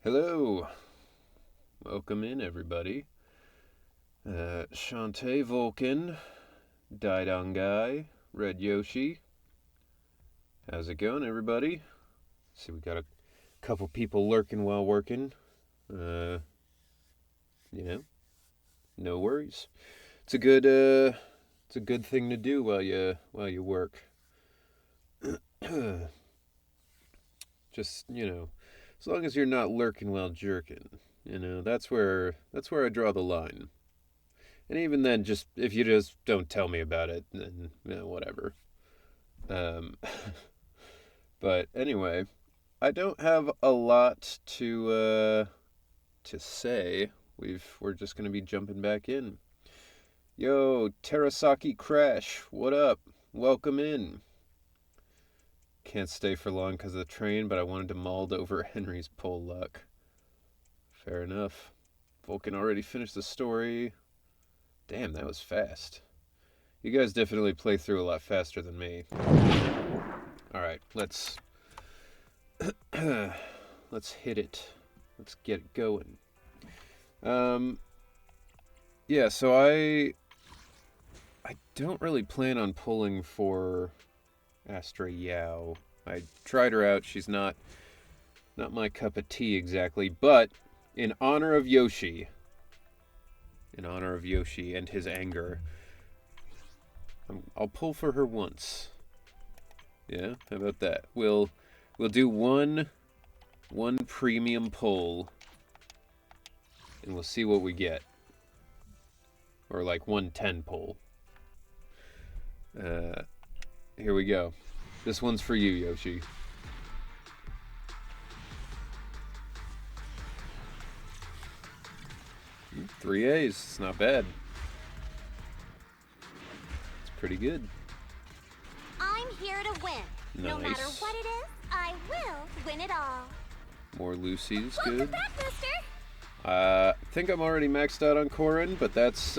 Hello, welcome in everybody. Shantae Vulcan, Daidon Guy, Red Yoshi. How's it going, everybody? See, we got a couple people lurking while working. Uh, you know, no worries. It's a good thing to do while you work. Just as long as you're not lurking while jerking. That's where I draw the line. And even then, just if you just don't tell me about it, then whatever. Um, but anyway, I don't have a lot to say. We're just gonna be jumping back in. Yo, Terasaki Crash, what up? Welcome in. Can't stay for long because of the train, but I wanted to mulled over Henry's pull luck. Fair enough. Vulcan already finished the story. Damn, that was fast. You guys definitely play through a lot faster than me. All right, let's let's hit it. Let's get it going. Um, yeah. So I don't really plan on pulling for Astra Yao. I tried her out. She's not my cup of tea exactly. But in honor of Yoshi, and his anger, I'll pull for her once. Yeah, how about that? We'll do one premium pull, and we'll see what we get. Or like 110 pull. Here we go. This one's for you, Yoshi. Three A's. It's not bad. It's pretty good. I'm here to win. Nice. No matter what it is, I will win it all. More Lucy's Welcome good. back, mister. I think I'm already maxed out on Corin, but that's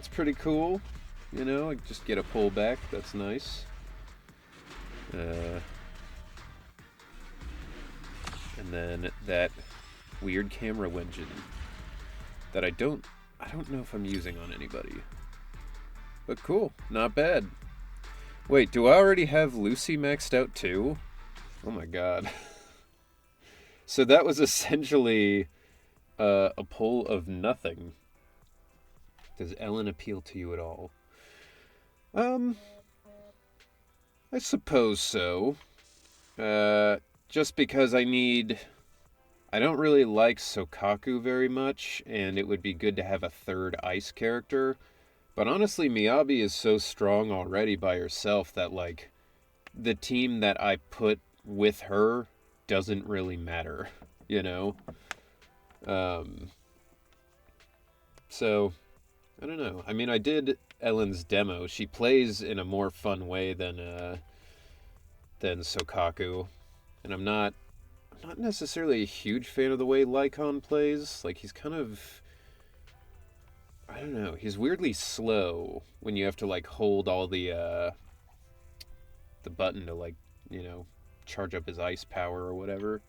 pretty cool. I just get a pull back. That's nice. And then that weird camera engine that I don't know if I'm using on anybody. But cool, not bad. Wait, do I already have Lucy maxed out too? Oh my god. So that was essentially a pull of nothing. Does Ellen appeal to you at all? I suppose so. Just because I don't really like Sokaku very much, and it would be good to have a third ice character. But honestly, Miyabi is so strong already by herself that, like, the team that I put with her doesn't really matter, you know? So, I don't know. I mean, I did Ellen's demo. She plays in a more fun way than Sokaku. And I'm not necessarily a huge fan of the way Lycon plays. Like, he's kind of, I don't know, he's weirdly slow when you have to, like, hold all the button to, like, charge up his ice power or whatever.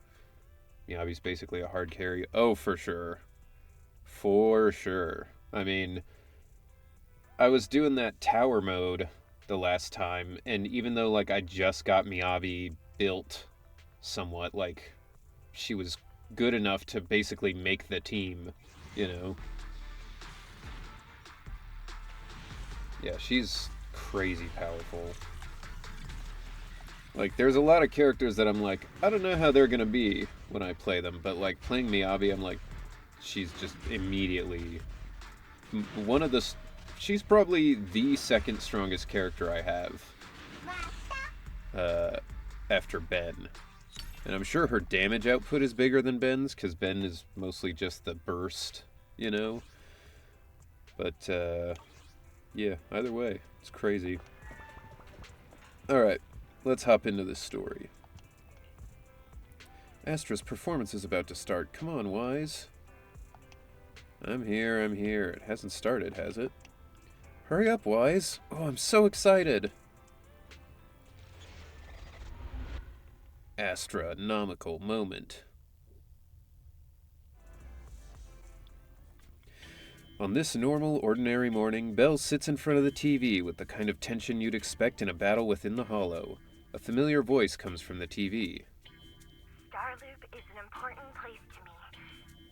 He's basically a hard carry. Oh, for sure. For sure. I mean, I was doing that tower mode the last time, and even though, like, I just got Miyabi built somewhat, like, she was good enough to basically make the team, you know? Yeah, she's crazy powerful. Like, there's a lot of characters that I'm like, I don't know how they're gonna be when I play them, but, like, playing Miyabi, I'm like, she's just immediately one of the... She's probably the second strongest character I have after Ben. And I'm sure her damage output is bigger than Ben's, because Ben is mostly just the burst, you know? But, yeah, either way, it's crazy. Alright, let's hop into this story. Astra's performance is about to start. Come on, Wise. I'm here. It hasn't started, has it? Hurry up, Wise. Oh, I'm so excited. Astronomical moment. On this normal, ordinary morning, Belle sits in front of the TV with the kind of tension you'd expect in a battle within the hollow. A familiar voice comes from the TV. Starloop is an important place to me.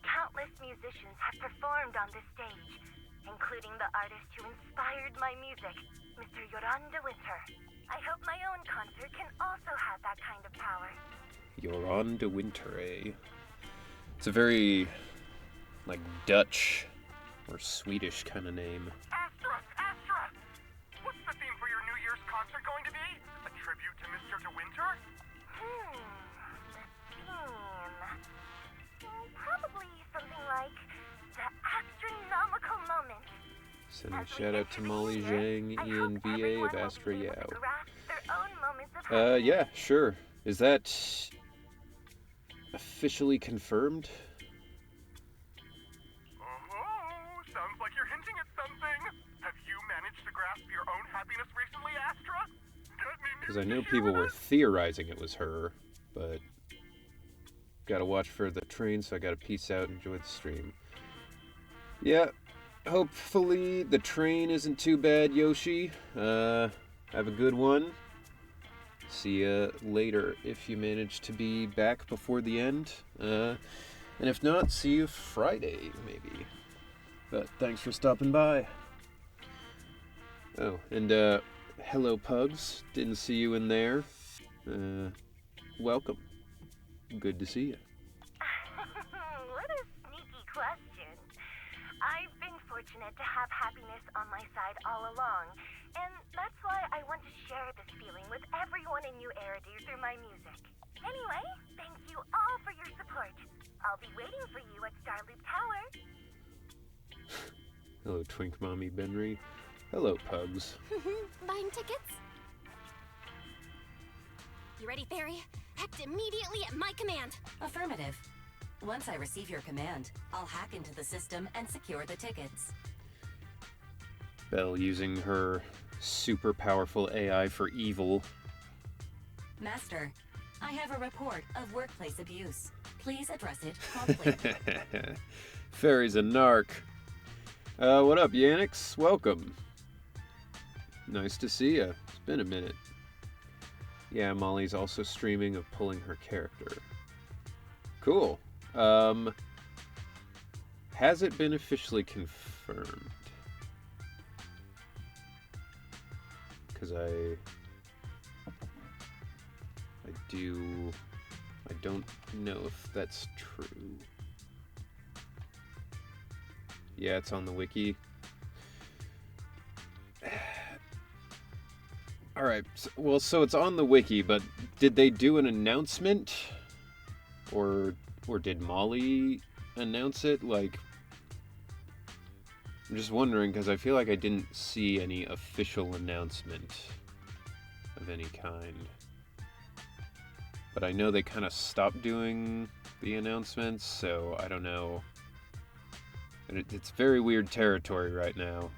Countless musicians have performed on this stage, including the artist who inspired my music, Mr. Yoran de Winter. I hope my own concert can also have that kind of power. Yoran de Winter, eh? It's a very, Dutch or Swedish kind of name. Astra! What's the theme for your New Year's concert going to be? A tribute to Mr. De Winter? The theme... Probably something like the astronomical moment. Sending a shout out to Molly Zhang, Ian BA of Astra Yao. Yeah, sure. Is that officially confirmed? Oh, sounds like you're hinting at something. Have you managed to grasp your own happiness recently, Astra? Because I know people were theorizing it was her, but gotta watch for the train, so I gotta peace out and enjoy the stream. Yeah, hopefully the train isn't too bad, Yoshi. Have a good one. See ya later if you manage to be back before the end. And if not, see you Friday, maybe. But thanks for stopping by. Oh, and hello, Pugs. Didn't see you in there. Welcome. Good to see you. What a sneaky question. I've been fortunate to have happiness on my side all along, and that's why I want to share this feeling with everyone in New Eridu through my music. Anyway, thank you all for your support. I'll be waiting for you at Starloop Tower. Hello, Twink Mommy Benry. Hello, Pugs. Buying tickets? You ready, Fairy? Act immediately at my command. Affirmative. Once I receive your command, I'll hack into the system and secure the tickets. Belle using her super powerful AI for evil. Master, I have a report of workplace abuse. Please address it promptly. Fairy's a narc. What up, Yannix? Welcome. Nice to see ya. It's been a minute. Yeah, Molly's also streaming of pulling her character. Cool. Has it been officially confirmed? Because I don't know if that's true. Yeah, it's on the wiki. Alright, so it's on the wiki, but did they do an announcement? Or did Molly announce it? I'm just wondering, because I feel like I didn't see any official announcement of any kind. But I know they kind of stopped doing the announcements, so I don't know. And it's very weird territory right now.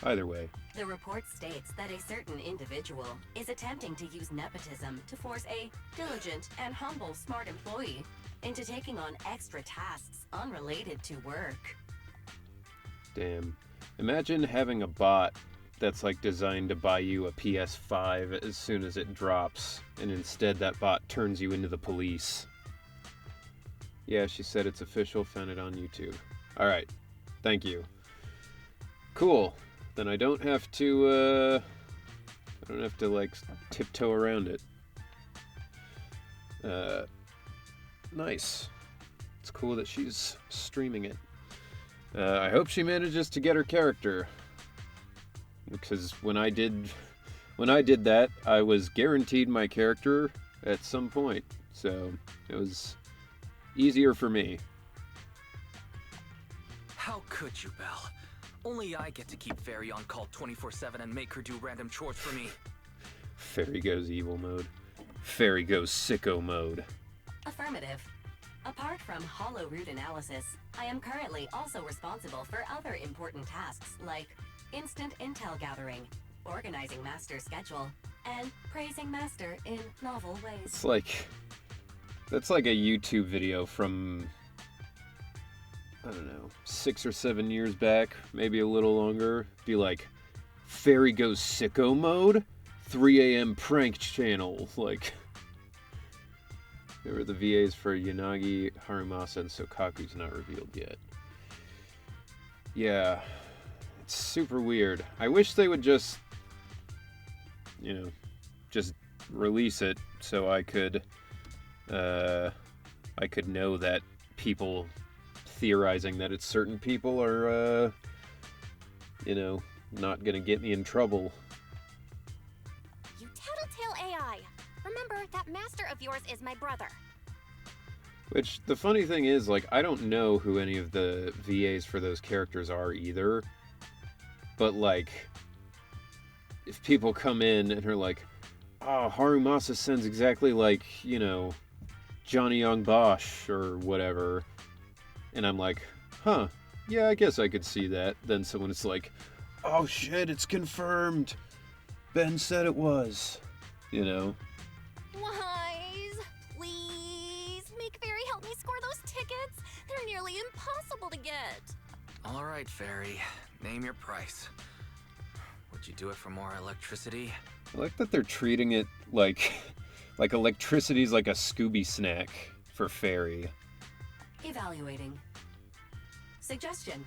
Either way. The report states that a certain individual is attempting to use nepotism to force a diligent and humble smart employee into taking on extra tasks unrelated to work. Damn. Imagine having a bot that's designed to buy you a PS5 as soon as it drops, and instead that bot turns you into the police. Yeah, she said it's official, found it on YouTube. Alright, thank you. Cool. Then I don't have to tiptoe around it. Nice. It's cool that she's streaming it. I hope she manages to get her character. Because when I did that, I was guaranteed my character at some point. So it was easier for me. How could you, Belle? Only I get to keep Fairy on call 24/7 and make her do random chores for me. Fairy goes evil mode. Fairy goes sicko mode. Affirmative. Apart from hollow root analysis, I am currently also responsible for other important tasks like instant intel gathering, organizing Master's schedule, and praising Master in novel ways. That's like a YouTube video from, I don't know, 6 or 7 years back, maybe a little longer. Be like, Fairy goes sicko mode, 3 a.m. prank channel. Like, there were the VAs for Yanagi, Harumasa, and Sokaku's not revealed yet. Yeah, it's super weird. I wish they would just, just release it so I could know that people theorizing that it's certain people are, not gonna get me in trouble. You tattletale AI. Remember, that master of yours is my brother. Which, the funny thing is, like, I don't know who any of the VAs for those characters are either. But, like, if people come in and are like, oh, Harumasa sounds exactly like, Johnny Young Bosch or whatever. And I'm like, huh, yeah, I guess I could see that. Then someone is like, oh shit, it's confirmed. Ben said it was. Wise, please, make Fairy help me score those tickets. They're nearly impossible to get. All right, Fairy. Name your price. Would you do it for more electricity? I like that they're treating it like electricity's like a Scooby snack for Fairy. Evaluating. Suggestion.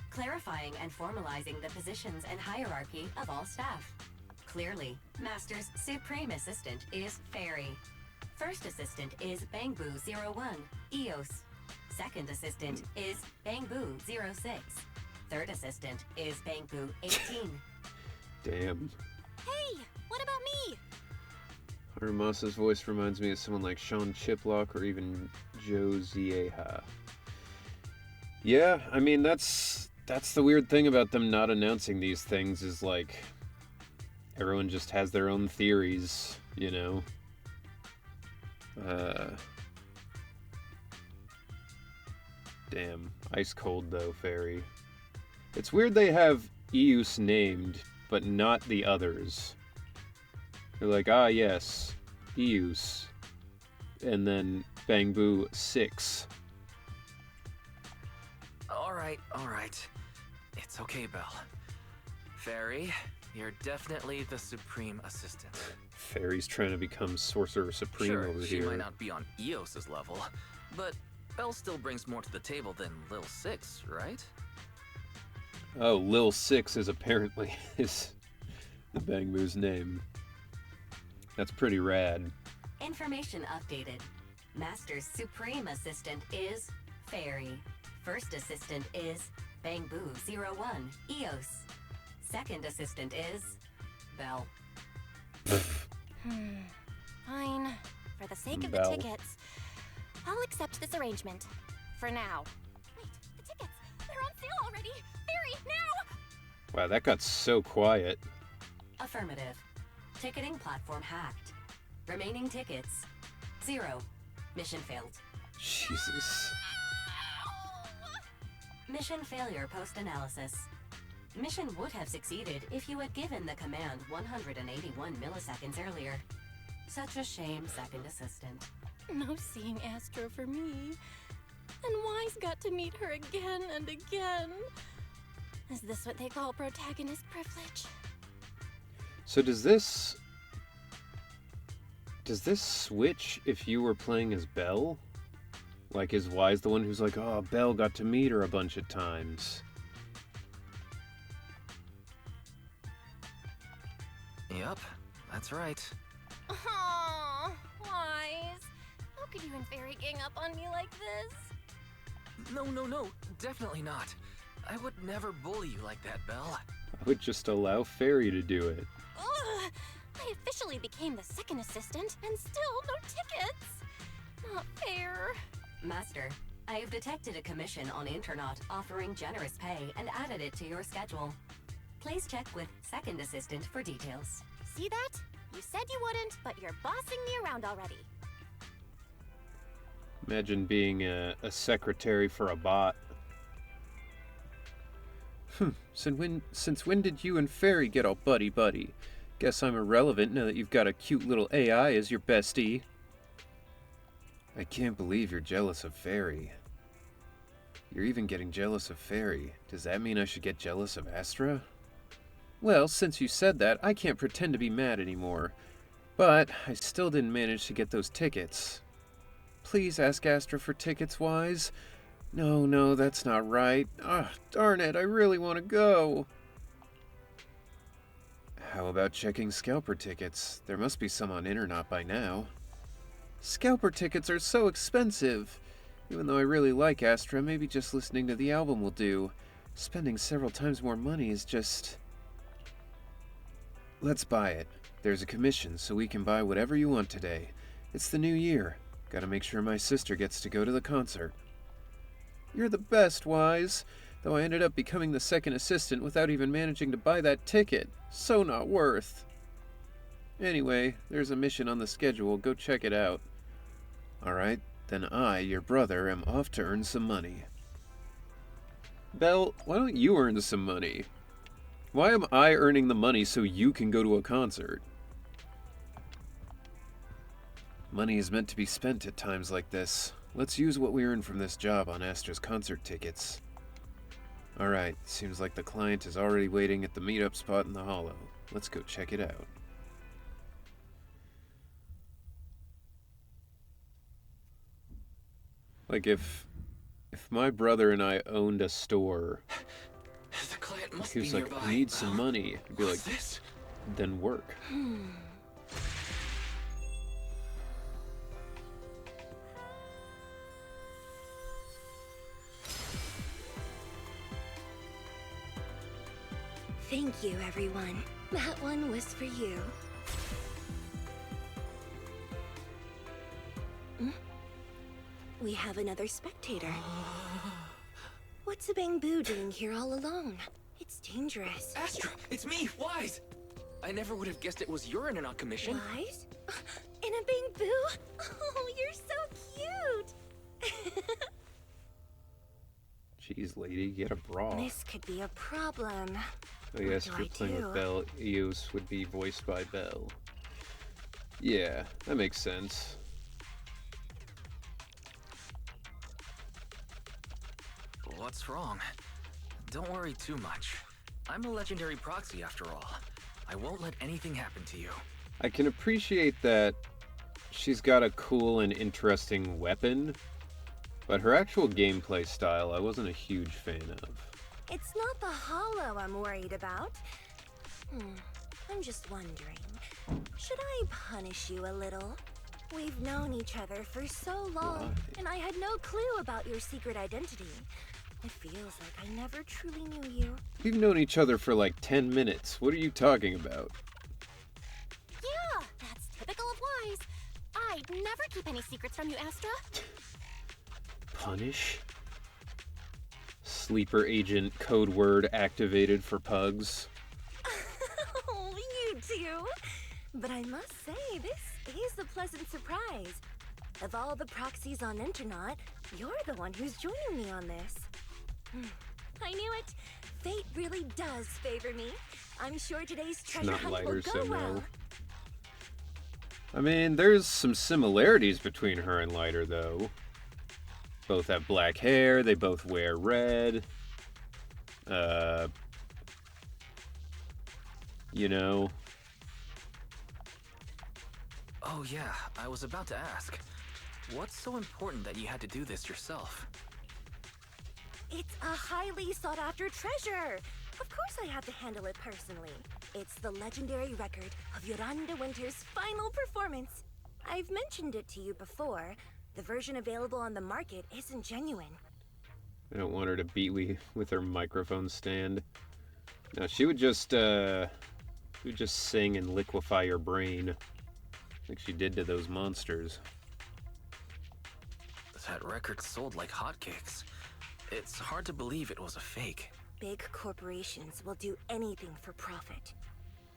Clarifying and formalizing the positions and hierarchy of all staff. Clearly, Master's Supreme Assistant is Fairy. First Assistant is Bangbu01, EOS. Second Assistant is Bangbu06. Third Assistant is Bangbu18. Damn. Hey, what about me? Harumasa's voice reminds me of someone like Sean Chiplock or even Joe Zieha. Yeah, I mean, that's the weird thing about them not announcing these things is, like, everyone just has their own theories, Damn. Ice cold, though, Fairy. It's weird they have Eus named, but not the others. They're like, yes, Eus. And then Bangbu 6. All right. It's okay, Belle. Fairy, you're definitely the Supreme Assistant. Fairy's trying to become Sorcerer Supreme Sure, over she here. might not be on Eos's level, but Belle still brings more to the table than Lil 6, right? Oh, Lil 6 is apparently the Bangbu's name. That's pretty rad. Information updated. Master's Supreme Assistant is Fairy. First Assistant is Bangbu01, EOS. Second Assistant is Belle. Fine. For the sake of Belle. the tickets, I'll accept this arrangement. For now. Wait, the tickets! They're on sale already! Fairy, now! Wow, that got so quiet. Affirmative. Ticketing platform hacked. Remaining tickets 0. Mission failed. Jesus. Mission failure post-analysis. Mission would have succeeded if you had given the command 181 milliseconds earlier. Such a shame, Second Assistant. No seeing Astro for me. And Wise got to meet her again and again. Is this what they call protagonist privilege? So does this switch if you were playing as Belle? Like, is Wise the one who's like, oh, Belle got to meet her a bunch of times? Yep, that's right. Aww, Wise. How could you and Fairy gang up on me like this? No, definitely not. I would never bully you like that, Belle. I would just allow Fairy to do it. Ugh! I officially became the second assistant, and still no tickets! Not fair. Master, I have detected a commission on Internaut offering generous pay and added it to your schedule. Please check with Second Assistant for details. See that? You said you wouldn't, but you're bossing me around already. Imagine being a secretary for a bot. Since when did you and Fairy get all buddy-buddy? Guess I'm irrelevant now that you've got a cute little AI as your bestie. I can't believe you're jealous of Fairy. You're even getting jealous of Fairy. Does that mean I should get jealous of Astra? Well, since you said that, I can't pretend to be mad anymore. But I still didn't manage to get those tickets. Please ask Astra for tickets, Wise. No, that's not right. Ah, darn it, I really want to go. How about checking scalper tickets? There must be some on Internet by now. Scalper tickets are so expensive. Even though I really like Astra, maybe just listening to the album will do. Spending several times more money is just... Let's buy it. There's a commission, so we can buy whatever you want today. It's the new year. Gotta make sure my sister gets to go to the concert. You're the best, Wise. Though I ended up becoming the second assistant without even managing to buy that ticket. So not worth. Anyway, there's a mission on the schedule. Go check it out. Alright, then I, your brother, am off to earn some money. Belle, why don't you earn some money? Why am I earning the money so you can go to a concert? Money is meant to be spent at times like this. Let's use what we earn from this job on Astra's concert tickets. Alright, seems like the client is already waiting at the meetup spot in the hollow. Let's go check it out. Like if my brother and I owned a store, The client must he was be like, nearby. I need some money. I'd be like, What's this? then work. Thank you, everyone. That one was for you. Hmm? We have another spectator. What's a Bang-Boo doing here all alone? It's dangerous. Astra, it's me, Wise. I never would have guessed it was your Internet commission. Wise? In a Bang-Boo? Oh, you're so cute! Jeez, lady, get a bra. This could be a problem. I guess if What you're do I playing do? with Belle, Eos would be voiced by Belle. Yeah, that makes sense. What's wrong? Don't worry too much. I'm a legendary proxy after all. I won't let anything happen to you. I can appreciate that she's got a cool and interesting weapon, but her actual gameplay style I wasn't a huge fan of. It's not the hollow I'm worried about. I'm just wondering, should I punish you a little? We've known each other for so long, Why? and I had no clue about your secret identity. It feels like I never truly knew you. We've known each other for like 10 minutes. What are you talking about? Yeah, that's typical of Wise. I'd never keep any secrets from you, Astra. Punish? Sleeper agent code word activated for pugs. Oh, you do. But I must say, this is a pleasant surprise. Of all the proxies on Internet, you're the one who's joining me on this. I knew it. Fate really does favor me. I'm sure today's treasure not hunt will lighter, go so no. well. I mean, there's some similarities between her and Lighter, though. Both have black hair, they both wear red. You know. Oh yeah, I was about to ask. What's so important that you had to do this yourself? It's a highly sought-after treasure. Of course I have to handle it personally. It's the legendary record of Yolanda Winter's final performance. I've mentioned it to you before. The version available on the market isn't genuine. I don't want her to beat me with her microphone stand. No, she would just sing and liquefy your brain. Like she did to those monsters. That record sold like hotcakes. It's hard to believe it was a fake. Big corporations will do anything for profit.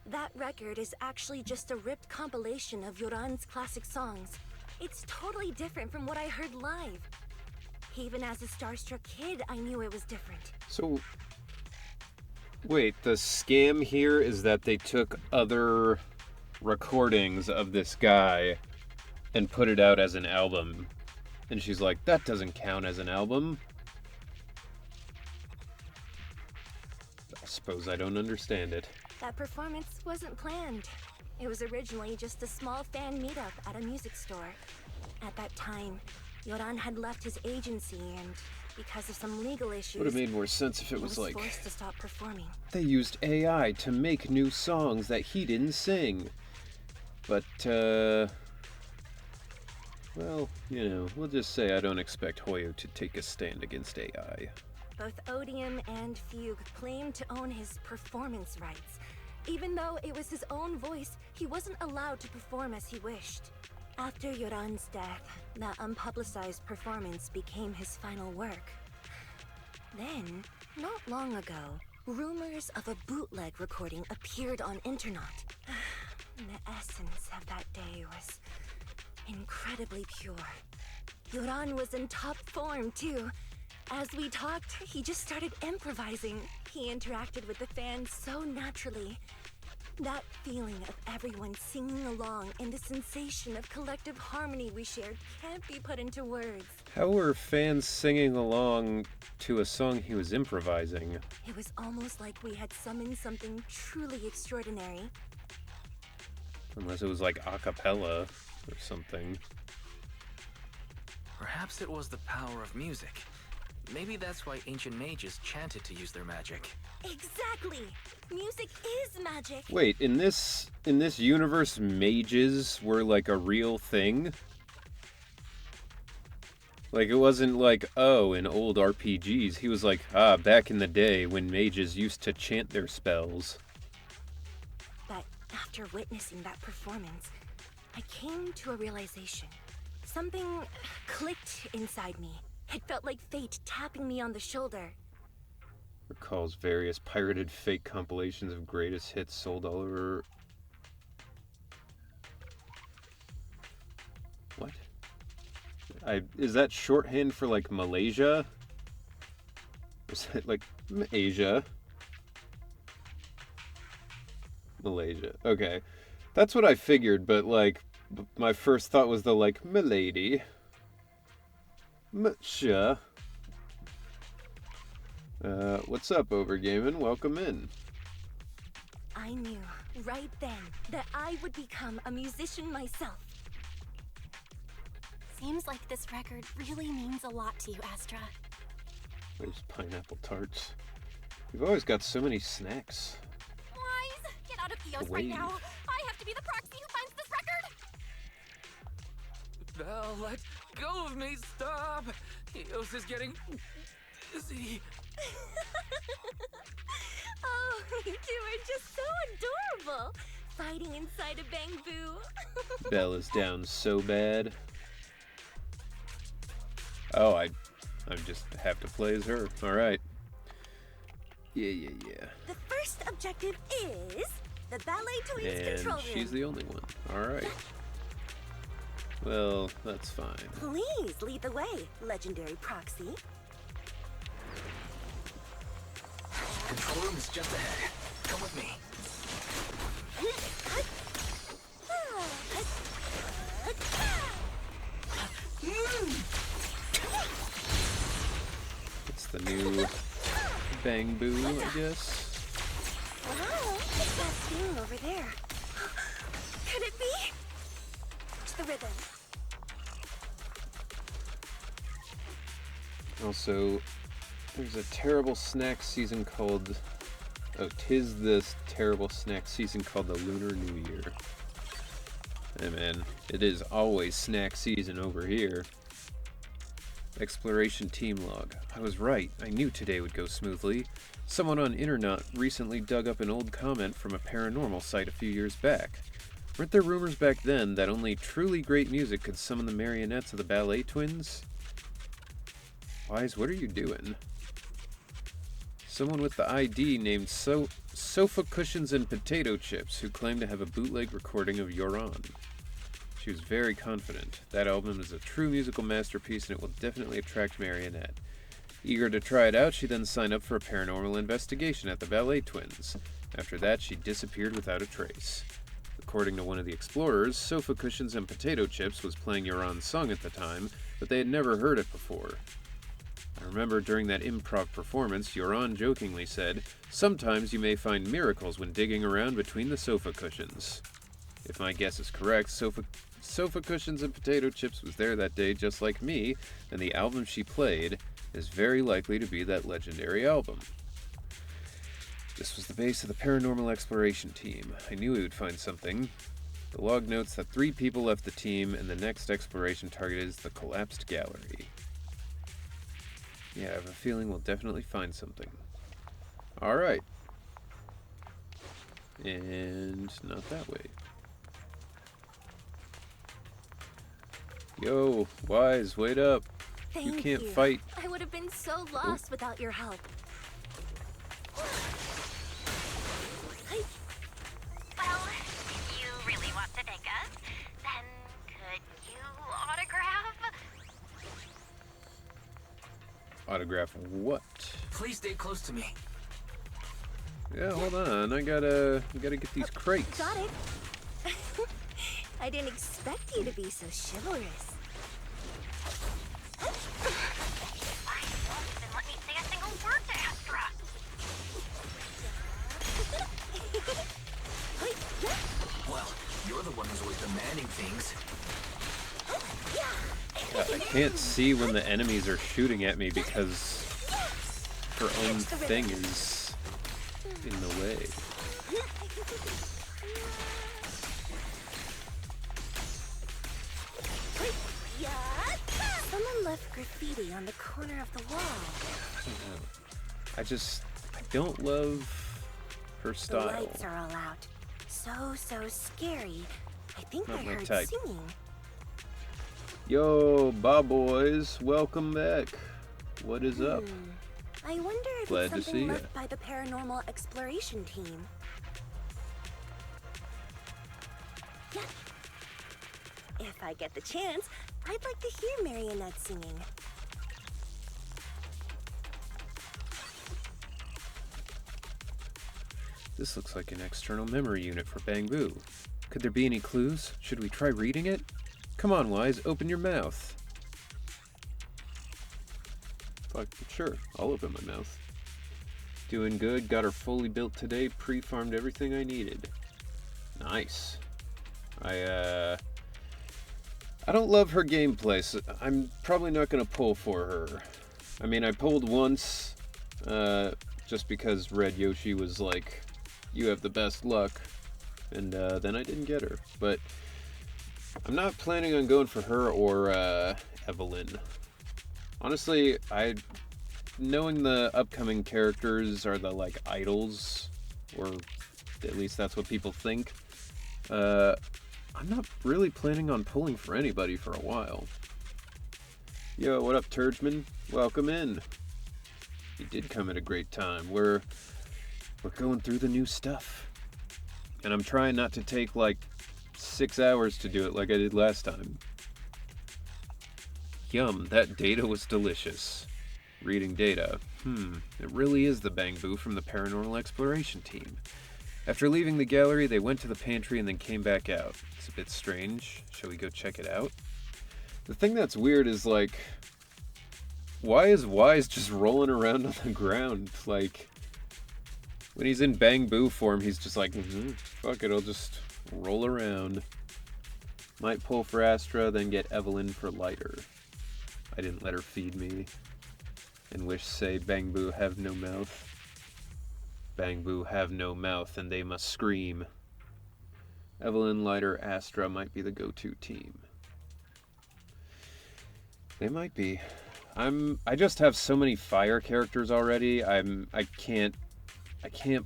That record is actually just a ripped compilation of Yoran's classic songs. It's totally different from what I heard live. Even as a starstruck kid, I knew it was different. So, wait, the scam here is that they took other recordings of this guy and put it out as an album. And she's like, that doesn't count as an album. I suppose I don't understand it. That performance wasn't planned. It was originally just a small fan meetup at a music store. At that time, Yoran had left his agency and, because of some legal issues, Would have made more sense if it he was like, forced to stop performing. they used AI to make new songs that he didn't sing. But, well, you know, we'll just say I don't expect Hoyo to take a stand against AI. Both Odium and Fugue claimed to own his performance rights. Even though it was his own voice, he wasn't allowed to perform as he wished. After Yoran's death, that unpublicized performance became his final work. Then, not long ago, rumors of a bootleg recording appeared on internet. The essence of that day was incredibly pure. Yoran was in top form, too. As we talked, he just started improvising. He interacted with the fans so naturally. That feeling of everyone singing along and the sensation of collective harmony we shared can't be put into words. How were fans singing along to a song he was improvising? It was almost like we had summoned something truly extraordinary. Unless it was like a cappella or something. Perhaps it was the power of music. Maybe that's why ancient mages chanted to use their magic. Exactly! Music is magic! Wait, in this universe, mages were like a real thing? Like, it wasn't like, oh, in old RPGs, he was like, back in the day when mages used to chant their spells. But after witnessing that performance, I came to a realization. Something clicked inside me. It felt like fate tapping me on the shoulder. Recalls various pirated fake compilations of greatest hits sold all over... What? Is that shorthand for, like, Malaysia? Or is it, like, Asia? Malaysia. Okay. That's what I figured, but, like, my first thought was the, like, milady. Sure. What's up, Overgamin? Welcome in. I knew right then that I would become a musician myself. Seems like this record really means a lot to you, Astra. There's pineapple tarts. You've always got so many snacks. Wise, get out of Eos right now. I have to be the proxy who finds this record. Val, let go of me, stop! Eos is getting dizzy. Oh, you two are just so adorable. Fighting inside a bamboo. Belle is down so bad. Oh, I just have to play as her. All right. Yeah. The first objective is the Ballet Twins control And room. she's the only one. All right. Well, that's fine. Please lead the way, legendary proxy. Control room is just ahead. Come with me. It's the new Bang Boo, I guess. Wow, what's that feeling over there? Could it be? To the rhythm. Also, there's a terrible snack season called... Oh, 'tis this terrible snack season called the Lunar New Year. Hey man, it is always snack season over here. Exploration team log. I was right. I knew today would go smoothly. Someone on internet recently dug up an old comment from a paranormal site a few years back. Weren't there rumors back then that only truly great music could summon the marionettes of the Ballet Twins? Wise, what are you doing? Someone with the ID named Sofa Cushions and Potato Chips who claimed to have a bootleg recording of Yoran. She was very confident. That album is a true musical masterpiece and it will definitely attract Marionette. Eager to try it out, she then signed up for a paranormal investigation at the Ballet Twins. After that, she disappeared without a trace. The according to one of the explorers, Sofa Cushions and Potato Chips was playing Yoran's song at the time, but they had never heard it before. I remember during that improv performance, Yoran jokingly said, "Sometimes you may find miracles when digging around between the sofa cushions." If my guess is correct, Sofa Cushions and Potato Chips was there that day just like me, and the album she played is very likely to be that legendary album. This was the base of the paranormal exploration team. I knew we would find something. The log notes that 3 people left the team, and the next exploration target is the collapsed gallery. Yeah, I have a feeling we'll definitely find something. Alright. And not that way. Yo, Wise, wait up. Thank You can't fight. I would have been so lost without your help. Well, if you really want to thank us, then could you Autograph what? Please stay close to me. Yeah, hold on. I gotta get these crates. Got it. I didn't expect you to be so chivalrous. Why won't even let me say a single word to Astra? Well, you're the one who's always demanding things. I can't see when the enemies are shooting at me because her own thing is in the way. Someone left graffiti on the corner of the wall. I don't love her The style. lights are all out. So scary. I think Not I my heard type. singing. Yo, Bob boys, welcome back. What is up? I wonder if Glad to it's see something ya. left by the paranormal exploration team. Yeah. If I get the chance, I'd like to hear Marionette singing. This looks like an external memory unit for Bangbu. Could there be any clues? Should we try reading it? Come on, Wise, open your mouth. Fuck, sure, I'll open my mouth. Doing good, got her fully built today, pre-farmed everything I needed. Nice. I don't love her gameplay, so I'm probably not gonna pull for her. I mean, I pulled once, just because Red Yoshi was like, "You have the best luck," and then I didn't get her. But I'm not planning on going for her or Evelyn. Honestly, knowing the upcoming characters are the like idols, or at least that's what people think. I'm not really planning on pulling for anybody for a while. Yo, what up, Turgeman? Welcome in. You did come at a great time. We're going through the new stuff. And I'm trying not to take like 6 hours to do it like I did last time. Yum, that data was delicious. Reading data. It really is the Bangbu from the paranormal exploration team. After leaving the gallery, they went to the pantry and then came back out. It's a bit strange. Shall we go check it out? The thing that's weird is, like, why is Wise just rolling around on the ground? Like, when he's in Bangbu form, he's just like, fuck it, I'll just roll around. Might pull for Astra, then get Evelyn for lighter. I didn't let her feed me. And wish say Bangbu have no mouth. Bangbu have no mouth and they must scream. Evelyn, Lighter, Astra might be the go-to team. They might be. I just have so many fire characters already. I can't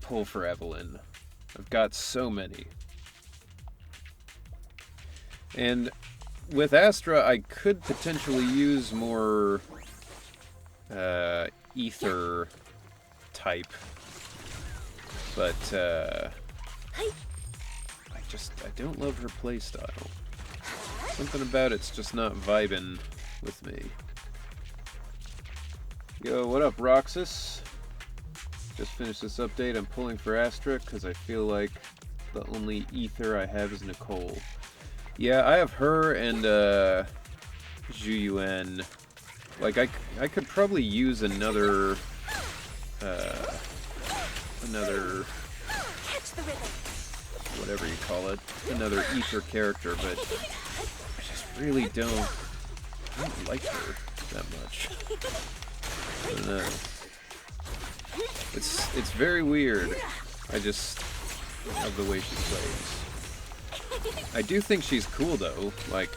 pull for Evelyn. I've got so many. And with Astra, I could potentially use more ether type. But I don't love her playstyle. Something about it's just not vibing with me. Yo, what up, Roxas? Just finished this update. I'm pulling for Astra because I feel like The only ether I have is Nicole. Yeah, I have her and Zhu Yuan. Like I could probably use another whatever you call it, another ether character, but I just really don't like her that much. I don't know. It's very weird. I just love the way she plays. I do think she's cool though. Like,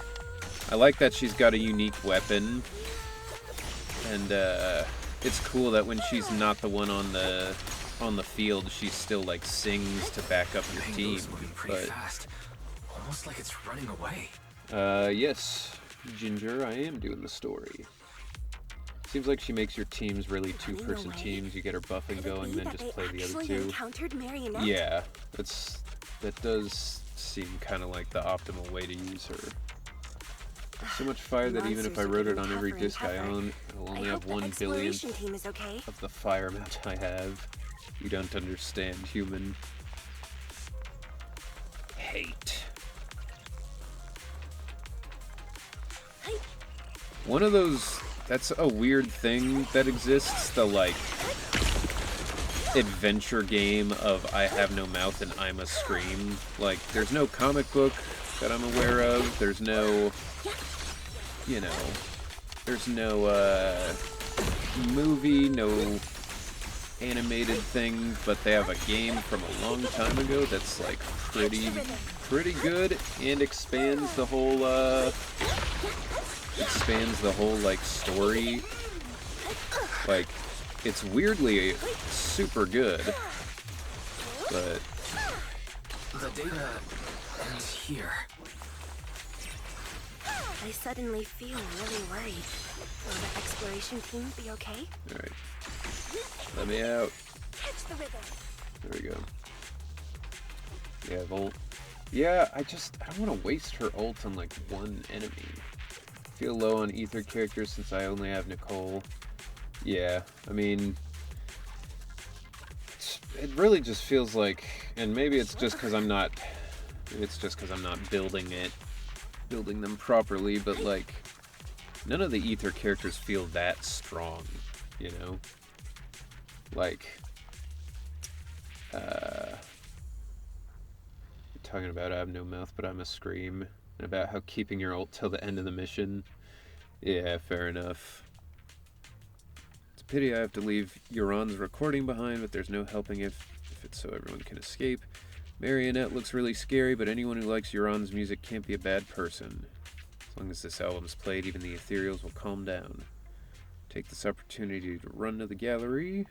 I like that she's got a unique weapon, and it's cool that when she's not the one on the field, she still like sings to back up your team. Pretty fast. Almost like it's running away. Yes, Ginger, I am doing the story. Seems like she makes your teams really two-person teams. You get her buffing going, then just play the other two. Yeah, that does seem kind of like the optimal way to use her. So much fire that even if I wrote it on every disc I own, I'll only have 1/1000th of the fire amount I have. You don't understand, human. Hate. One of those... That's a weird thing that exists, the, like, adventure game of I have no mouth and I must scream. Like, there's no comic book that I'm aware of. There's no, you know, there's no, movie, no animated thing, but they have a game from a long time ago that's, like, pretty good and expands the whole, like, story. Like, it's weirdly super good, but... The data ends here. I suddenly feel really worried. Will the exploration team be okay? Alright. Let me out. Catch the rhythm. There we go. Yeah, Volt. Yeah, I don't want to waste her ult on, like, one enemy. Feel low on ether characters since I only have Nicole. Yeah, I mean, it really just feels like, and maybe it's just because I'm not building them properly, but like, none of the ether characters feel that strong, you know? Like, talking about I have no mouth but I must scream, and about how keeping your ult till the end of the mission. Yeah, fair enough. It's a pity I have to leave Euron's recording behind, but there's no helping if it's so everyone can escape. Marionette looks really scary, but anyone who likes Euron's music can't be a bad person. As long as this album's played, even the ethereals will calm down. Take this opportunity to run to the gallery.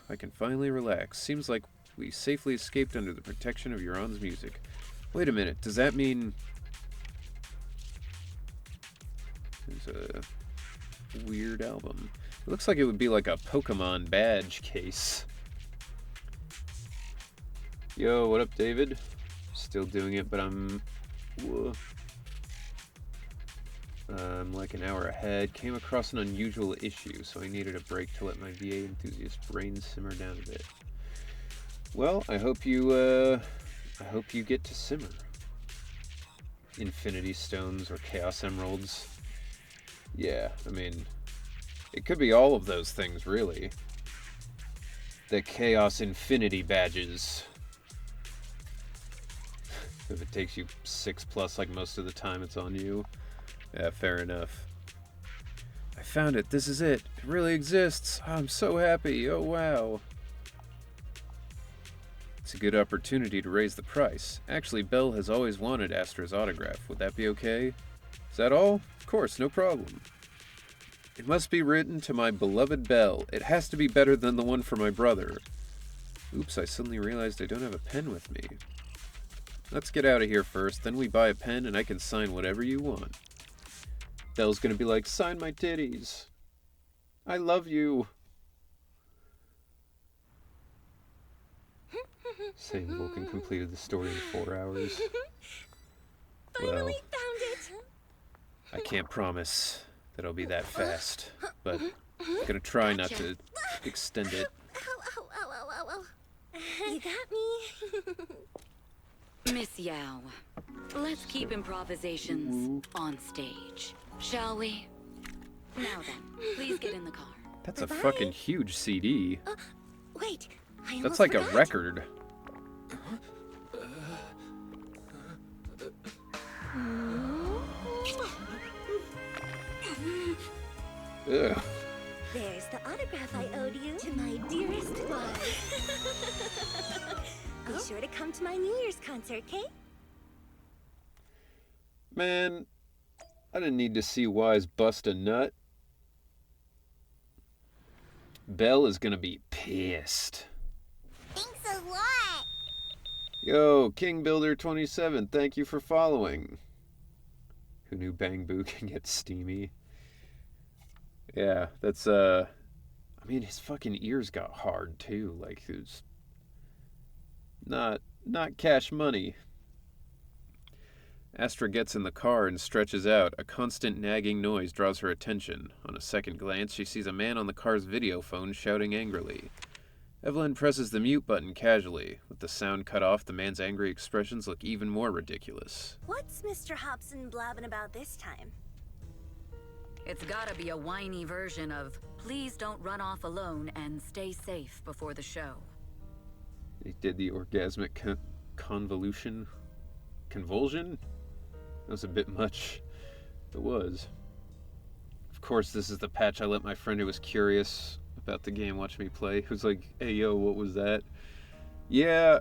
I can finally relax. Seems like we safely escaped under the protection of Euron's music. Wait a minute, does that mean... It's a weird album. It looks like it would be like a Pokemon badge case. Yo, what up, David? Still doing it, but I'm like an hour ahead. Came across an unusual issue, so I needed a break to let my VA enthusiast brain simmer down a bit. Well, I hope you get to simmer. Infinity Stones or Chaos Emeralds. Yeah, I mean, it could be all of those things, really. The Chaos Infinity badges. If it takes you 6+ like most of the time it's on you. Yeah, fair enough. I found it. This is it. It really exists. I'm so happy. Oh, wow. It's a good opportunity to raise the price. Actually, Belle has always wanted Astra's autograph. Would that be okay? Is that all? Of course, no problem. It must be written to my beloved Belle. It has to be better than the one for my brother. Oops, I suddenly realized I don't have a pen with me. Let's get out of here first, then we buy a pen and I can sign whatever you want. Belle's gonna be like, sign my titties. I love you. Saying Vulcan completed the story in 4 hours. Finally found it. I can't promise that I'll be that fast, but I'm gonna try not to extend it. Ow, ow, ow, ow, ow, ow. You got me. Miss Yao, let's keep improvisations on stage, shall we? Now then, please get in the car. That's a Bye-bye. fucking huge CD. Wait, I almost That's like forgot. a record. Ugh. There's the autograph I owed you. To my dearest wife. Be sure to come to my New Year's concert, Kate? Man, I didn't need to see Wise bust a nut. Belle is gonna be pissed. Thanks a lot. Yo, King Builder 27, thank you for following. Who knew Bang Boo can get steamy? Yeah, that's I mean, his fucking ears got hard too. Like, it was not cash money. Astra gets in the car and stretches out. A constant nagging noise draws her attention. On a second glance, she sees a man on the car's video phone shouting angrily. Evelyn presses the mute button casually. With the sound cut off, the man's angry expressions look even more ridiculous. What's Mr. Hobson blabbing about this time? It's gotta be a whiny version of, please don't run off alone and stay safe before the show. He did the orgasmic convulsion? That was a bit much. It was. Of course, this is the patch I let my friend who was curious about the game watch me play. Who's like, hey, yo, what was that? Yeah,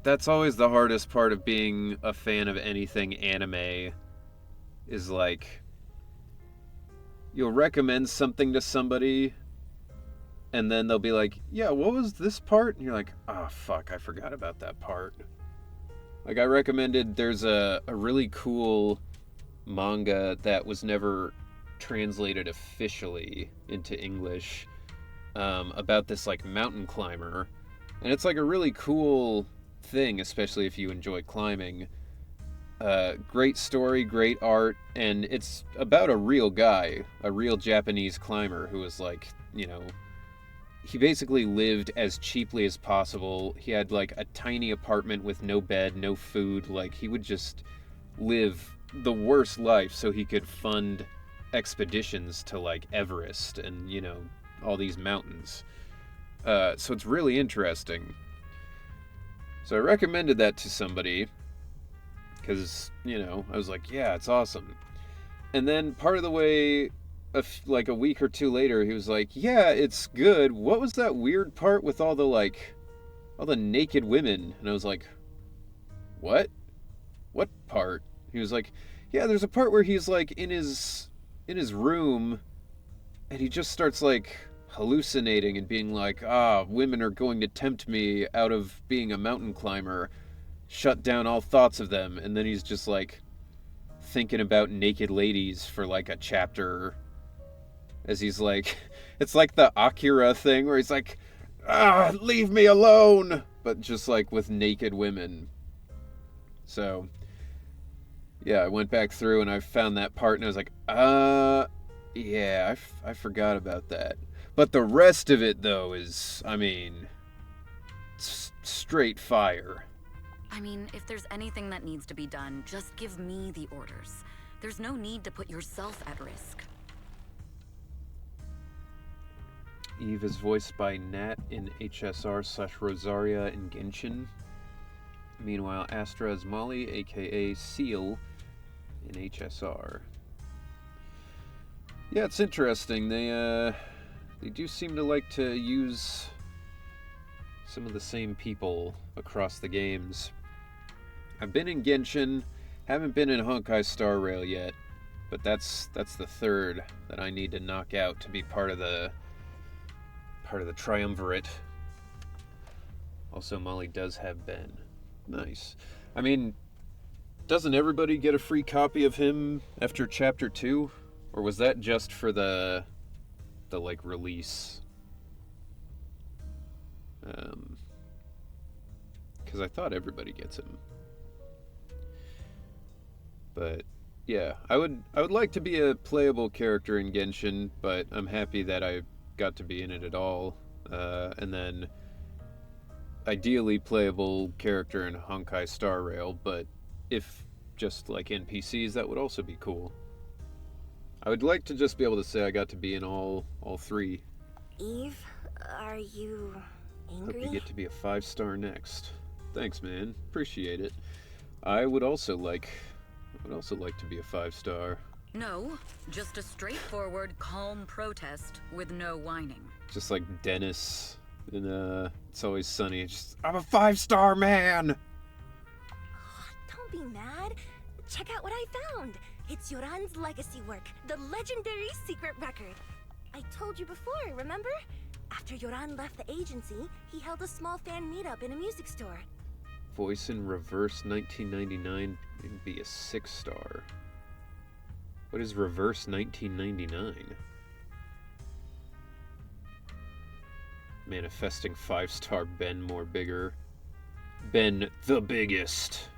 that's always the hardest part of being a fan of anything anime. Is like, you'll recommend something to somebody, and then they'll be like, yeah, what was this part? And you're like, oh, fuck, I forgot about that part. Like, I recommended, there's a really cool manga that was never translated officially into English, about this, like, mountain climber. And it's, like, a really cool thing, especially if you enjoy climbing. Great story, great art, and it's about a real guy, a real Japanese climber who was, like, you know, he basically lived as cheaply as possible. He had like a tiny apartment with no bed, no food. Like, he would just live the worst life so he could fund expeditions to like Everest and, you know, all these mountains. So it's really interesting. So I recommended that to somebody because, you know, I was like, yeah, it's awesome. And then part of the way, like a week or two later, he was like, yeah, it's good. What was that weird part with all the naked women? And I was like, what part? He was like, yeah, there's a part where he's like in his room and he just starts like hallucinating and being like, women are going to tempt me out of being a mountain climber, shut down all thoughts of them. And then he's just like thinking about naked ladies for like a chapter, as he's like, it's like the Akira thing where he's like, leave me alone, but just like with naked women. So yeah, I went back through and I found that part and I was like, yeah, I forgot about that. But the rest of it though is, I mean, straight fire. I mean, if there's anything that needs to be done, just give me the orders. There's no need to put yourself at risk. Eve is voiced by Nat in HSR/Rosaria in Genshin. Meanwhile, Astra is Molly, aka Seal, in HSR. Yeah, it's interesting. They do seem to like to use some of the same people across the games. I've been in Genshin, haven't been in Honkai Star Rail yet, but that's the third that I need to knock out to be part of the triumvirate. Also, Molly does have Ben. Nice. I mean, doesn't everybody get a free copy of him after Chapter 2? Or was that just for the like, release? Because I thought everybody gets him. But yeah, I would like to be a playable character in Genshin, but I'm happy that I got to be in it at all. And then ideally playable character in Honkai Star Rail, but if just like NPCs, that would also be cool. I would like to just be able to say I got to be in all three. Eve, are you Hope angry? you get to be a 5-star next. Thanks, man. Appreciate it. I would also like to be a 5-star. No, just a straightforward, calm protest with no whining. Just like Dennis in It's Always Sunny. Just, I'm a 5-star man! Don't be mad. Check out what I found. It's Yoran's legacy work, the legendary secret record. I told you before, remember? After Yoran left the agency, he held a small fan meetup in a music store. Voice in Reverse 1999 and be a 6-star. What is Reverse 1999? Manifesting 5-star Ben more bigger. Ben the biggest.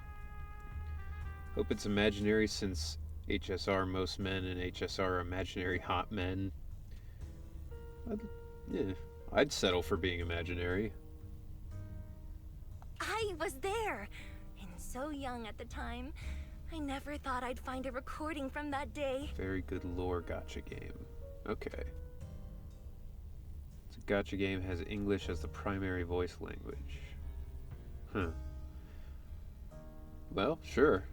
Hope it's imaginary since HSR most men and HSR are imaginary hot men. I'd settle for being imaginary. I was there, and so young at the time. I never thought I'd find a recording from that day. Very good lore gacha game. Okay. It's a gacha game has English as the primary voice language. Huh. Well, sure.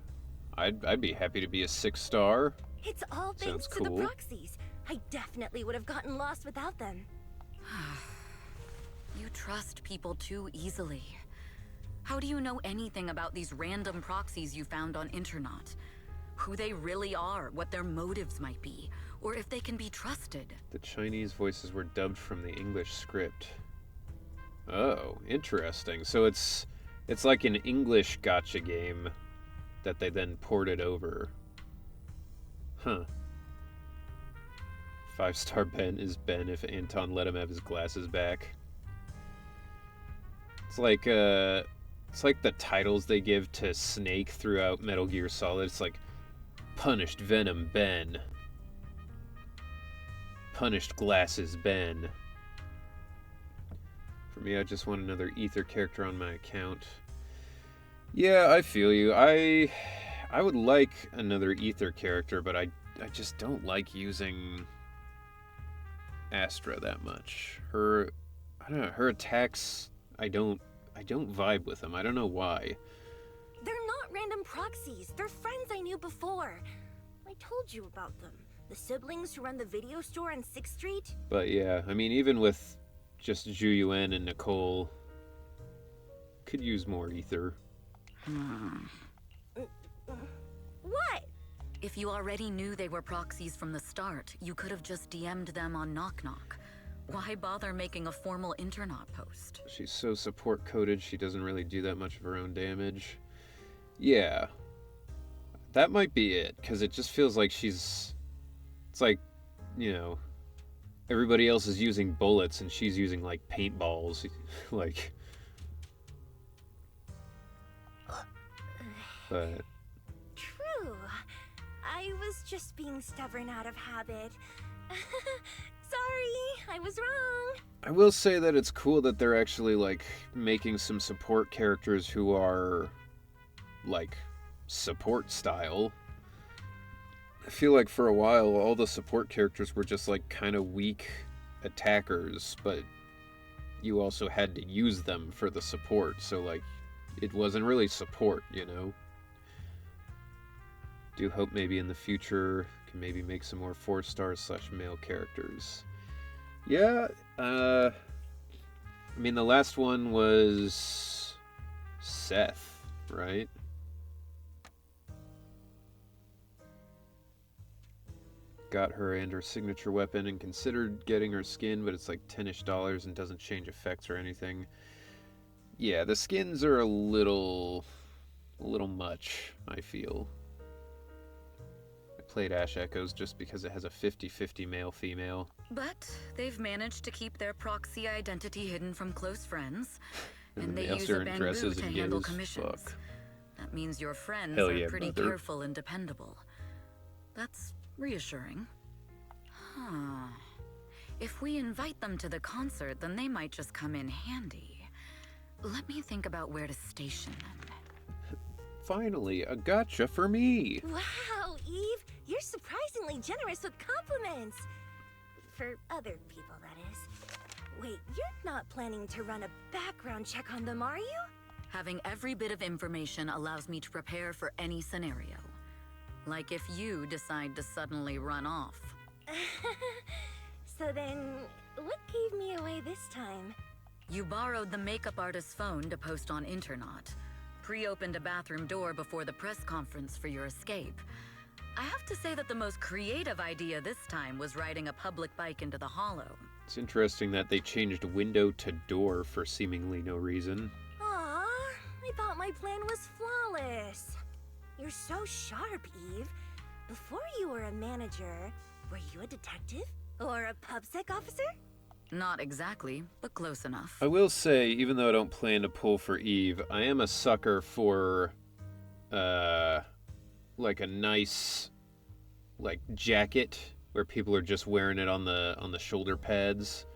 I'd be happy to be a 6-star. It's all thanks Sounds to the cool. proxies. I definitely would have gotten lost without them. You trust people too easily. How do you know anything about these random proxies you found on Internaut? Who they really are, what their motives might be, or if they can be trusted? The Chinese voices were dubbed from the English script. Oh, interesting. So it's like an English gacha game that they then ported over. Huh. 5-star Ben is Ben if Anton let him have his glasses back. It's like the titles they give to Snake throughout Metal Gear Solid. It's like Punished Venom Ben. Punished Glasses Ben. For me, I just want another Ether character on my account. Yeah, I feel you. I would like another Ether character, but I just don't like using Astra that much. Her attacks, I don't vibe with them. I don't know why. They're not random proxies. They're friends I knew before. I told you about them. The siblings who run the video store on 6th Street. But yeah, I mean, even with just Zhu Yuan and Nicole, could use more Ether. What? If you already knew they were proxies from the start, you could have just DM'd them on Knock Knock. Why bother making a formal Internaut post? She's so support coded, she doesn't really do that much of her own damage. Yeah. That might be it, because it just feels like it's like, you know, everybody else is using bullets and she's using, like, paintballs. Like... But... True. I was just being stubborn out of habit. Sorry, I was wrong. I will say that it's cool that they're actually, like, making some support characters who are, like, support style. I feel like for a while, all the support characters were just, like, kind of weak attackers, but you also had to use them for the support, so, like, it wasn't really support, you know? Do hope maybe in the future can maybe make some more 4-star/male characters. Yeah, I mean, the last one was Seth, right? Got her and her signature weapon and considered getting her skin, but it's like $10-ish and doesn't change effects or anything. Yeah, the skins are a little much, I feel. Played Ash Echoes just because it has a 50-50 male-female. But they've managed to keep their proxy identity hidden from close friends, and the they males use are a in bamboo dresses to and gay handle as commissions. fuck. That means your friends Hell are yeah, pretty brother. careful and dependable. That's reassuring. If we invite them to the concert, then they might just come in handy. Let me think about where to station them. Finally, a gotcha for me. Wow, Eve, you're surprisingly generous with compliments. For other people, that is. Wait, you're not planning to run a background check on them, are you? Having every bit of information allows me to prepare for any scenario. Like if you decide to suddenly run off. So then, what gave me away this time? You borrowed the makeup artist's phone to post on Internaut. Pre-opened a bathroom door before the press conference for your escape. I have to say that the most creative idea this time was riding a public bike into the hollow. It's interesting that they changed window to door for seemingly no reason. Aw, I thought my plan was flawless. You're so sharp, Eve. Before you were a manager, were you a detective? Or a PubSec officer? Not exactly, but close enough. I will say, even though I don't plan to pull for Eve, I am a sucker for, like a nice, like, jacket where people are just wearing it on the shoulder pads.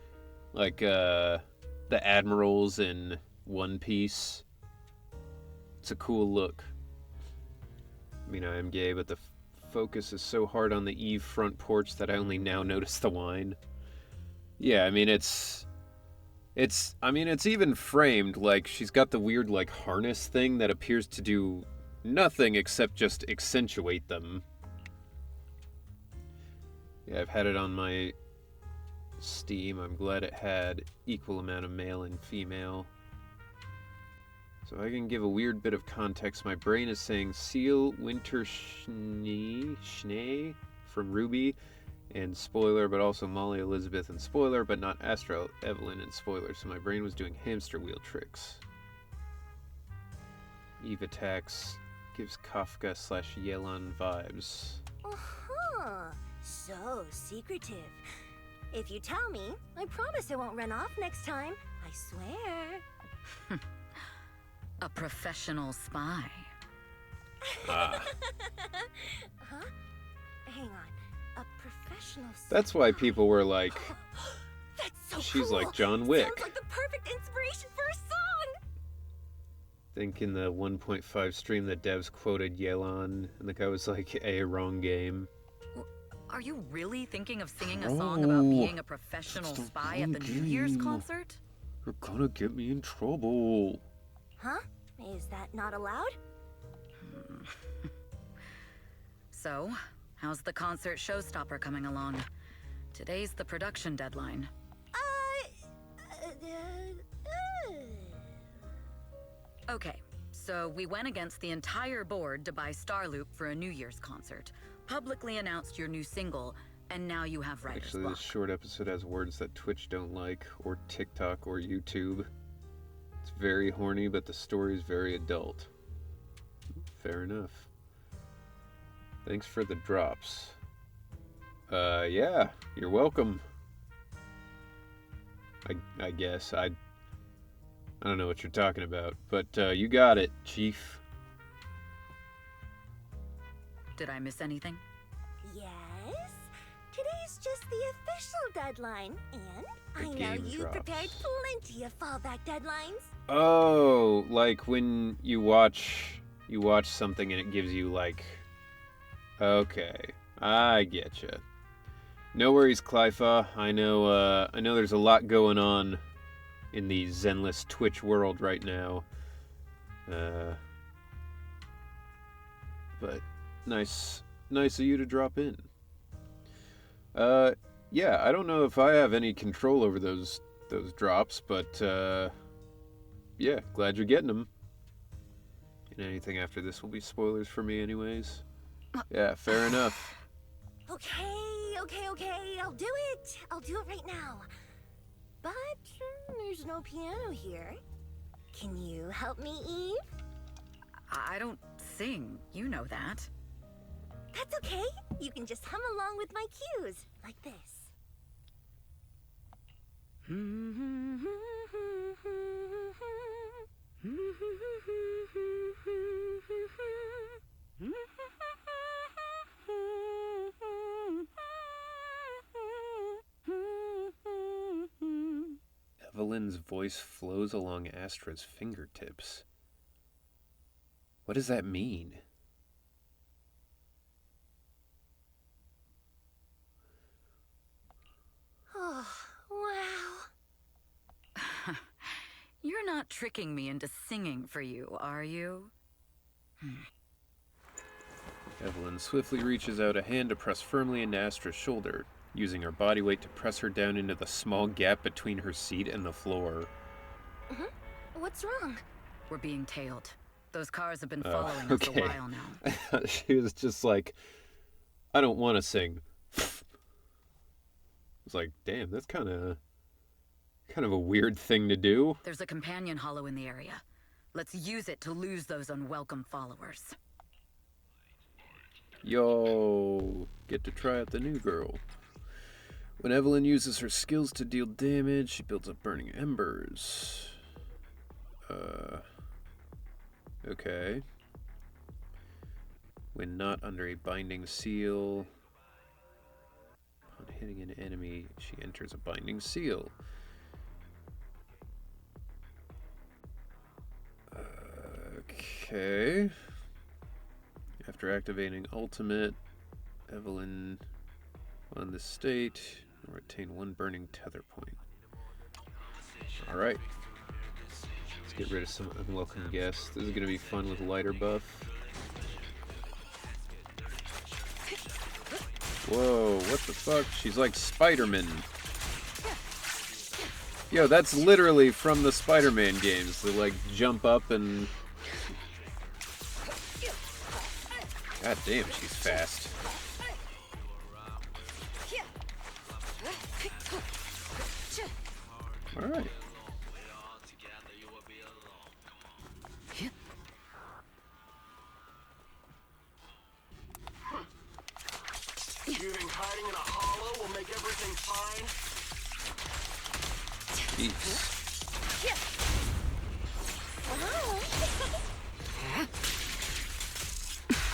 Like, the admirals in One Piece. It's a cool look. I mean, I am gay, but the focus is so hard on the Eve front porch that I only now notice the wine. Yeah, I mean, it's even framed, like, she's got the weird, like, harness thing that appears to do nothing except just accentuate them. Yeah, I've had it on my Steam. I'm glad it had equal amount of male and female. So I can give a weird bit of context. My brain is saying Seal, Winter Schnee from Ruby, and spoiler, but also Molly Elizabeth and spoiler, but not Astro Evelyn and spoiler. So my brain was doing hamster wheel tricks. Eve attacks, gives Kafka / Yelan vibes. Uh-huh. So secretive. If you tell me, I promise I won't run off next time. I swear. A professional spy. Ah. Huh? Hang on. A professional That's why people were like, That's so she's cool. like John Wick. Sounds like the perfect inspiration for a song. I think in the 1.5 stream the devs quoted Yelan, and the guy was like, a wrong game. Are you really thinking of singing a song about being a professional spy at the New Year's concert? You're gonna get me in trouble. Huh? Is that not allowed? So, how's the concert showstopper coming along? Today's the production deadline. Okay, so we went against the entire board to buy Starloop for a New Year's concert, publicly announced your new single, and now you have writer's Actually, block. this short episode has words that Twitch don't like, or TikTok, or YouTube. It's very horny, but the story's very adult. Fair enough. Thanks for the drops. Yeah, you're welcome. I guess. I don't know what you're talking about, but you got it, Chief. Did I miss anything? Yes. Today's just the official deadline, and The I know game you drops. prepared plenty of fallback deadlines. Oh, like when you watch something and it gives you like, okay, I get you. No worries, Clyfa. I know there's a lot going on in the Zenless Twitch world right now. But nice of you to drop in. Yeah, I don't know if I have any control over those drops, but yeah, glad you're getting them. And anything after this will be spoilers for me anyways. Yeah, fair enough. Okay, I'll do it. I'll do it right now. But there's no piano here. Can you help me, Eve? I don't sing, you know that. That's okay. You can just hum along with my cues, like this. Evelyn's voice flows along Astra's fingertips. What does that mean? Oh, wow. You're not tricking me into singing for you, are you? Evelyn swiftly reaches out a hand to press firmly into Astra's shoulder, using her body weight to press her down into the small gap between her seat and the floor. What's wrong? We're being tailed. Those cars have been following us a while now. I thought she was just like, I don't want to sing. It's like, damn, that's kind of a weird thing to do. There's a companion hollow in the area. Let's use it to lose those unwelcome followers. Yo, get to try out the new girl. When Evelyn uses her skills to deal damage, she builds up burning embers. Okay. When not under a binding seal, upon hitting an enemy, she enters a binding seal. Okay. After activating ultimate, Evelyn on the state will retain 1 burning tether point. Alright. Let's get rid of some unwelcome guests. This is going to be fun with lighter buff. Whoa, what the fuck? She's like Spider-Man. Yo, that's literally from the Spider-Man games. They like jump up and... God damn, she's fast. Alright. You think hiding in a hollow will make everything fine? Jeez.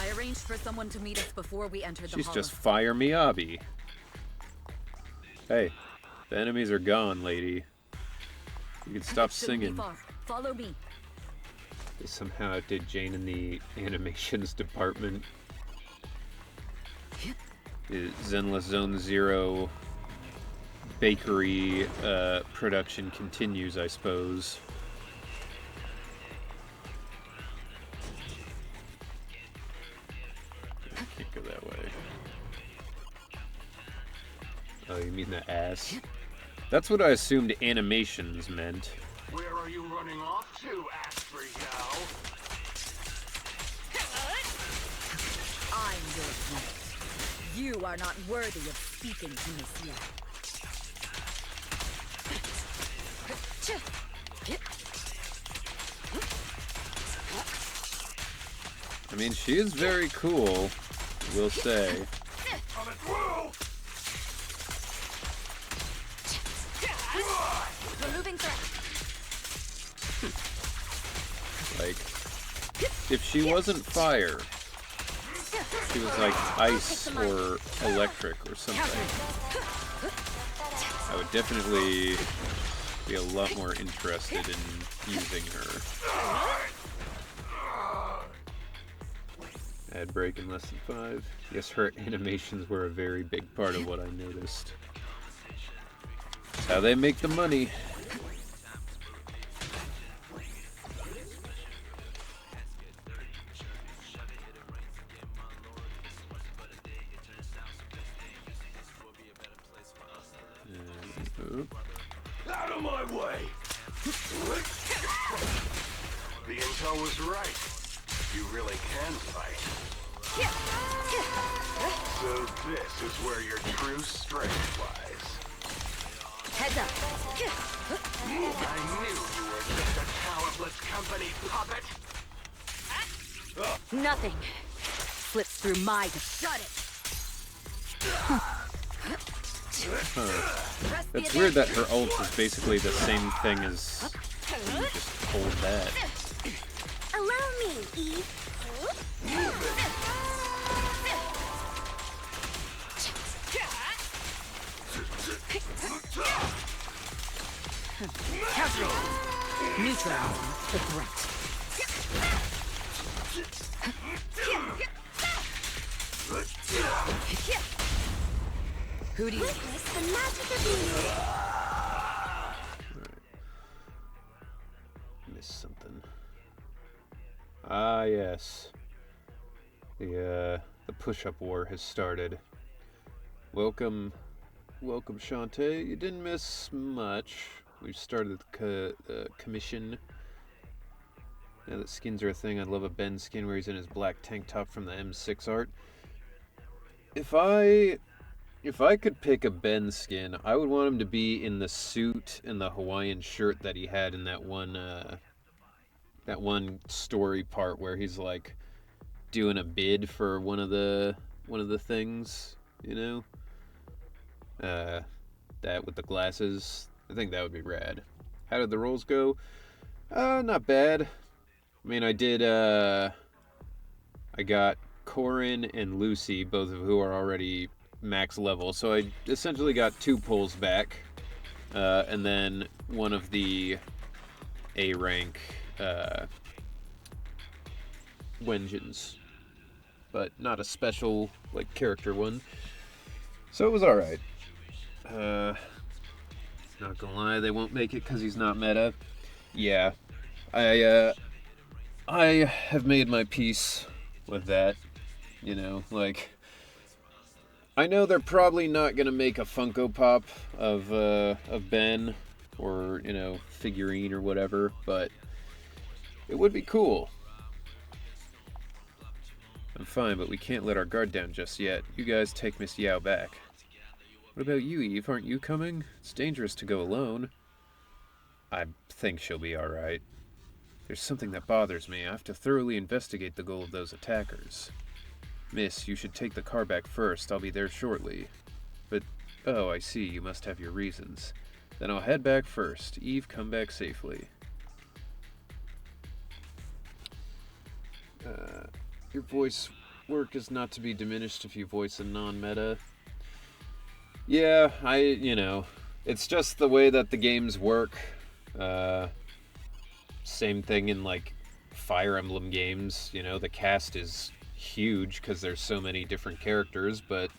I arranged for someone to meet us before we entered the She's hollow. just Fire Miyabi. Hey, the enemies are gone, lady. You can stop Shouldn't be singing. far. Follow me. They somehow outdid Jane in the animations department. The Zenless Zone Zero bakery production continues, I suppose. I can't go that way. Oh, you mean the ass? That's what I assumed animations meant. Where are you running off to, Asper Yao? I'm your mate. You are not worthy of speaking to Miss Yao. I mean, she is very cool, I will say. Coming through! Removing threat. Like, if she wasn't fire, she was like ice or electric or something, I would definitely be a lot more interested in using her. Ad break in less than 5. Yes, her animations were a very big part of what I noticed. That's how they make the money. Out of my way! The intel was right. You really can fight. So this is where your true strength lies. Heads up. I knew you were just a talentless company puppet. Nothing slips through my... Shut it. That's weird that her ult is basically the same thing as when you just hold that. Allow me, Eve. Neutralizing the threat. Who do you... Witness the magic of music. Missed something. Ah, yes. The push-up war has started. Welcome, Shantae. You didn't miss much. We've started the commission. Now that skins are a thing, I'd love a Ben skin where he's in his black tank top from the M6 art. If I could pick a Ben skin, I would want him to be in the suit and the Hawaiian shirt that he had in that one story part where he's like doing a bid for one of the things, you know? That with the glasses. I think that would be rad. How did the rolls go? Not bad. I mean, I got Corin and Lucy, both of who are already max level, so I essentially got 2 pulls back, and then one of the A rank Wenjins, but not a special like character one, so it was alright. Not gonna lie, they won't make it because he's not meta. Yeah, I have made my peace with that. You know, like, I know they're probably not gonna make a Funko Pop of Ben, or, you know, figurine or whatever, but it would be cool. I'm fine, but we can't let our guard down just yet. You guys take Miss Yao back. What about you, Eve? Aren't you coming? It's dangerous to go alone. I think she'll be alright. There's something that bothers me. I have to thoroughly investigate the goal of those attackers. Miss, you should take the car back first. I'll be there shortly. But, oh, I see. You must have your reasons. Then I'll head back first. Eve, come back safely. Your voice work is not to be diminished if you voice a non-meta. Yeah, you know, it's just the way that the games work. Same thing in, like, Fire Emblem games. You know, the cast is huge because there's so many different characters, but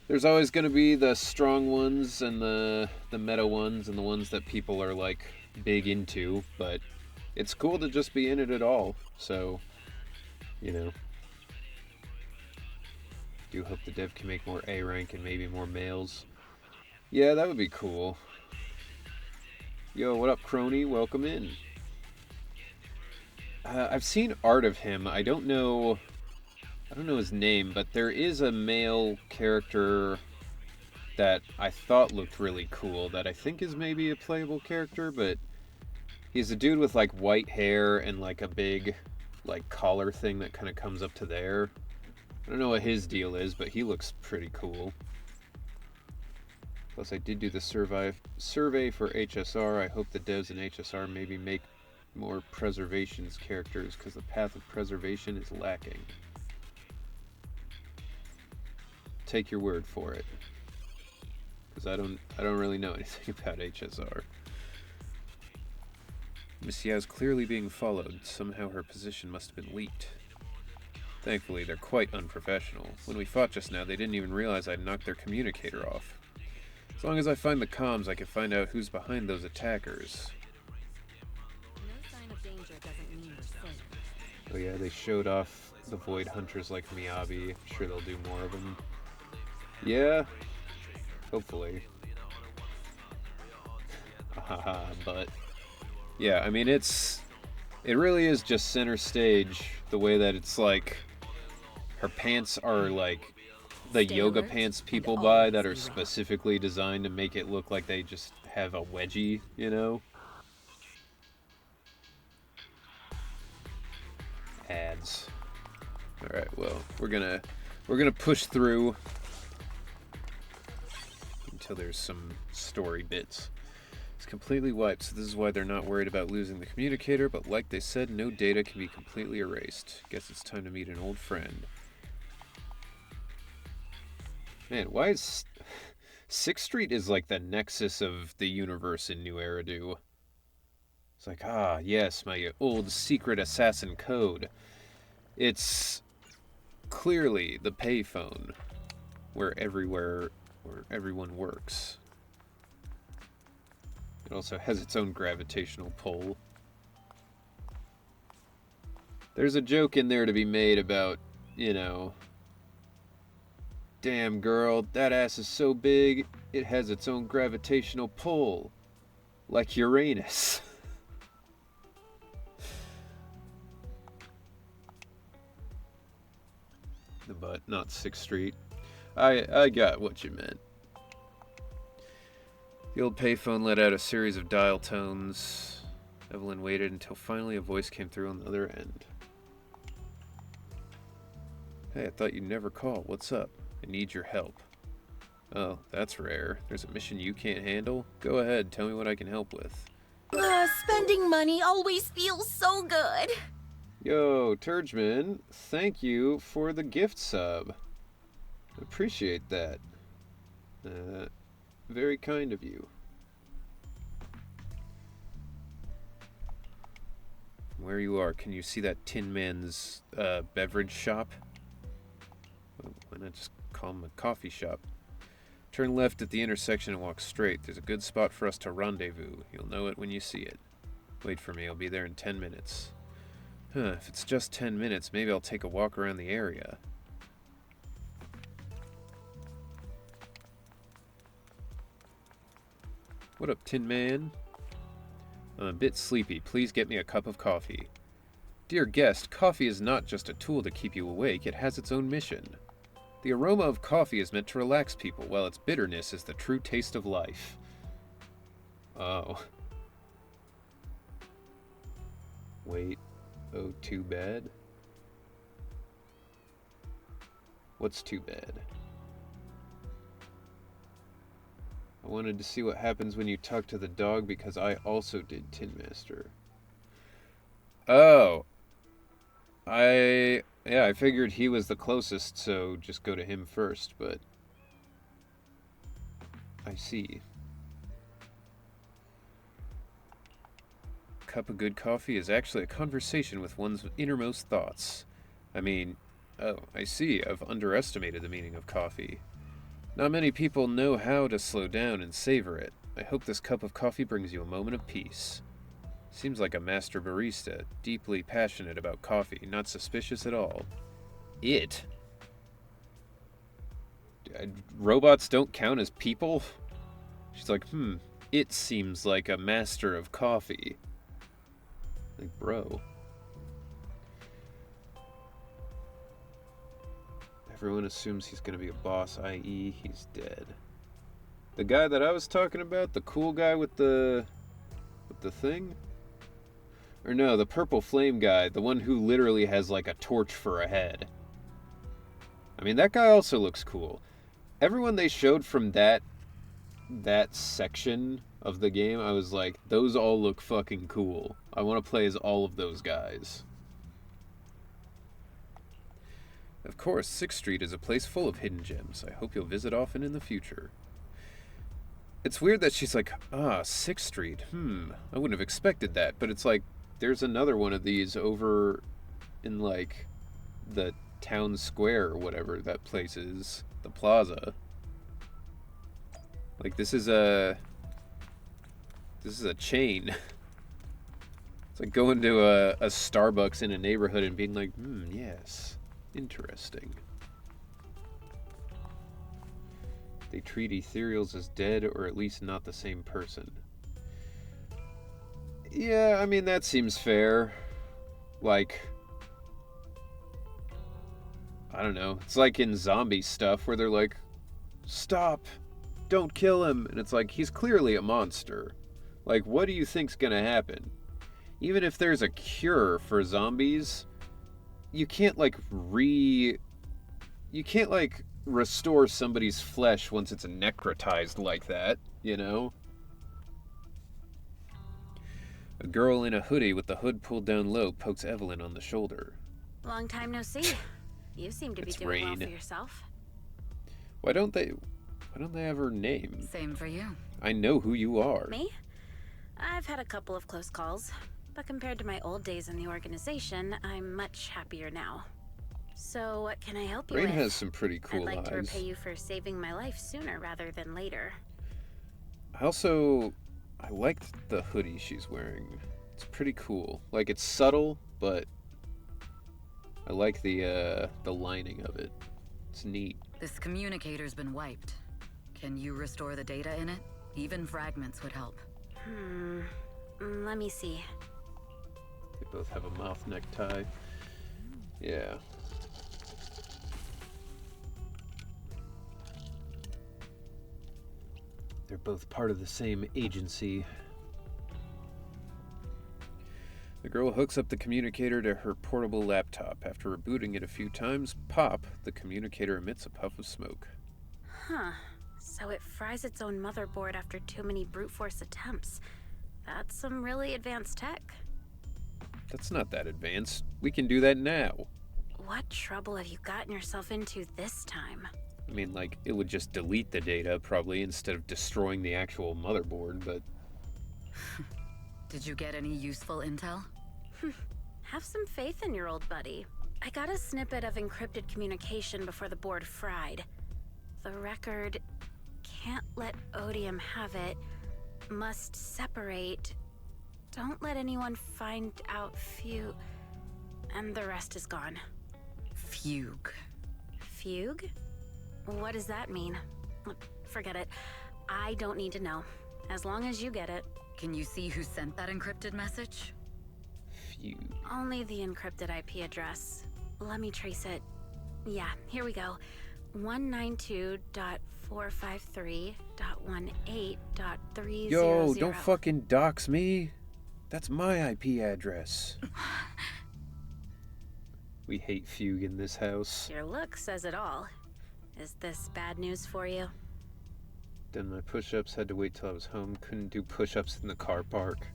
there's always going to be the strong ones and the meta ones and the ones that people are, like, big into, but it's cool to just be in it at all, so, you know. Do hope the dev can make more A rank and maybe more males. Yeah, that would be cool. Yo, what up, Crony? Welcome in. I've seen art of him. I don't know his name, but there is a male character that I thought looked really cool that I think is maybe a playable character, but he's a dude with, like, white hair and, like, a big, like, collar thing that kind of comes up to there. I don't know what his deal is, but he looks pretty cool. Plus, I did do the survey for HSR. I hope the devs in HSR maybe make more preservations characters, because the path of preservation is lacking. Take your word for it, because I don't really know anything about HSR. Miss Yao's clearly being followed. Somehow her position must have been leaked. Thankfully, they're quite unprofessional. When we fought just now, they didn't even realize I'd knocked their communicator off. As long as I find the comms, I can find out who's behind those attackers. No sign of danger doesn't mean we're safe. Oh yeah, they showed off the Void Hunters like Miyabi. I'm sure they'll do more of them. Yeah, hopefully. But yeah, I mean, it really is just center stage, the way that it's like her pants are like the yoga pants people buy that are specifically designed to make it look like they just have a wedgie, you know? Ads. Alright, well, we're gonna push through until there's some story bits. It's completely wiped, so this is why they're not worried about losing the communicator, but like they said, no data can be completely erased. Guess it's time to meet an old friend. Man, why is... 6th Street is like the nexus of the universe in New Eridu. It's like, ah, yes, my old secret assassin code. It's clearly the payphone where everyone works. It also has its own gravitational pull. There's a joke in there to be made about, you know, damn girl, that ass is so big, it has its own gravitational pull. Like Uranus. But not 6th Street. I got what you meant. The old payphone let out a series of dial tones. Evelyn waited until finally a voice came through on the other end. Hey, I thought you'd never call. What's up? I need your help. Oh, that's rare. There's a mission you can't handle? Go ahead, tell me what I can help with. Spending money always feels so good. Yo, Turgeman, thank you for the gift sub. Appreciate that. Very kind of you. From where you are, can you see that Tin Man's beverage shop? Why not just call him a coffee shop? Turn left at the intersection and walk straight. There's a good spot for us to rendezvous. You'll know it when you see it. Wait for me, I'll be there in 10 minutes. If it's just 10 minutes, maybe I'll take a walk around the area. What up, Tin Man? I'm a bit sleepy. Please get me a cup of coffee. Dear guest, coffee is not just a tool to keep you awake, it has its own mission. The aroma of coffee is meant to relax people, while its bitterness is the true taste of life. Oh. Wait. Oh, too bad? What's too bad? I wanted to see what happens when you talk to the dog because I also did Tin Master. Oh. I figured he was the closest, so just go to him first, but I see. A cup of good coffee is actually a conversation with one's innermost thoughts. I mean, oh, I see, I've underestimated the meaning of coffee. Not many people know how to slow down and savor it. I hope this cup of coffee brings you a moment of peace. Seems like a master barista, deeply passionate about coffee, not suspicious at all. It? Robots don't count as people? She's like, it seems like a master of coffee. Like, bro. Everyone assumes he's gonna be a boss, i.e. he's dead. The guy that I was talking about, the cool guy with the thing? Or no, the purple flame guy, the one who literally has like a torch for a head. I mean, that guy also looks cool. Everyone they showed from that section of the game, I was like, those all look fucking cool. I want to play as all of those guys. Of course, 6th Street is a place full of hidden gems. I hope you'll visit often in the future. It's weird that she's like, 6th Street. I wouldn't have expected that. But it's like, there's another one of these over in, like, the town square or whatever that place is. The plaza. Like, this is a chain. It's like going to a Starbucks in a neighborhood and being like, yes, interesting. They treat ethereals as dead, or at least not the same person. Yeah, I mean, that seems fair. Like, I don't know. It's like in zombie stuff where they're like, stop, don't kill him. And it's like, he's clearly a monster. Like, what do you think's gonna happen? Even if there's a cure for zombies, you can't, like, restore somebody's flesh once it's necrotized like that, you know? A girl in a hoodie with the hood pulled down low pokes Evelyn on the shoulder. Long time no see. You seem to be doing well for yourself. Why don't they have her name? Same for you. I know who you are. Me? I've had a couple of close calls, but compared to my old days in the organization, I'm much happier now. So what can I help you Rain with? has some pretty cool I'd like to repay eyes. you for saving my life sooner rather than later. I liked the hoodie she's wearing. It's pretty cool. Like, it's subtle, but I like the lining of it. It's neat. This communicator's been wiped. Can you restore the data in it? Even fragments would help. Let me see. They both have a mouth necktie. Yeah. They're both part of the same agency. The girl hooks up the communicator to her portable laptop. After rebooting it a few times, pop, the communicator emits a puff of smoke. Huh. So it fries its own motherboard after too many brute force attempts. That's some really advanced tech. That's not that advanced. We can do that now. What trouble have you gotten yourself into this time? I mean, like, it would just delete the data, probably, instead of destroying the actual motherboard, but... Did you get any useful intel? Have some faith in your old buddy. I got a snippet of encrypted communication before the board fried. The record can't let Odium have it. Must separate. Don't let anyone find out and the rest is gone. Fugue. Fugue? What does that mean? Forget it. I don't need to know. As long as you get it. Can you see who sent that encrypted message? Fugue. Only the encrypted IP address. Let me trace it. Yeah, here we go. 192.453.18.300. Yo, don't fucking dox me. That's my IP address. We hate Fugue in this house. Your look says it all. Is this bad news for you? Done my push-ups, had to wait till I was home, couldn't do push-ups in the car park.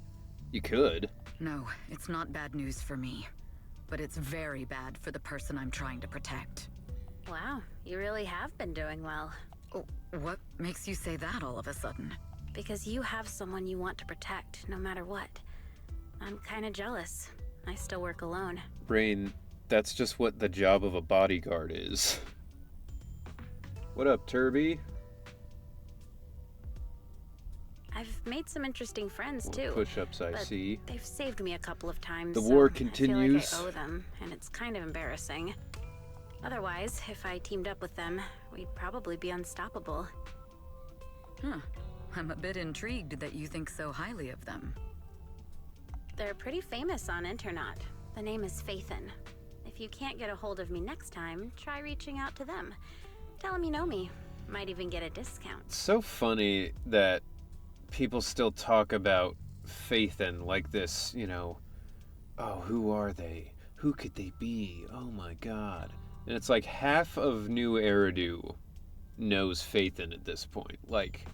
You could. No, it's not bad news for me. But it's very bad for the person I'm trying to protect. Wow, you really have been doing well. Oh, what makes you say that all of a sudden? Because you have someone you want to protect, no matter what. I'm kinda jealous. I still work alone. Rain, that's just what the job of a bodyguard is. What up, Turby? I've made some interesting friends, too. Push-ups, I but see. They've saved me a couple of times. The war so continues. I feel like I owe them, and it's kind of embarrassing. Otherwise, if I teamed up with them, we'd probably be unstoppable. Huh. I'm a bit intrigued that you think so highly of them. They're pretty famous on Internaut. The name is Faithin. If you can't get a hold of me next time, try reaching out to them. Tell them you know me. Might even get a discount. It's so funny that people still talk about Faithin like this, you know, oh, who are they? Who could they be? Oh my god. And it's like half of New Eridu knows Faithin at this point. Like,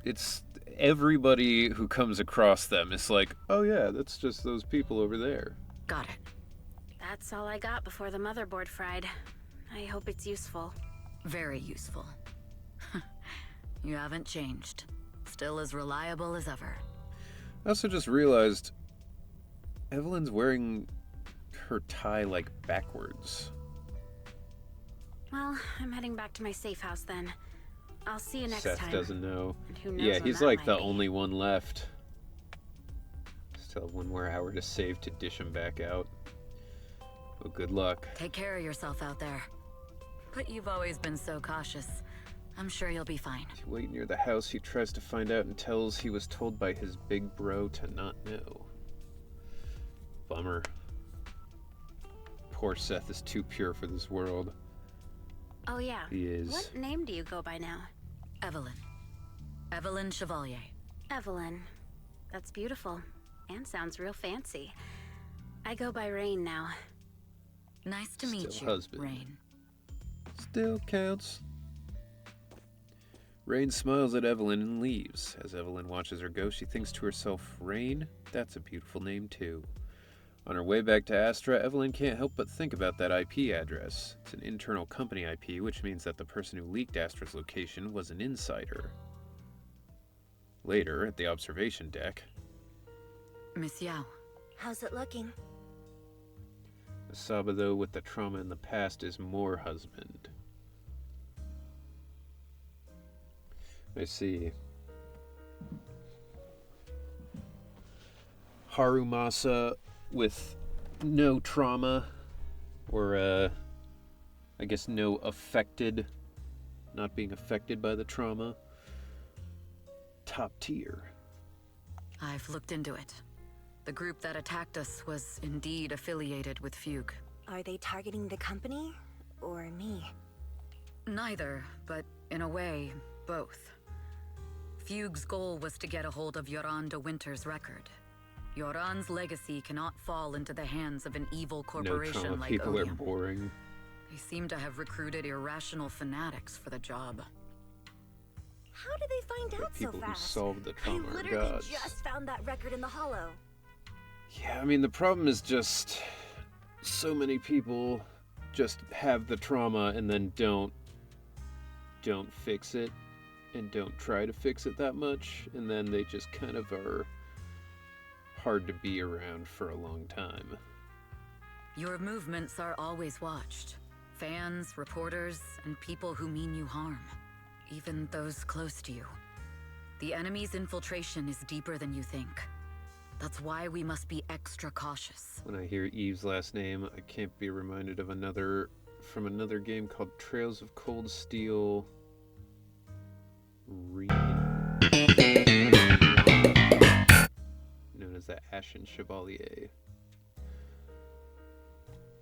it's everybody who comes across them is like, oh yeah, that's just those people over there. Got it. That's all I got before the motherboard fried. I hope it's useful. Very useful. You haven't changed. Still as reliable as ever. I also just realized Evelyn's wearing her tie like backwards. Well, I'm heading back to my safe house then. I'll see you next Seth time. doesn't know. And who knows Yeah, when he's that like might the be. only one left. Still have one more hour to save to dish him back out. Well, good luck. Take care of yourself out there. But you've always been so cautious. I'm sure you'll be fine. As you wait near the house, he tries to find out and tells he was told by his big bro to not know. Bummer. Poor Seth is too pure for this world. Oh yeah. He is. What name do you go by now? Evelyn. Evelyn Chevalier. Evelyn. That's beautiful. And sounds real fancy. I go by Rain now. Nice to meet Still you, husband. Rain. Still counts. Rain smiles at Evelyn and leaves. As Evelyn watches her go, she thinks to herself, Rain? That's a beautiful name, too. On her way back to Astra, Evelyn can't help but think about that IP address. It's an internal company IP, which means that the person who leaked Astra's location was an insider. later at the observation deck. Miss Yao. How's it looking? Asaba, though, with the trauma in the past, is more husband. I see. Harumasa with no trauma, or I guess no affected, not being affected by the trauma. Top tier. I've looked into it. The group that attacked us was indeed affiliated with Fugue. Are they targeting the company or me? Neither, but in a way, both. Fugue's goal was to get a hold of Yoran de Winter's record. Yoran's legacy cannot fall into the hands of an evil corporation no trauma. like People Odium. are boring. They seem to have recruited irrational fanatics for the job. How did they find out so People who fast? solved the trauma I are literally gods. just found that record in the hollow. Yeah, I mean, the problem is just so many people just have the trauma and then don't fix it and don't try to fix it that much, and then they just kind of are hard to be around for a long time. Your movements are always watched. Fans, reporters, and people who mean you harm. Even those close to you. The enemy's infiltration is deeper than you think. That's why we must be extra cautious. When I hear Eve's last name, I can't be reminded of another game called Trails of Cold Steel. Known as the Ashen Chevalier.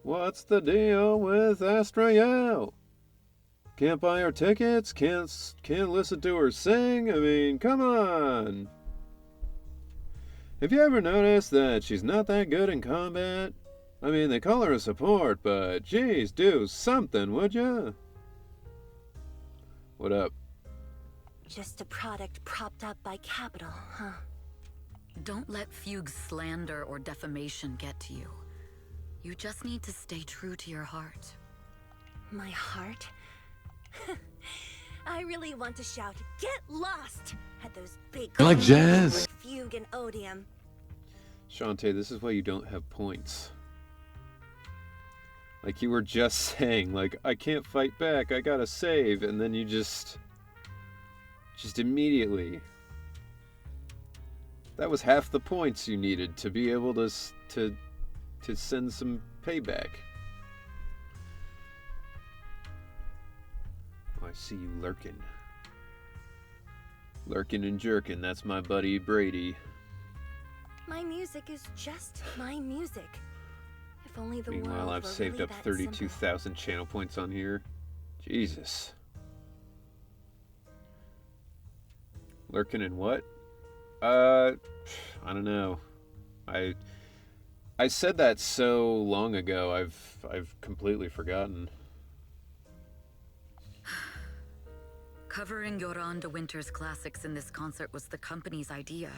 What's the deal with Astrael? Can't buy her tickets? Can't listen to her sing? I mean, come on! Have you ever noticed that she's not that good in combat? I mean, they call her a support, but geez, do something, would ya? What up? Just a product propped up by capital, huh? Don't let Fugue's slander or defamation get to you. You just need to stay true to your heart. My heart? I really want to shout, "Get lost!" at those big I like jazz. like Fugue and Odium. Shantae, this is why you don't have points. Like you were just saying, like, I can't fight back, I gotta save, and then you just immediately. That was half the points you needed to be able to send some payback. Oh, I see you lurking. Lurking and jerking, that's my buddy Brady. My music is just my music. If only the Meanwhile, world I've were saved really up that 32,000 channel points on here. Jesus. Lurking in what? I don't know. I said that so long ago, I've completely forgotten. Covering Yoran de Winter's classics in this concert was the company's idea.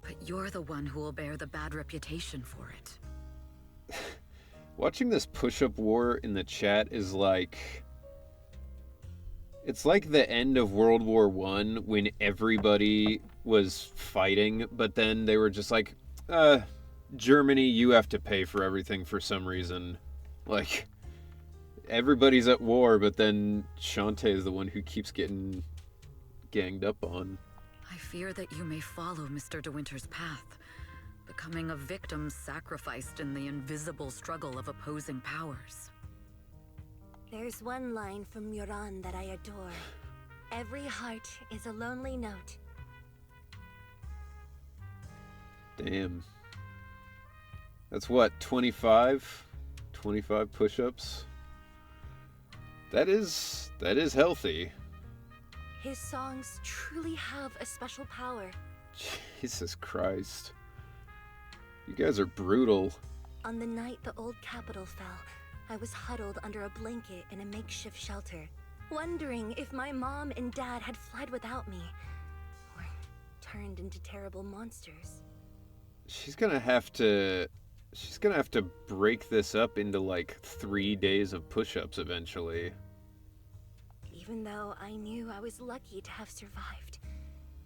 But you're the one who will bear the bad reputation for it. Watching this push-up war in the chat is like... It's like the end of World War I when everybody was fighting, but then they were just like, Germany, you have to pay for everything for some reason. Like, everybody's at war, but then Shantae is the one who keeps getting ganged up on. I fear that you may follow Mr. de Winter's path, becoming a victim sacrificed in the invisible struggle of opposing powers. There's one line from Yoran that I adore. Every heart is a lonely note. Damn. That's what, 25? 25 push-ups? That is healthy. His songs truly have a special power. Jesus Christ. You guys are brutal. On the night the old capital fell, I was huddled under a blanket in a makeshift shelter, wondering if my mom and dad had fled without me, or turned into terrible monsters. She's gonna have to break this up into like 3 days of push-ups eventually. Even though I knew I was lucky to have survived,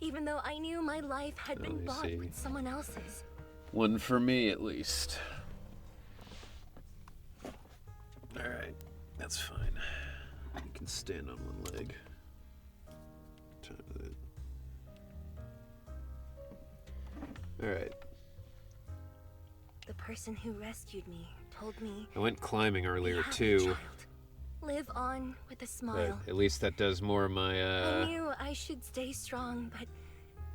even though I knew my life had been I bought see. with someone else's. One for me, at least. Alright, that's fine. You can stand on one leg. Time that. Alright. The person who rescued me told me, I went climbing "Be earlier, happy, too. child. Live on with a But smile." at least that does more of I my, knew I should stay strong, but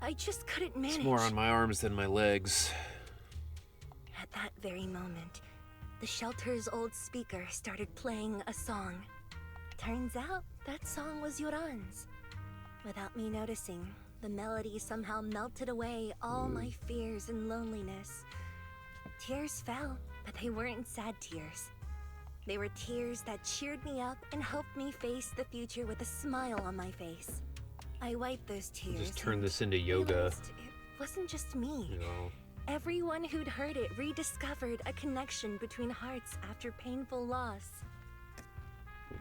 I just couldn't manage. it's more on my arms than my legs. At that very moment, the shelter's old speaker started playing a song. Turns out that song was Yoran's. Without me noticing, the melody somehow melted away all my fears and loneliness. Tears fell, but they weren't sad tears. They were tears that cheered me up and helped me face the future with a smile on my face. I wiped those tears. Just turn and this into yoga. realized it wasn't just me. You know. Everyone who'd heard it rediscovered a connection between hearts after painful loss.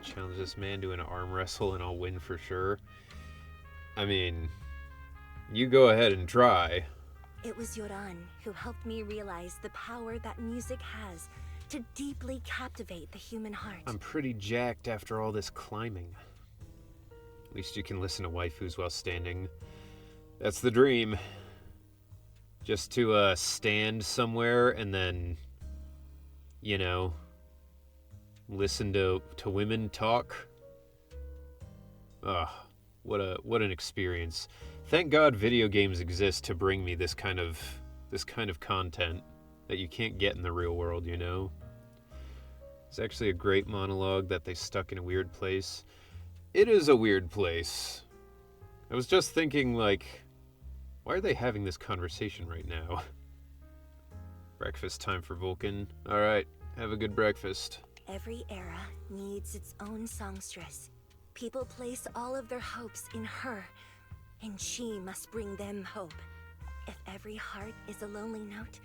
Challenge this man to an arm wrestle and I'll win for sure. I mean, you go ahead and try. It was Yoran who helped me realize the power that music has to deeply captivate the human heart. I'm pretty jacked after all this climbing. At least you can listen to waifus while standing. That's the dream. Just to stand somewhere and then, you know, listen to women talk. Ugh, what an experience. Thank God video games exist to bring me this kind of content that you can't get in the real world, you know? It's actually a great monologue that they stuck in a weird place. It is a weird place. I was just thinking, like, why are they having this conversation right now? Breakfast time for Vulcan. Alright, have a good breakfast. Every era needs its own songstress. People place all of their hopes in her, and she must bring them hope. If every heart is a lonely note,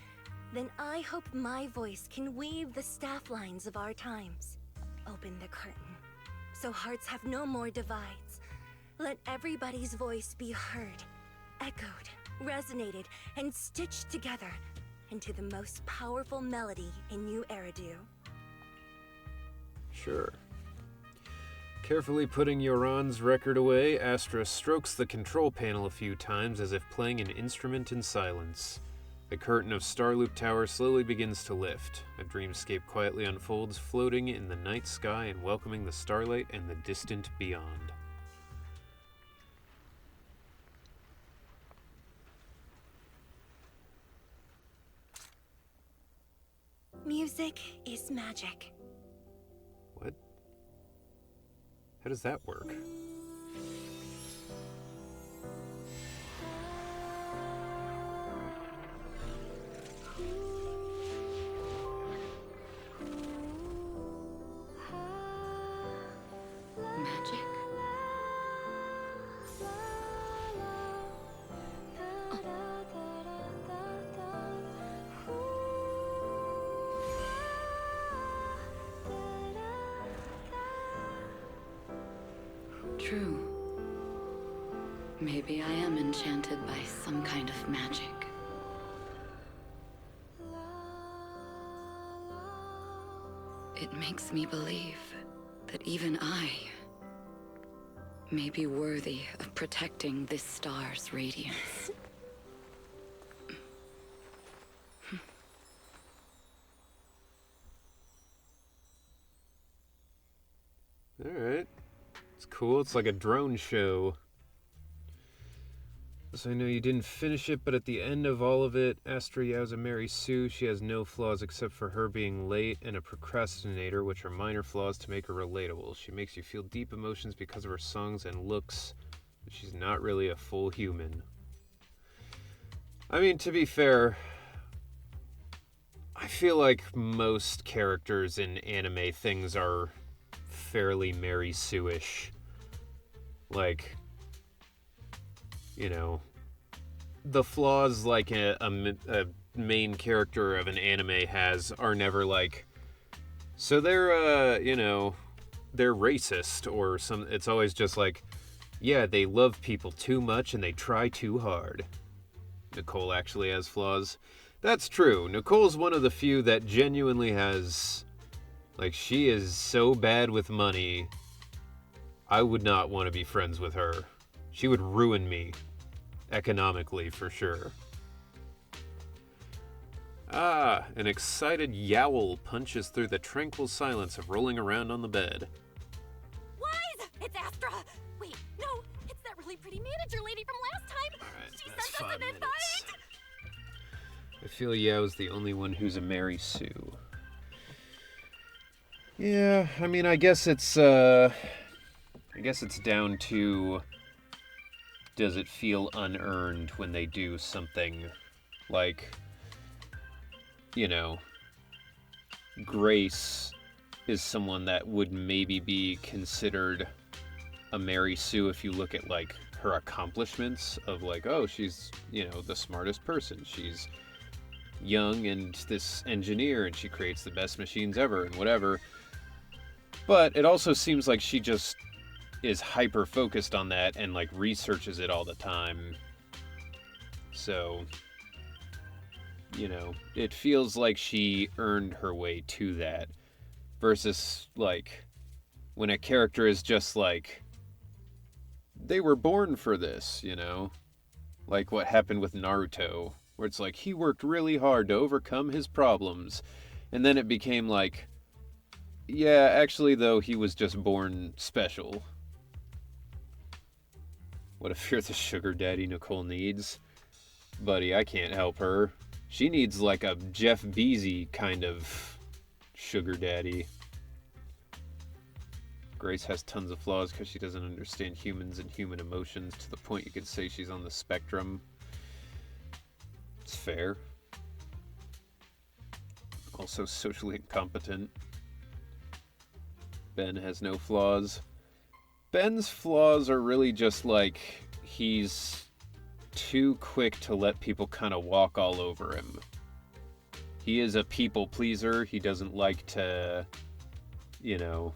then I hope my voice can weave the staff lines of our times. Open the curtain, so hearts have no more divides. Let everybody's voice be heard, echoed, resonated, and stitched together into the most powerful melody in New Eridu. Sure. Carefully putting Yoran's record away, Astra strokes the control panel a few times as if playing an instrument in silence. The curtain of Starloop Tower slowly begins to lift. A dreamscape quietly unfolds, floating in the night sky and welcoming the starlight and the distant beyond. Music is magic. What? How does that work? Magic? True. Maybe I am enchanted by some kind of magic. It makes me believe that even I may be worthy of protecting this star's radiance. Alright. It's cool. It's like a drone show. So I know you didn't finish it, but at the end of all of it, Astra Yowza marries Sue. She has no flaws except for her being late and a procrastinator, which are minor flaws to make her relatable. She makes you feel deep emotions because of her songs and looks, but she's not really a full human. I mean, to be fair, I feel like most characters in anime things are fairly Mary Sue-ish. Like, you know, the flaws like a main character of an anime has are never like, so they're, you know, they're racist or some. It's always just like, Yeah, they love people too much and they try too hard. Nicole actually has flaws. That's true. Nicole's one of the few that genuinely has... Like, she is so bad with money, I would not want to be friends with her. She would ruin me. Economically, for sure. Ah, an excited yowl punches through the tranquil silence of rolling around on the bed. Wise! It's Astra! Wait, no, it's that really pretty manager lady from last time! Alright, She that's sent us 5 an minutes. invite! I feel Yao's the only one who's a Mary Sue. Yeah, I mean, I guess it's down to, does it feel unearned when they do something like, you know, Grace is someone that would maybe be considered a Mary Sue if you look at, like, her accomplishments of, like, oh, she's, you know, the smartest person. She's young and this engineer and she creates the best machines ever and whatever. But it also seems like she just is hyper focused on that and, like, researches it all the time. So, you know, it feels like she earned her way to that. Versus, like, when a character is just like, they were born for this, you know? Like what happened with Naruto, where it's like, he worked really hard to overcome his problems. And then it became like, yeah, actually, though, he was just born special. What if you're the sugar daddy Nicole needs? Buddy, I can't help her. She needs like a Jeff Bezos kind of sugar daddy. Grace has tons of flaws because she doesn't understand humans and human emotions to the point you could say she's on the spectrum. It's fair. Also socially incompetent. Ben has no flaws. Ben's flaws are really just like he's too quick to let people kind of walk all over him. He is a people pleaser. He doesn't like to, you know,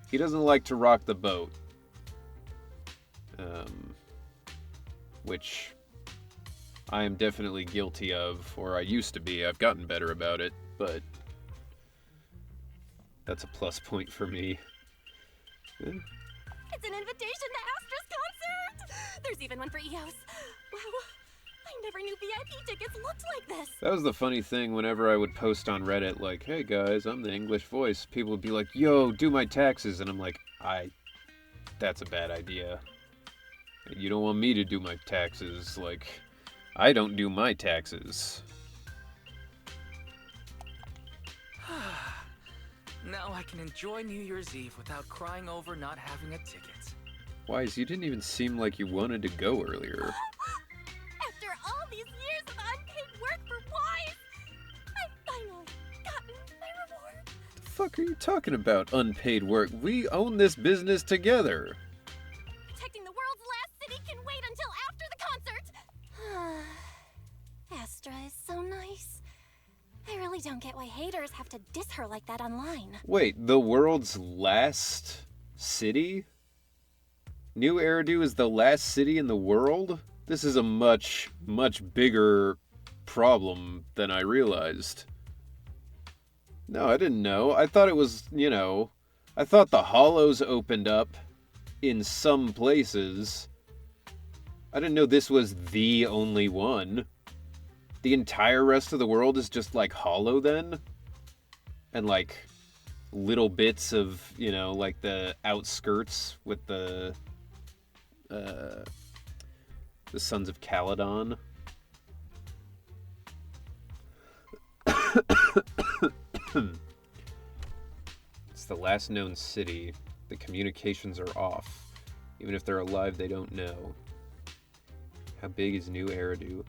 he doesn't like to rock the boat. Which I am definitely guilty of, or I used to be. I've gotten better about it, but that's a plus point for me. It's an invitation to Astra's concert! There's even one for EOS. Wow, I never knew VIP tickets looked like this. That was the funny thing whenever I would post on Reddit, like, hey guys, I'm the English voice. People would be like, yo, do my taxes. And I'm like, that's a bad idea. You don't want me to do my taxes. Like, I don't do my taxes. Now I can enjoy New Year's Eve without crying over not having a ticket. Wise, you didn't even seem like you wanted to go earlier. After all these years of unpaid work for Wise, I've finally gotten my reward. The fuck are you talking about, unpaid work? We own this business together. Protecting the world's last city can wait until after the concert. Astra is so nice. I really don't get why haters have to diss her like that online. Wait, the world's last city? New Eridu is the last city in the world? This is a much, much bigger problem than I realized. No, I didn't know. I thought it was, you know, I thought the hollows opened up in some places. I didn't know this was the only one. The entire rest of the world is just like hollow then? And like little bits of, you know, like the outskirts with the Sons of Caledon. It's the last known city. The communications are off. Even if they're alive, they don't know. How big is New Eridu?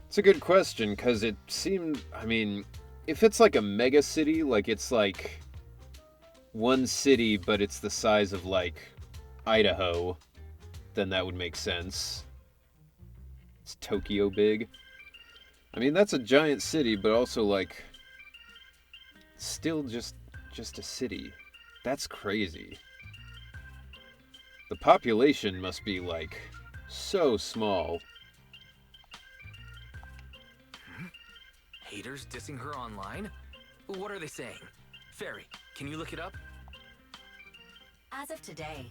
It's a good question, because it seemed, I mean, if it's like a mega city, like it's like one city, but it's the size of like Idaho, then that would make sense. It's Tokyo big. I mean, that's a giant city, but also like still just a city. That's crazy. The population must be, like, so small. Haters dissing her online? What are they saying? Fairy, can you look it up? As of today,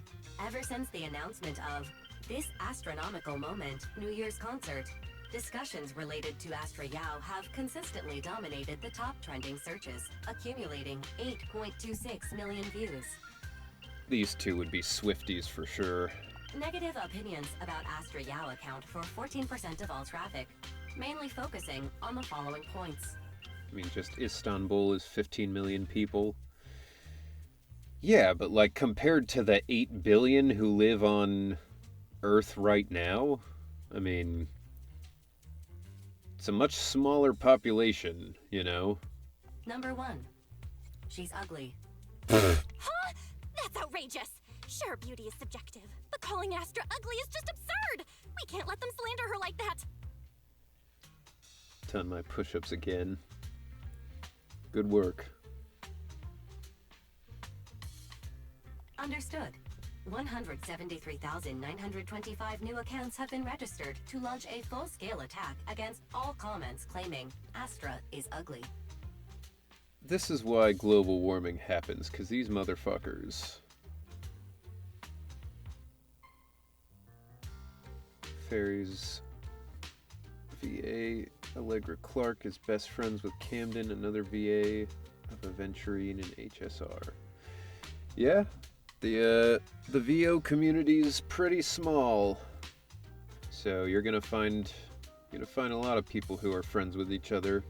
ever since the announcement of this astronomical moment New Year's concert, discussions related to Astra Yao have consistently dominated the top trending searches, accumulating 8.26 million views. These two would be Swifties for sure. Negative opinions about Astra Yao account for 14% of all traffic, mainly focusing on the following points. I mean, just Istanbul is 15 million people. Yeah, but like compared to the 8 billion who live on Earth right now, I mean, it's a much smaller population, you know? Number 1. She's ugly. Huh? That's outrageous! Sure, beauty is subjective, but calling Astra ugly is just absurd! We can't let them slander her like that! Done my push-ups again. Good work. Understood. 173,925 new accounts have been registered to launch a full-scale attack against all comments claiming Astra is ugly. This is why global warming happens, because these motherfuckers. Fairies. VA. Allegra Clark is best friends with Camden, another VA of Aventurine and HSR. Yeah, the VO community is pretty small, so you're gonna find a lot of people who are friends with each other.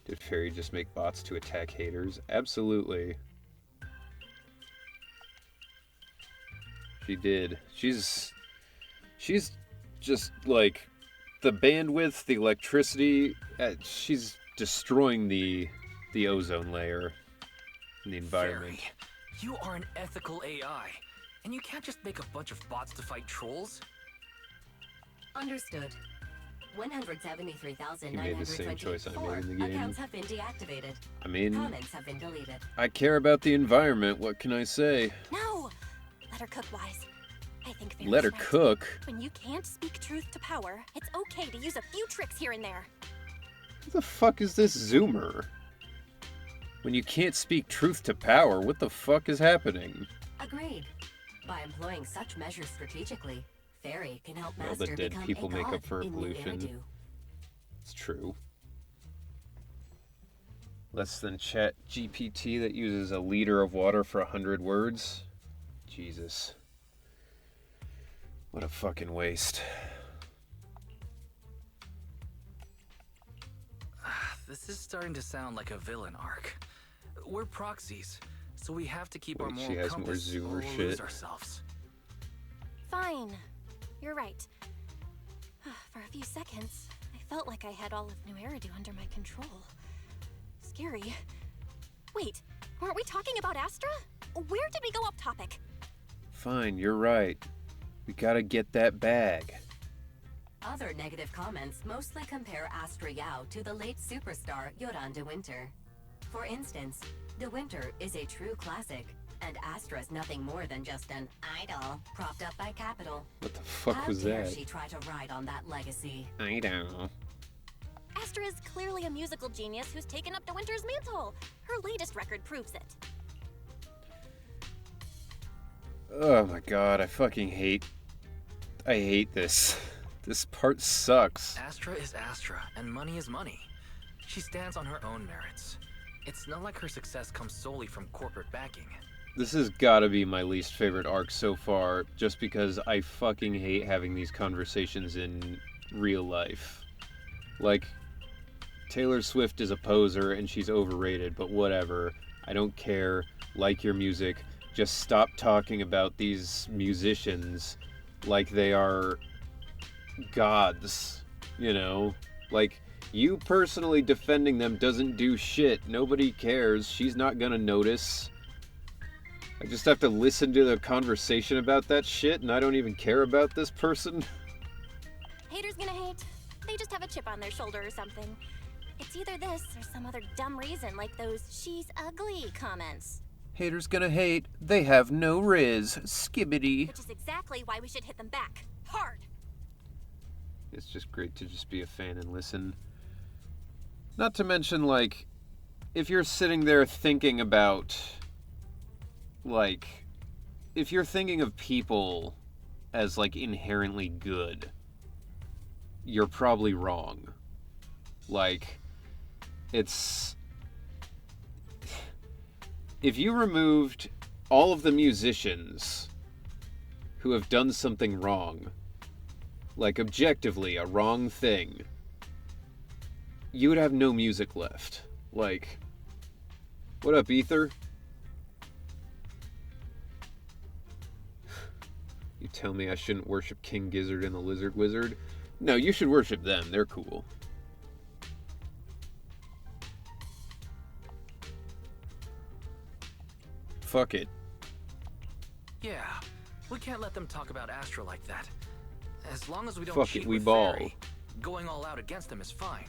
Did Fairy just make bots to attack haters? Absolutely. She did. She's just like the bandwidth, the electricity. She's destroying the ozone layer in the environment. Fairy, you are an ethical AI, and you can't just make a bunch of bots to fight trolls. Understood. You made the same choice I made in the game. Accounts have been deactivated. I mean, Comments have been deleted. I care about the environment. What can I say? No! Let her cook, Wise. I think Fairy's Let her right. cook? When you can't speak truth to power, it's okay to use a few tricks here and there. Who the fuck is this Zoomer? When you can't speak truth to power, what the fuck is happening? Agreed. By employing such measures strategically, Fairy can help Well, Master the dead become people a make god up for in the pollution. Iridu. It's true. Less than Chat GPT that uses a liter of water for 100 words. Jesus. What a fucking waste. This is starting to sound like a villain arc. We're proxies, so we have to keep our Wait, she moral has more compass or Zoomer we'll shit. lose ourselves. Fine. You're right. For a few seconds, I felt like I had all of New Eridu under my control. Scary. Wait, weren't we talking about Astra? Where did we go off topic? Fine, you're right. We gotta get that bag. Other negative comments mostly compare Astra Yao to the late superstar Yoran de Winter. For instance, de Winter is a true classic, and Astra's nothing more than just an idol propped up by capital. What the fuck How was dare that? she try to ride on that legacy? I don't. Astra is clearly a musical genius who's taken up de Winter's mantle. Her latest record proves it. Oh my god, I hate this. This part sucks. Astra is Astra, and money is money. She stands on her own merits. It's not like her success comes solely from corporate backing. This has gotta be my least favorite arc so far, just because I fucking hate having these conversations in real life. Like, Taylor Swift is a poser and she's overrated, but whatever. I don't care. Like your music. Just stop talking about these musicians like they are gods, you know? Like, you personally defending them doesn't do shit. Nobody cares. She's not gonna notice. I just have to listen to the conversation about that shit, and I don't even care about this person. Haters gonna hate. They just have a chip on their shoulder or something. It's either this or some other dumb reason like those "she's ugly" comments. Haters gonna hate. They have no riz. Skibbity. Which is exactly why we should hit them back. Hard. It's just great to just be a fan and listen. Not to mention, like, if you're sitting there thinking about, like, if you're thinking of people as, like, inherently good, you're probably wrong. Like, it's... If you removed all of the musicians who have done something wrong, like objectively a wrong thing, you would have no music left. Like, what up, Ether? You tell me I shouldn't worship King Gizzard and the Lizard Wizard? No, you should worship them. They're cool. Fuck it. Yeah, we can't let them talk about Astra like that. As long as we don't Fuck cheat it, we with ball. Fairy, going all out against them is fine.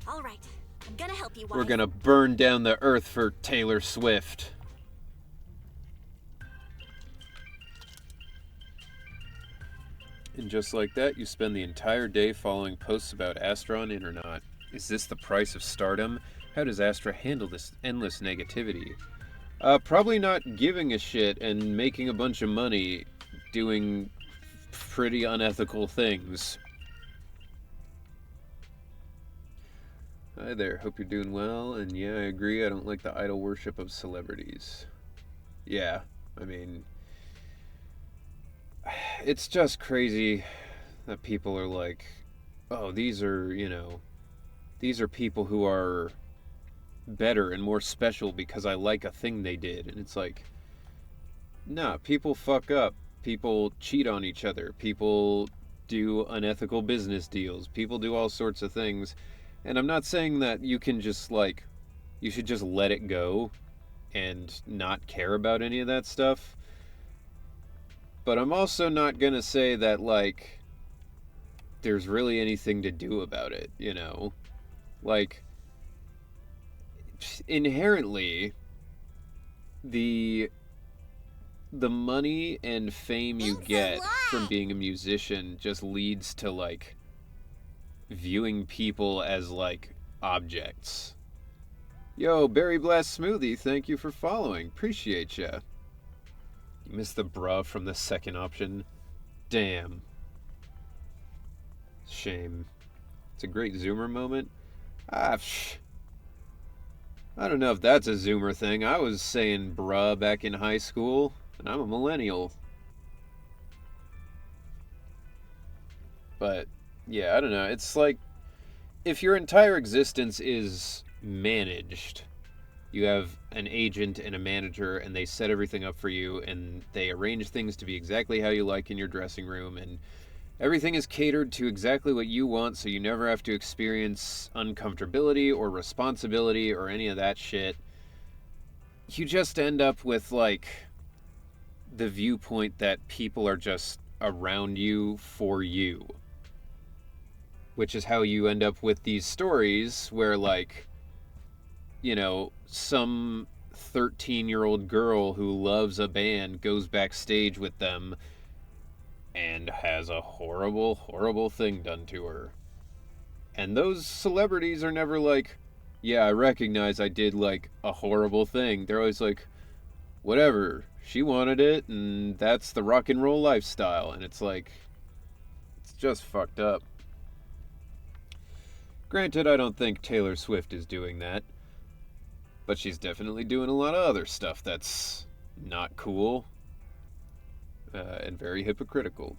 All right. I'm gonna help you, We're Wise. gonna burn down the earth for Taylor Swift. And just like that, you spend the entire day following posts about Astra on Internet. Is this the price of stardom? How does Astra handle this endless negativity? Probably not giving a shit and making a bunch of money doing pretty unethical things. Hi there, hope you're doing well, and yeah, I agree, I don't like the idol worship of celebrities. Yeah, I mean, it's just crazy that people are like, oh, these are, these are people who are better and more special because I like a thing they did. And it's like, nah, people fuck up. People cheat on each other. People do unethical business deals. People do all sorts of things. And I'm not saying that you can just, like, you should just let it go and not care about any of that stuff. But I'm also not gonna say that, like, there's really anything to do about it, Like, inherently, the money and fame you get from being a musician just leads to, like, viewing people as, like, objects. Yo, Berry Blast Smoothie, thank you for following. Appreciate ya. You missed the bruh from the second option. Damn. Shame. It's a great Zoomer moment. I don't know if that's a Zoomer thing. I was saying bruh back in high school, and I'm a millennial. But, yeah, I don't know. It's like, if your entire existence is managed, you have an agent and a manager, and they set everything up for you, and they arrange things to be exactly how you like in your dressing room, and everything is catered to exactly what you want, so you never have to experience uncomfortability or responsibility or any of that shit. You just end up with, like, the viewpoint that people are just around you for you. Which is how you end up with these stories where, like, some 13-year-old girl who loves a band goes backstage with them and has a horrible, horrible thing done to her. And those celebrities are never like, yeah, I recognize I did, like, a horrible thing. They're always like, whatever, she wanted it, and that's the rock and roll lifestyle. And it's like, it's just fucked up. Granted, I don't think Taylor Swift is doing that. But she's definitely doing a lot of other stuff that's not cool. And very hypocritical.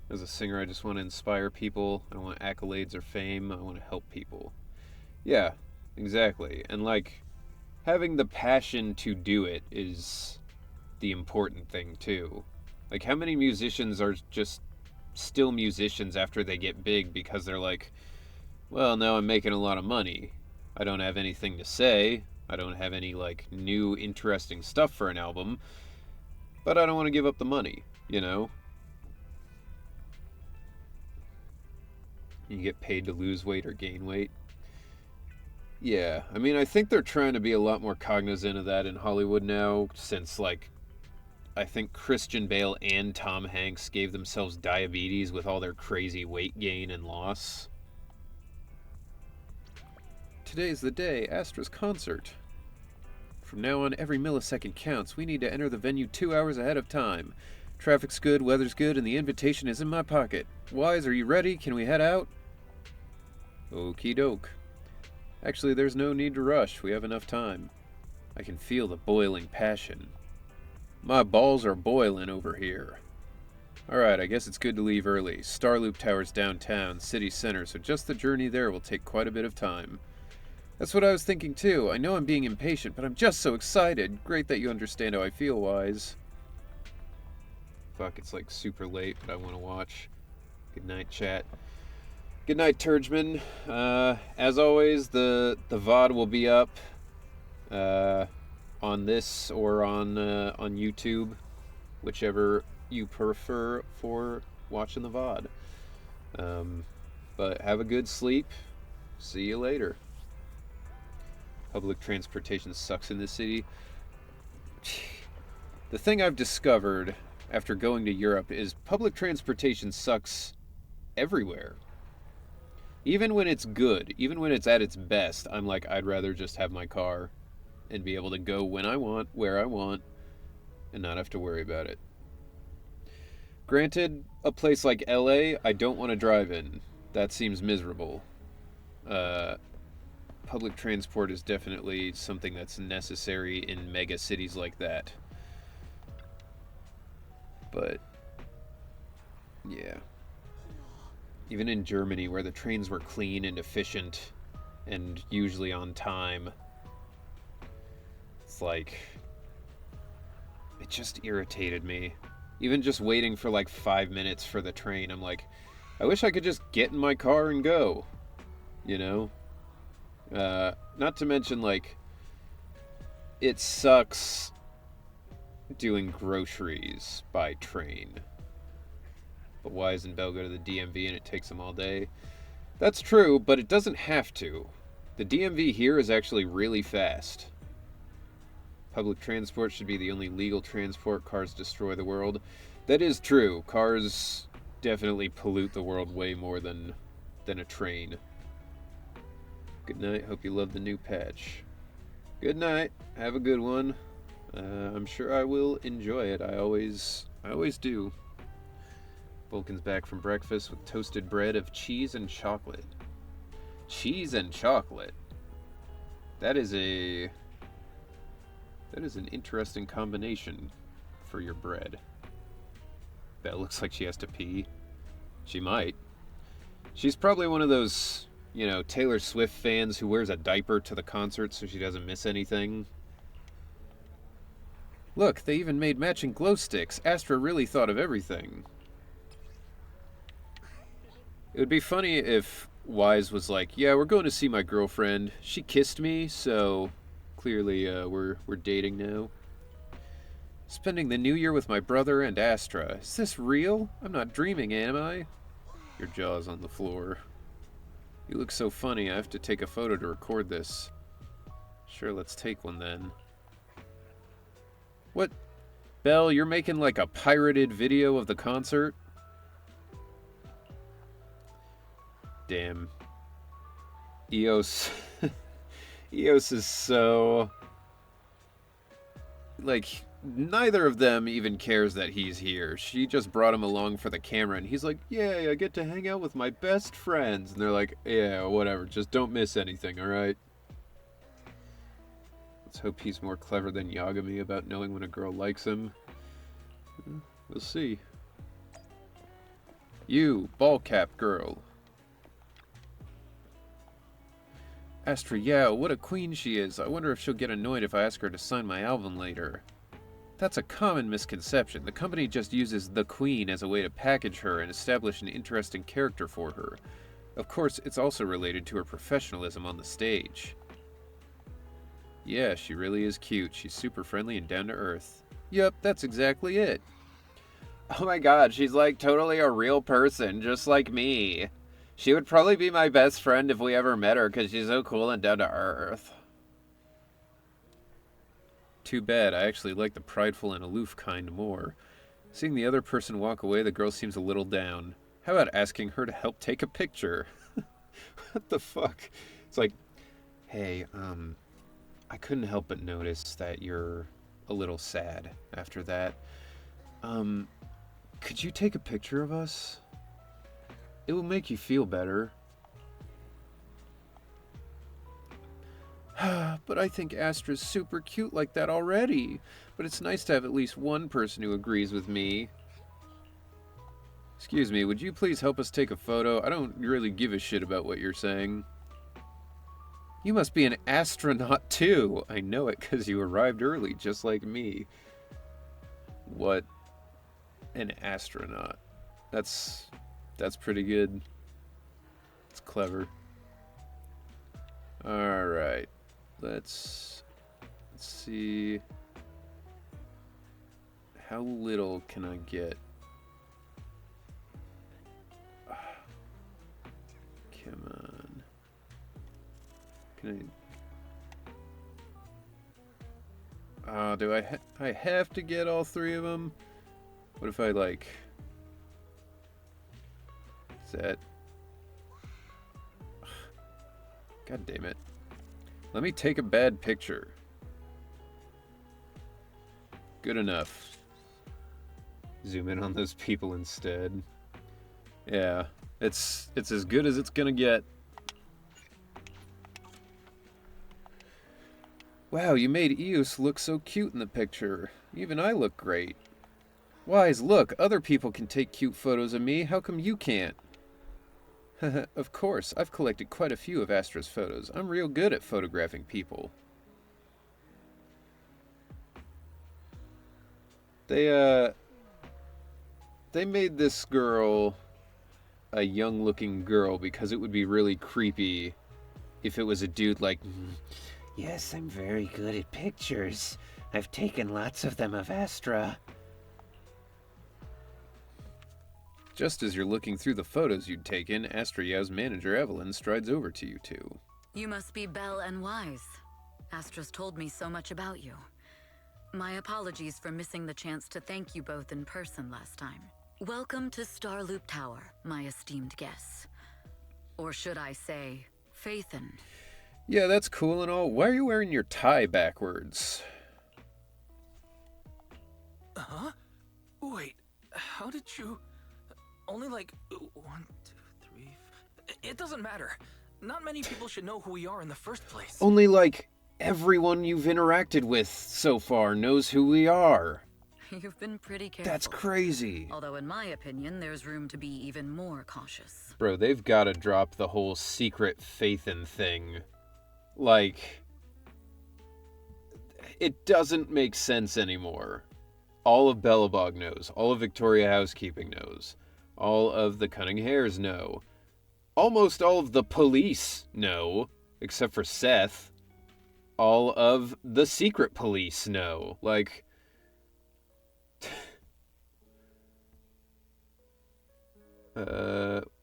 As a singer, I just want to inspire people. I don't want accolades or fame. I want to help people. Yeah, exactly. And, like, having the passion to do it is the important thing, too. Like, how many musicians are just still musicians after they get big because they're like, well, now I'm making a lot of money. I don't have anything to say. I don't have any, like, new, interesting stuff for an album. But I don't want to give up the money, You get paid to lose weight or gain weight. Yeah, I mean, I think they're trying to be a lot more cognizant of that in Hollywood now, since, like, I think Christian Bale and Tom Hanks gave themselves diabetes with all their crazy weight gain and loss. Today's the day, Astra's concert. From now on, every millisecond counts. We need to enter the venue 2 hours ahead of time. Traffic's good, weather's good, and the invitation is in my pocket. Wise, are you ready? Can we head out? Okie doke. Actually, there's no need to rush. We have enough time. I can feel the boiling passion. My balls are boiling over here. Alright, I guess it's good to leave early. Starloop Tower's downtown, city center, so just the journey there will take quite a bit of time. That's what I was thinking too. I know I'm being impatient, but I'm just so excited. Great that you understand how I feel, Wise. Fuck, it's like super late, but I want to watch. Good night, chat. Good night, Turgeman. As always, the VOD will be up on this or on YouTube, whichever you prefer for watching the VOD. But have a good sleep. See you later. Public transportation sucks in this city. The thing I've discovered after going to Europe is public transportation sucks everywhere. Even when it's good, even when it's at its best, I'm like, I'd rather just have my car and be able to go when I want, where I want, and not have to worry about it. Granted, a place like LA, I don't want to drive in. That seems miserable. Public transport is definitely something that's necessary in mega cities like that. But, yeah. Even in Germany, where the trains were clean and efficient and usually on time, it's like, it just irritated me. Even just waiting for like 5 minutes for the train, I'm like, I wish I could just get in my car and go, you know? Not to mention, like, it sucks doing groceries by train. But Wise and Belle go to the DMV and it takes them all day. That's true, but it doesn't have to. The DMV here is actually really fast. Public transport should be the only legal transport. Cars destroy the world. That is true. Cars definitely pollute the world way more than a train. Good night. Hope you love the new patch. Good night. Have a good one. I'm sure I will enjoy it. I always do. Vulcan's back from breakfast with toasted bread of cheese and chocolate. Cheese and chocolate. That is an interesting combination for your bread. That looks like she has to pee. She might. She's probably one of those, you know, Taylor Swift fans who wears a diaper to the concert so she doesn't miss anything. Look, they even made matching glow sticks. Astra really thought of everything. It would be funny if Wise was like, yeah, we're going to see my girlfriend. She kissed me, so clearly we're dating now. Spending the new year with my brother and Astra. Is this real? I'm not dreaming, am I? Your jaw's on the floor. You look so funny, I have to take a photo to record this. Sure, let's take one then. What? Belle, you're making like a pirated video of the concert? Damn. Eos. Eos is so... like, neither of them even cares that he's here. She just brought him along for the camera, and he's like, yay, I get to hang out with my best friends. And they're like, yeah, whatever, just don't miss anything, alright? Let's hope he's more clever than Yagami about knowing when a girl likes him. We'll see. You, ball cap girl. Astra, yeah, what a queen she is. I wonder if she'll get annoyed if I ask her to sign my album later. That's a common misconception. The company just uses the queen as a way to package her and establish an interesting character for her. Of course, it's also related to her professionalism on the stage. Yeah, she really is cute. She's super friendly and down to earth. Yep, that's exactly it. Oh my god, she's like totally a real person, just like me. She would probably be my best friend if we ever met her because she's so cool and down to earth. Too bad, I actually like the prideful and aloof kind more. Seeing the other person walk away, the girl seems a little down. How about asking her to help take a picture? What the fuck? It's like, hey, I couldn't help but notice that you're a little sad after that. Could you take a picture of us? It will make you feel better. But I think Astra's super cute like that already. But it's nice to have at least one person who agrees with me. Excuse me, would you please help us take a photo? I don't really give a shit about what you're saying. You must be an astronaut too. I know it because you arrived early, just like me. What? An astronaut. That's pretty good. It's clever. Alright. Let's see. How little can I get? Come on. Can I... do I have to get all three of them? What if I, like... Is that... God damn it. Let me take a bad picture. Good enough. Zoom in on those people instead. Yeah, it's as good as it's gonna get. Wow, you made Eos look so cute in the picture. Even I look great. Wise, look, other people can take cute photos of me. How come you can't? Of course, I've collected quite a few of Astra's photos. I'm real good at photographing people. They made this girl a young-looking girl because it would be really creepy if it was a dude like, yes, I'm very good at pictures. I've taken lots of them of Astra. Just as you're looking through the photos you'd taken, Astra Yao's manager Evelyn strides over to you two. You must be Belle and Wise. Astra's told me so much about you. My apologies for missing the chance to thank you both in person last time. Welcome to Starloop Tower, my esteemed guests. Or should I say, Faithin. Yeah, that's cool and all. Why are you wearing your tie backwards? Huh? Wait, how did you... Only like 1, 2, 3... It doesn't matter. Not many people should know who we are in the first place. Only like everyone you've interacted with so far knows who we are. You've been pretty careful. That's crazy. Although in my opinion, there's room to be even more cautious. Bro, they've got to drop the whole secret Faithin thing. Like, it doesn't make sense anymore. All of Bellabog knows. All of Victoria Housekeeping knows. All of the Cunning Hares know. Almost all of the police know, except for Seth. All of the secret police know. Like...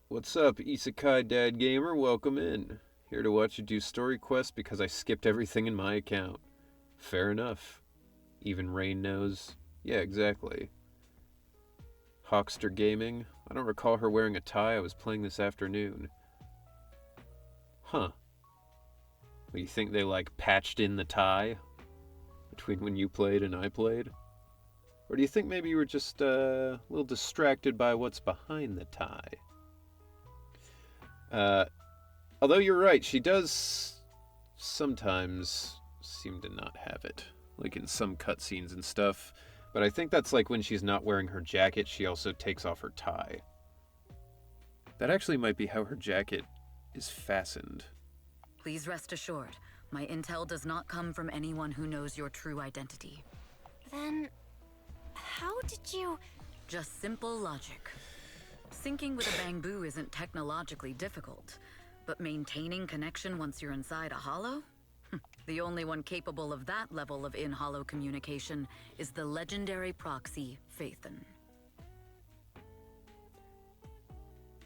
what's up, Isekai Dad Gamer? Welcome in. Here to watch you do story quests because I skipped everything in my account. Fair enough. Even Rain knows. Yeah, exactly. Hawkster Gaming. I don't recall her wearing a tie. I was playing this afternoon. Huh. Well, you think they, like, patched in the tie between when you played and I played? Or do you think maybe you were just a little distracted by what's behind the tie? Although you're right, she does sometimes seem to not have it. Like in some cutscenes and stuff. But I think that's like when she's not wearing her jacket, she also takes off her tie. That actually might be how her jacket is fastened. Please rest assured, my intel does not come from anyone who knows your true identity. Then, how did you... Just simple logic. Syncing with a Bangbu isn't technologically difficult, but maintaining connection once you're inside a holo? The only one capable of that level of in-holo communication is the legendary proxy, Faithin.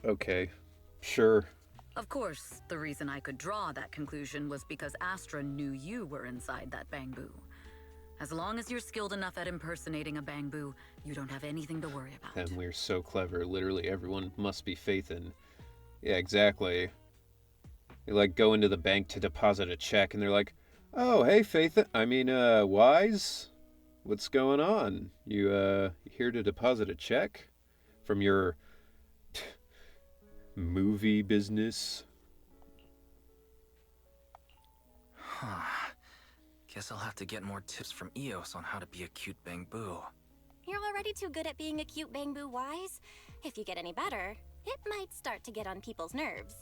Okay. Sure. Of course, the reason I could draw that conclusion was because Astra knew you were inside that bamboo. As long as you're skilled enough at impersonating a bamboo, you don't have anything to worry about. And we're so clever. Literally everyone must be Phaethon. Yeah, exactly. They like go into the bank to deposit a check and they're like, "Oh, hey Phaethon. Wise? What's going on? You here to deposit a check from your movie business?" Huh. Guess I'll have to get more tips from Eos on how to be a cute bamboo. You're already too good at being a cute bamboo, Wise. If you get any better, it might start to get on people's nerves.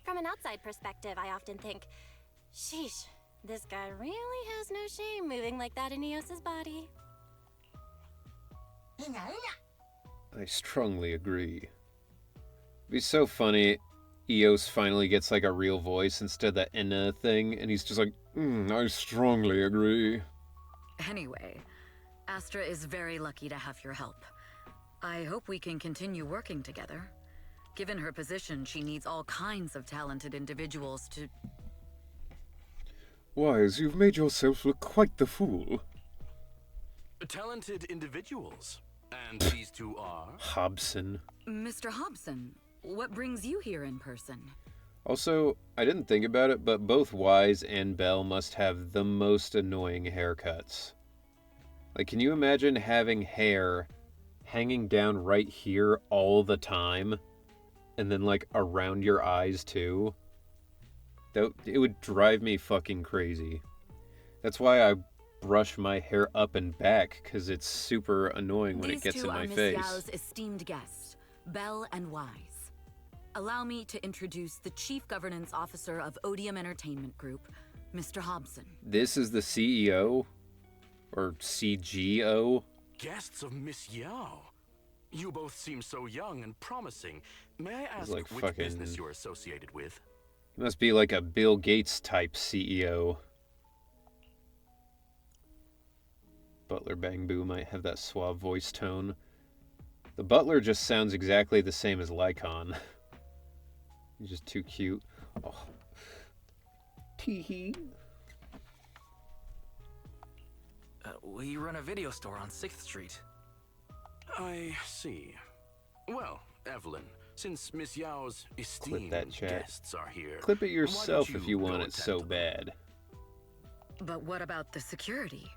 From an outside perspective, I often think, sheesh, this guy really has no shame moving like that in Eos's body. I strongly agree. It'd be so funny. Eos finally gets like a real voice instead of that Enna thing, and he's just like, I strongly agree. Anyway, Astra is very lucky to have your help. I hope we can continue working together. Given her position, she needs all kinds of talented individuals to... Wise, you've made yourself look quite the fool. Talented individuals. And these two are? Hobson. Mr. Hobson, what brings you here in person? Also, I didn't think about it, but both Wise and Belle must have the most annoying haircuts. Like, can you imagine having hair hanging down right here all the time? And then, like, around your eyes, too? It would drive me fucking crazy. That's why I brush my hair up and back, because it's super annoying when it gets in my face. These two are Miss Yao's esteemed guests, Belle and Wise. Allow me to introduce the Chief Governance Officer of Odium Entertainment Group, Mr. Hobson. This is the CEO? Or CGO? Guests of Miss Yao. You both seem so young and promising. May I ask like which fucking... business you're associated with? He must be like a Bill Gates type CEO. Butler Bangbu might have that suave voice tone. The butler just sounds exactly the same as Lycon. He's just too cute. Oh. Tee-hee. We run a video store on 6th Street. I see. Well, Evelyn, since Miss Yao's esteemed that chat. guests are here... Clip it yourself why don't if you go want it attend so to them? bad. But what about the security?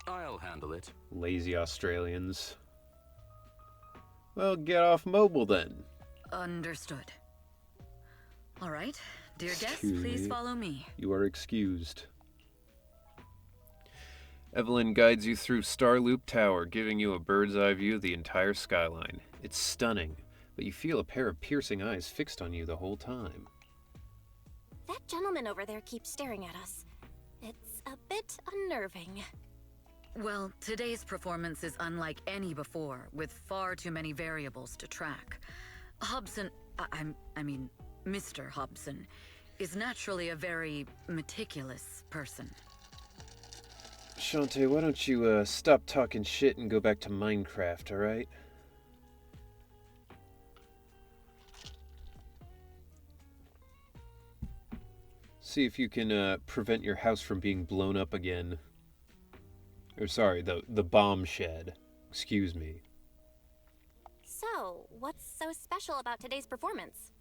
I'll handle it. Lazy Australians. Well, get off mobile then. Understood. All right, dear guests, Excuse please me. follow me. You are excused. Evelyn guides you through Starloop Tower, giving you a bird's eye view of the entire skyline. It's stunning, but you feel a pair of piercing eyes fixed on you the whole time. That gentleman over there keeps staring at us. It's a bit unnerving. Well, today's performance is unlike any before, with far too many variables to track. Hobson, I mean, Mr. Hobson, is naturally a very meticulous person. Shantae, why don't you stop talking shit and go back to Minecraft, alright? See if you can prevent your house from being blown up again. Or sorry, the bomb shed. Excuse me. So, what's so special about today's performance?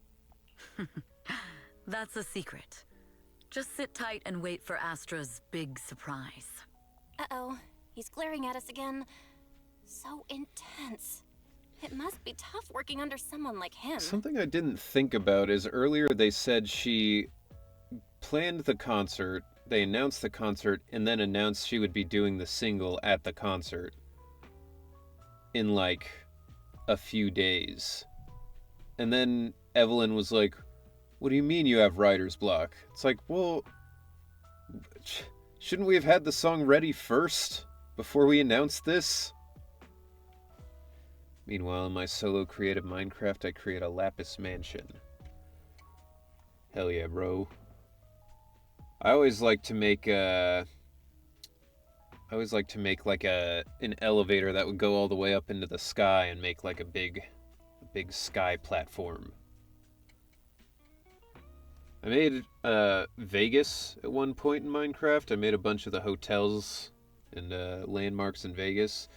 That's a secret. Just sit tight and wait for Astra's big surprise. Uh-oh, he's glaring at us again. So intense. It must be tough working under someone like him. Something I didn't think about is earlier they said she planned the concert, they announced the concert, and then announced she would be doing the single at the concert. In like a few days. And then Evelyn was like, "What do you mean you have writer's block?" It's like, well, shouldn't we have had the song ready first before we announced this? Meanwhile, in my solo creative Minecraft, I create a lapis mansion. Hell yeah, bro. I always like to make like an elevator that would go all the way up into the sky and make like a big sky platform. I made Vegas at one point in Minecraft. I made a bunch of the hotels and landmarks in Vegas.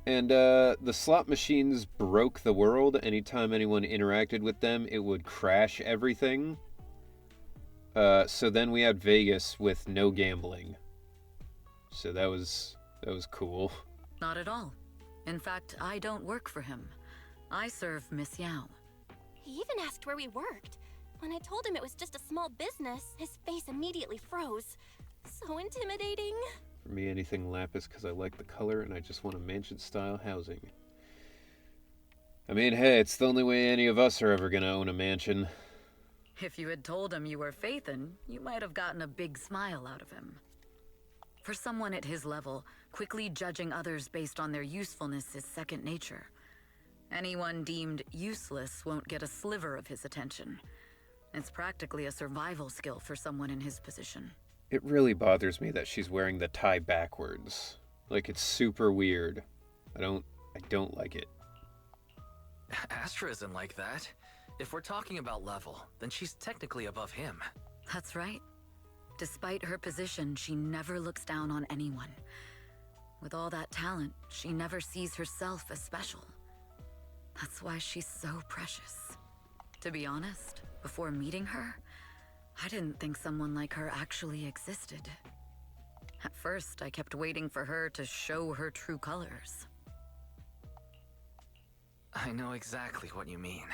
And the slot machines broke the world. Anytime anyone interacted with them, it would crash everything. So then we had Vegas with no gambling. So that was cool. Not at all. In fact, I don't work for him. I serve Miss Yao. He even asked where we worked. When I told him it was just a small business, his face immediately froze. So intimidating. For me, anything lapis because I like the color and I just want a mansion-style housing. I mean, hey, it's the only way any of us are ever gonna own a mansion. If you had told him you were Phaethon, you might have gotten a big smile out of him. For someone at his level, quickly judging others based on their usefulness is second nature. Anyone deemed useless won't get a sliver of his attention. It's practically a survival skill for someone in his position. It really bothers me that she's wearing the tie backwards. Like, it's super weird. I don't like it. Astra isn't like that. If we're talking about level, then she's technically above him. That's right. Despite her position, she never looks down on anyone. With all that talent, she never sees herself as special. That's why she's so precious. To be honest, before meeting her, I didn't think someone like her actually existed. At first, I kept waiting for her to show her true colors. I know exactly what you mean.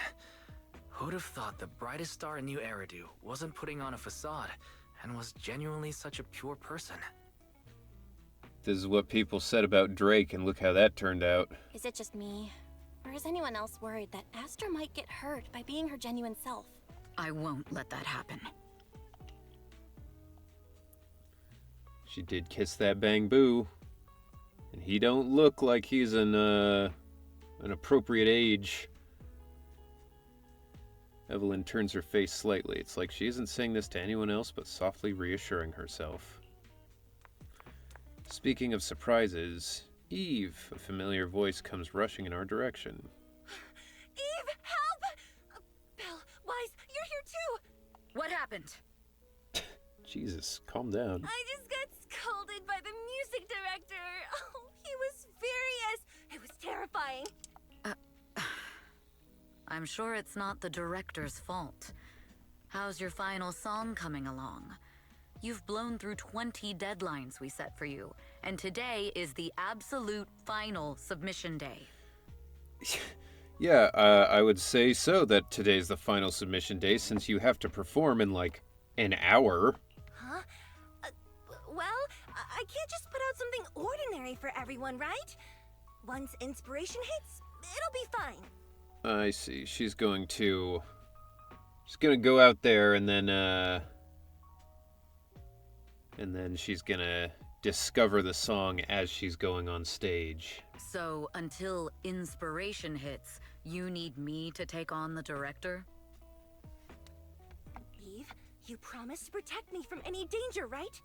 Who'd have thought the brightest star in New Eridu wasn't putting on a facade and was genuinely such a pure person? This is what people said about Drake, and look how that turned out. Is it just me? Or is anyone else worried that Astra might get hurt by being her genuine self? I won't let that happen. She did kiss that Bang Boo. And he don't look like he's an appropriate age. Evelyn turns her face slightly. It's like she isn't saying this to anyone else, but softly reassuring herself. Speaking of surprises, Eve, a familiar voice, comes rushing in our direction. Eve, help! Belle, Wise, you're here too! What happened? Jesus, calm down. I just got scolded by the music director. Oh, he was furious. It was terrifying. I'm sure it's not the director's fault. How's your final song coming along? You've blown through 20 deadlines we set for you, and today is the absolute final submission day. Yeah, I would say so that today's the final submission day since you have to perform in like an hour. Huh? Well, I can't just put out something ordinary for everyone, right? Once inspiration hits, it'll be fine. I see. She's gonna go out there and then she's gonna discover the song as she's going on stage. So, until inspiration hits, you need me to take on the director? Eve, you promised to protect me from any danger, right?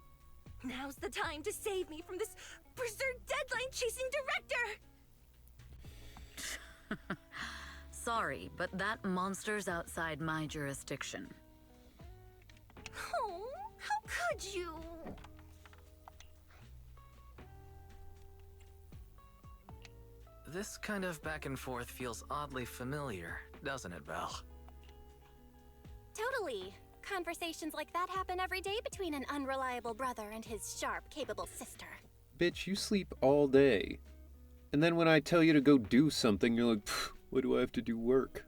Now's the time to save me from this berserk deadline-chasing director! Sorry, but that monster's outside my jurisdiction. Oh, how could you? This kind of back and forth feels oddly familiar, doesn't it, Belle? Totally. Conversations like that happen every day between an unreliable brother and his sharp, capable sister. Bitch, you sleep all day. And then when I tell you to go do something, you're like, why do I have to do work?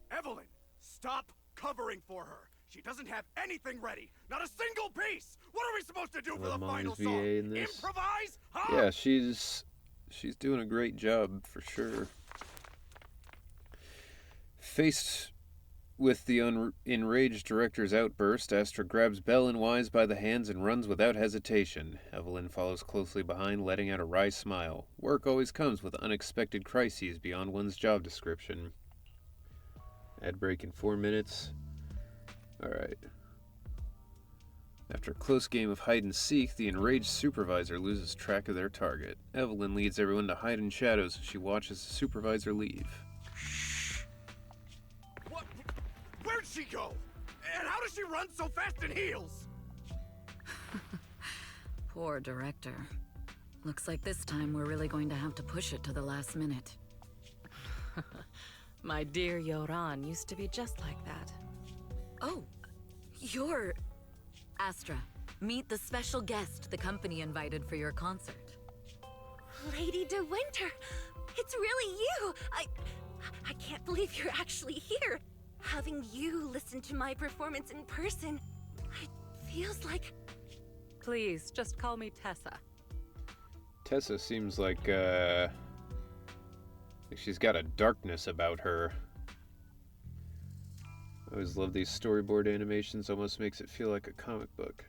Evelyn, stop covering for her. She doesn't have anything ready. Not a single piece. What are we supposed to do for the final song? in this. Improvise? Huh? Yeah, she's doing a great job for sure. Faced with the enraged director's outburst, Astra grabs Belle and Wise by the hands and runs without hesitation. Evelyn follows closely behind, letting out a wry smile. Work always comes with unexpected crises beyond one's job description. Ad break in 4 minutes. Alright. After a close game of hide and seek, the enraged supervisor loses track of their target. Evelyn leads everyone to hide in shadows as she watches the supervisor leave. What? Where'd she go? And how does she run so fast in heels? Poor director. Looks like this time we're really going to have to push it to the last minute. My dear Yoran used to be just like that. Oh, you're... Astra, meet the special guest the company invited for your concert. Lady De Winter, it's really you. I can't believe you're actually here. Having you listen to my performance in person, it feels like... Please, just call me Tessa. Tessa seems like she's got a darkness about her. I always love these storyboard animations, almost makes it feel like a comic book.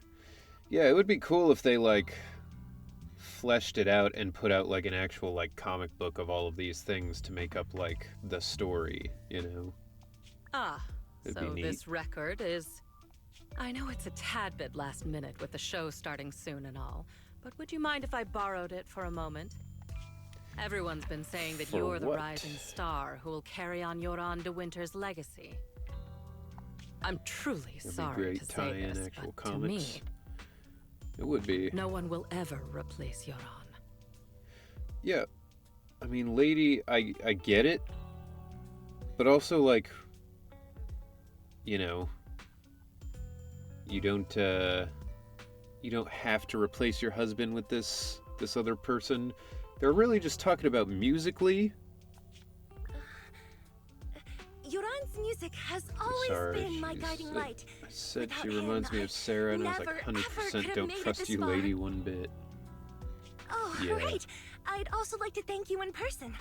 Yeah, it would be cool if they, like, fleshed it out and put out, like, an actual, like, comic book of all of these things to make up, like, the story, you know? Ah, It'd so be neat. this record is... I know it's a tad bit last minute with the show starting soon and all, but would you mind if I borrowed it for a moment? Everyone's been saying that For you're the what? rising star who will carry on Yoran De Winter's legacy. I'm truly It'd sorry be great to say tie-in this, actual but to comics. me, It would be. no one will ever replace Yoran. Yeah. I mean, Lady, I get it. But also, like, you know, you don't have to replace your husband with this other person. They're really just talking about musically. Yoran's music has always Sorry, been my she's, guiding light. I said Without she him, reminds me I of Sarah, and I was never, like, ever 100% could've don't made it trust this you, far. lady, one bit. Oh, Yeah. right. I'd also like to thank you in person.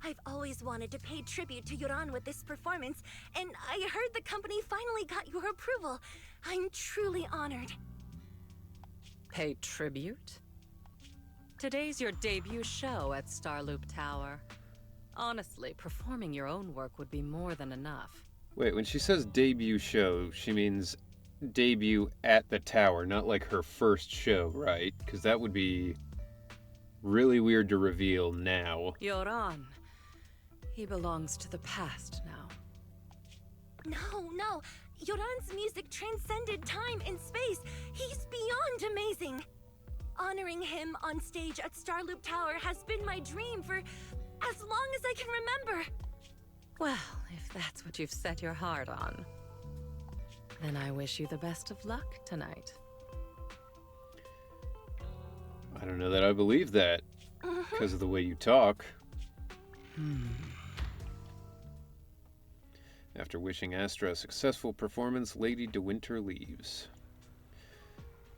I've always wanted to pay tribute to Yoran with this performance, and I heard the company finally got your approval. I'm truly honored. Pay tribute? Today's your debut show at Starloop Tower. Honestly, performing your own work would be more than enough. Wait, when she says debut show, she means debut at the tower, not like her first show, right? Because that would be really weird to reveal now. Yoran, he belongs to the past now. No. Yoran's music transcended time and space. He's beyond amazing. Honoring him on stage at Starloop Tower has been my dream for as long as I can remember. Well, if that's what you've set your heart on, then I wish you the best of luck tonight. I don't know that I believe that, because of the way you talk. After wishing Astra a successful performance, Lady De Winter leaves.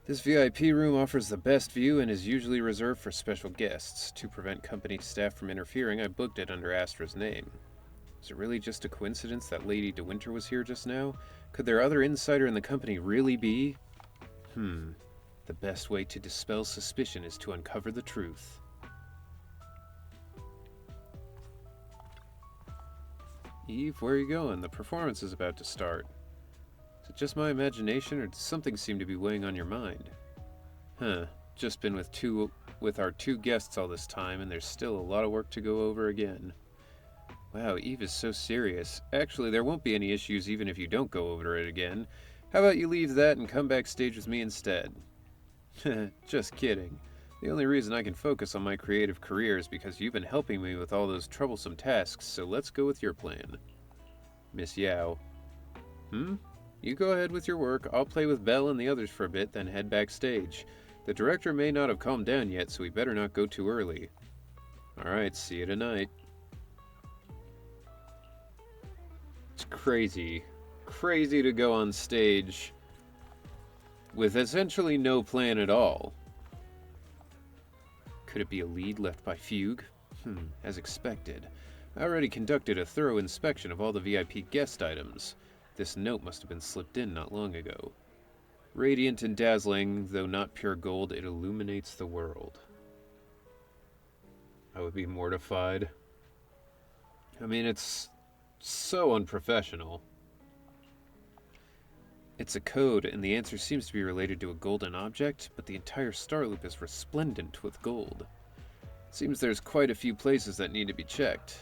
This VIP room offers the best view and is usually reserved for special guests. To prevent company staff from interfering, I booked it under Astra's name. Is it really just a coincidence that Lady De Winter was here just now? Could their other insider in the company really be? The best way to dispel suspicion is to uncover the truth. Eve, where are you going? The performance is about to start. Is it just my imagination, or does something seem to be weighing on your mind? Just been with our two guests all this time, and there's still a lot of work to go over again. Wow, Eve is so serious. Actually, there won't be any issues even if you don't go over it again. How about you leave that and come backstage with me instead? Just kidding. The only reason I can focus on my creative career is because you've been helping me with all those troublesome tasks, so let's go with your plan. Miss Yao. You go ahead with your work, I'll play with Belle and the others for a bit, then head backstage. The director may not have calmed down yet, so we better not go too early. Alright, see you tonight. It's crazy. Crazy to go on stage with essentially no plan at all. Could it be a lead left by Fugue? As expected. I already conducted a thorough inspection of all the VIP guest items. This note must have been slipped in not long ago. Radiant and dazzling, though not pure gold, it illuminates the world. I would be mortified. I mean, it's so unprofessional. It's a code, and the answer seems to be related to a golden object, but the entire star loop is resplendent with gold. Seems there's quite a few places that need to be checked.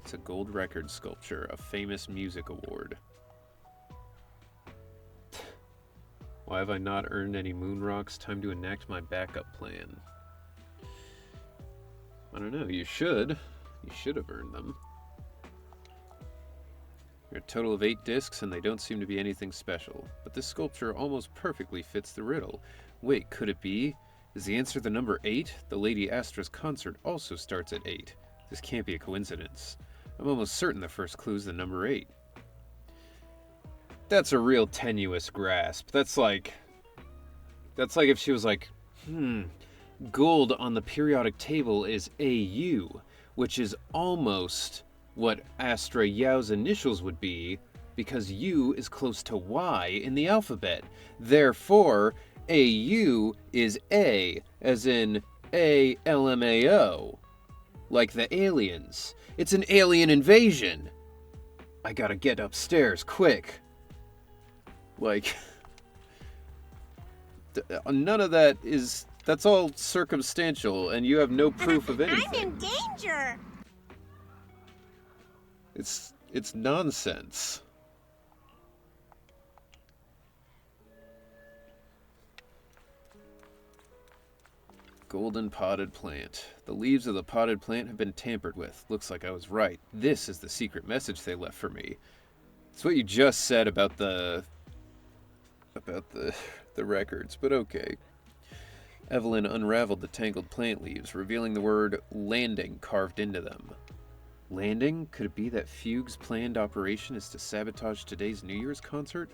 It's a gold record sculpture, a famous music award. Why have I not earned any moon rocks? Time to enact my backup plan. I don't know, you should. You should have earned them. There are a total of 8 discs, and they don't seem to be anything special. But this sculpture almost perfectly fits the riddle. Wait, could it be? Is the answer the number 8? The Lady Astra's concert also starts at 8. This can't be a coincidence. I'm almost certain the first clue is the number 8. That's a real tenuous grasp. That's like if she was like, gold on the periodic table is AU, which is almost what Astra Yao's initials would be, because U is close to Y in the alphabet. Therefore, AU is A, as in ALMAO. Like the aliens. It's an alien invasion. I gotta get upstairs, quick. Like, none of that is, that's all circumstantial, and you have no proof of anything. I'm in danger! It's nonsense. Golden potted plant. The leaves of the potted plant have been tampered with. Looks like I was right. This is the secret message they left for me. It's what you just said about the records, but okay. Evelyn unraveled the tangled plant leaves, revealing the word landing carved into them. Landing? Could it be that Fugue's planned operation is to sabotage today's New Year's concert?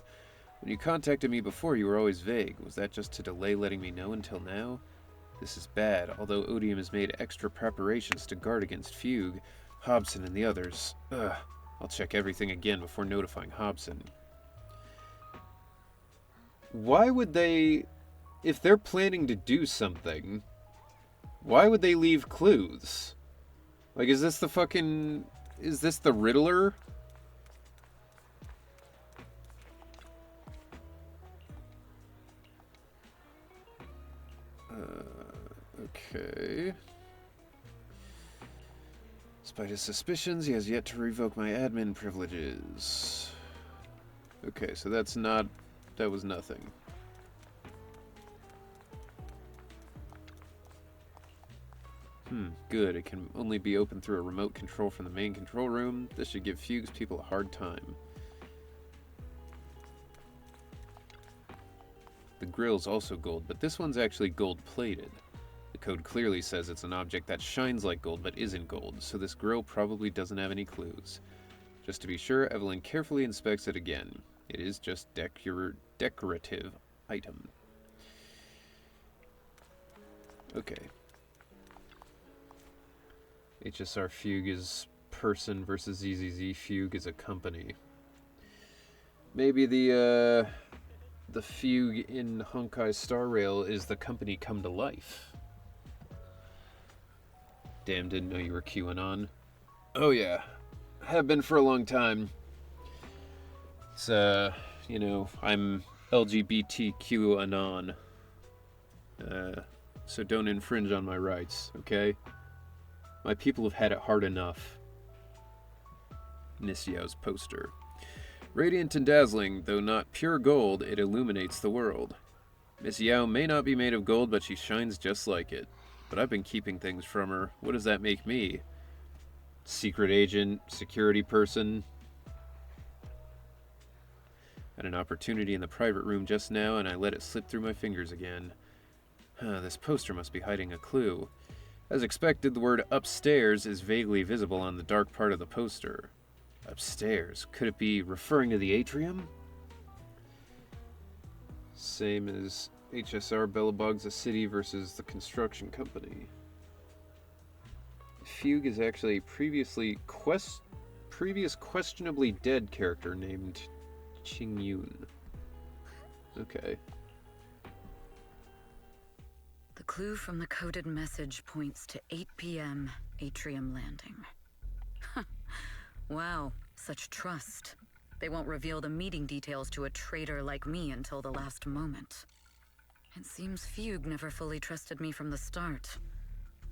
When you contacted me before, you were always vague. Was that just to delay letting me know until now? This is bad, although Odium has made extra preparations to guard against Fugue, Hobson, and the others. I'll check everything again before notifying Hobson. Why would they, if they're planning to do something, why would they leave clues? Like, is this the Riddler? Okay. Despite his suspicions, he has yet to revoke my admin privileges. Okay, so that was nothing. Good. It can only be opened through a remote control from the main control room. This should give Fugue's people a hard time. The grill's also gold, but this one's actually gold-plated. The code clearly says it's an object that shines like gold but isn't gold, so this grill probably doesn't have any clues. Just to be sure, Evelyn carefully inspects it again. It is just decorative item. Okay. HSR Fugue is person versus ZZZ Fugue is a company. Maybe the Fugue in Honkai Star Rail is the company come to life. Damn, didn't know you were QAnon. Oh yeah, have been for a long time. It's, I'm LGBTQ anon. So don't infringe on my rights, okay? My people have had it hard enough. Nissio's poster. Radiant and dazzling, though not pure gold, it illuminates the world. Miss Yao may not be made of gold, but she shines just like it. But I've been keeping things from her. What does that make me? Secret agent, security person? Had an opportunity in the private room just now, and I let it slip through my fingers again. This poster must be hiding a clue. As expected, the word upstairs is vaguely visible on the dark part of the poster. Upstairs? Could it be referring to the atrium? Same as HSR Bellabog's a city versus the construction company. Fugue is actually a previous questionably dead character named Qing Yun. Okay. The clue from the coded message points to 8 p.m. Atrium Landing. Wow, such trust. They won't reveal the meeting details to a traitor like me until the last moment. It seems Fugue never fully trusted me from the start.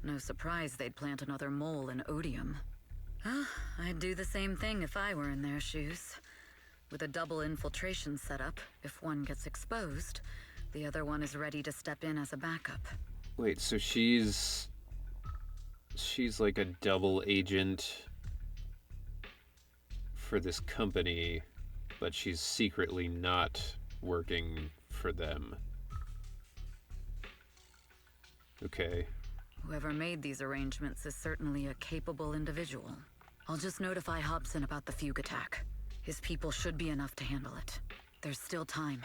No surprise they'd plant another mole in Odium. I'd do the same thing if I were in their shoes. With a double infiltration setup, if one gets exposed, the other one is ready to step in as a backup. Wait, so she's like a double agent for this company, but she's secretly not working for them. Okay. Whoever made these arrangements is certainly a capable individual. I'll just notify Hobson about the fugue attack. His people should be enough to handle it. There's still time.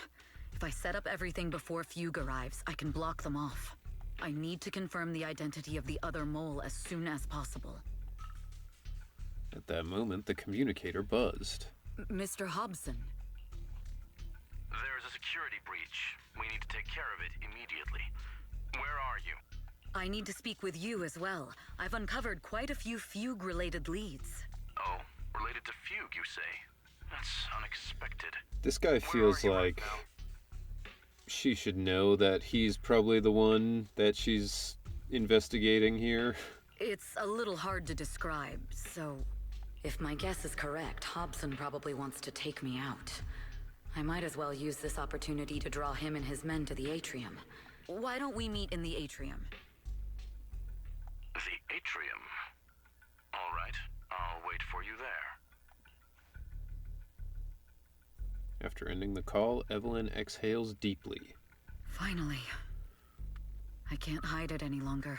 If I set up everything before Fugue arrives, I can block them off. I need to confirm the identity of the other mole as soon as possible. At that moment, the communicator buzzed. Mr. Hobson. There's a security breach. We need to take care of it immediately. Where are you? I need to speak with you as well. I've uncovered quite a few Fugue-related leads. Oh, related to Fugue, you say? That's unexpected. This guy feels like she should know that he's probably the one that she's investigating here. It's a little hard to describe, so if my guess is correct, Hobson probably wants to take me out. I might as well use this opportunity to draw him and his men to the atrium. Why don't we meet in the atrium? The atrium? All right, I'll wait for you there. After ending the call, Evelyn exhales deeply. Finally. I can't hide it any longer.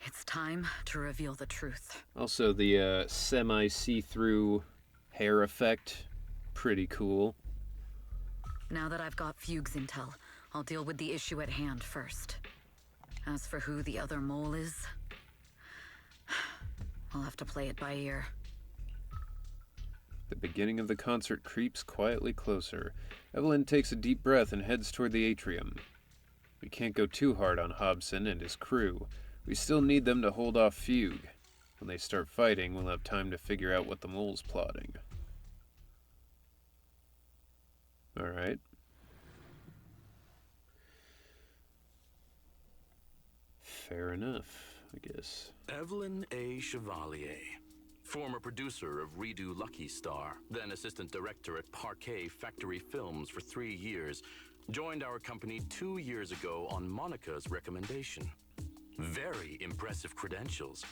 It's time to reveal the truth. Also, the semi-see-through hair effect, pretty cool. Now that I've got Fugue's intel, I'll deal with the issue at hand first. As for who the other mole is, I'll have to play it by ear. The beginning of the concert creeps quietly closer. Evelyn takes a deep breath and heads toward the atrium. We can't go too hard on Hobson and his crew. We still need them to hold off Fugue. When they start fighting, we'll have time to figure out what the mole's plotting. Alright. Fair enough, I guess. Evelyn A. Chevalier, former producer of Redo Lucky Star, then assistant director at Parquet Factory Films for 3 years, joined our company 2 years ago on Monica's recommendation. Very impressive credentials.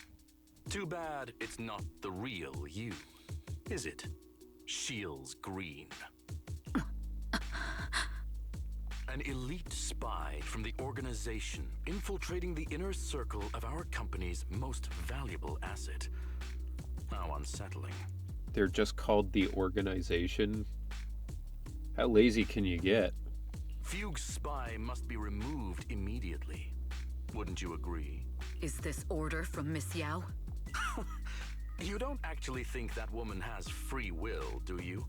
Too bad it's not the real you, is it? Shields Green. An elite spy from the organization, infiltrating the inner circle of our company's most valuable asset. How unsettling. They're just called the organization? How lazy can you get? Fugue's spy must be removed immediately. Wouldn't you agree? Is this order from Miss Yao? You don't actually think that woman has free will, do you?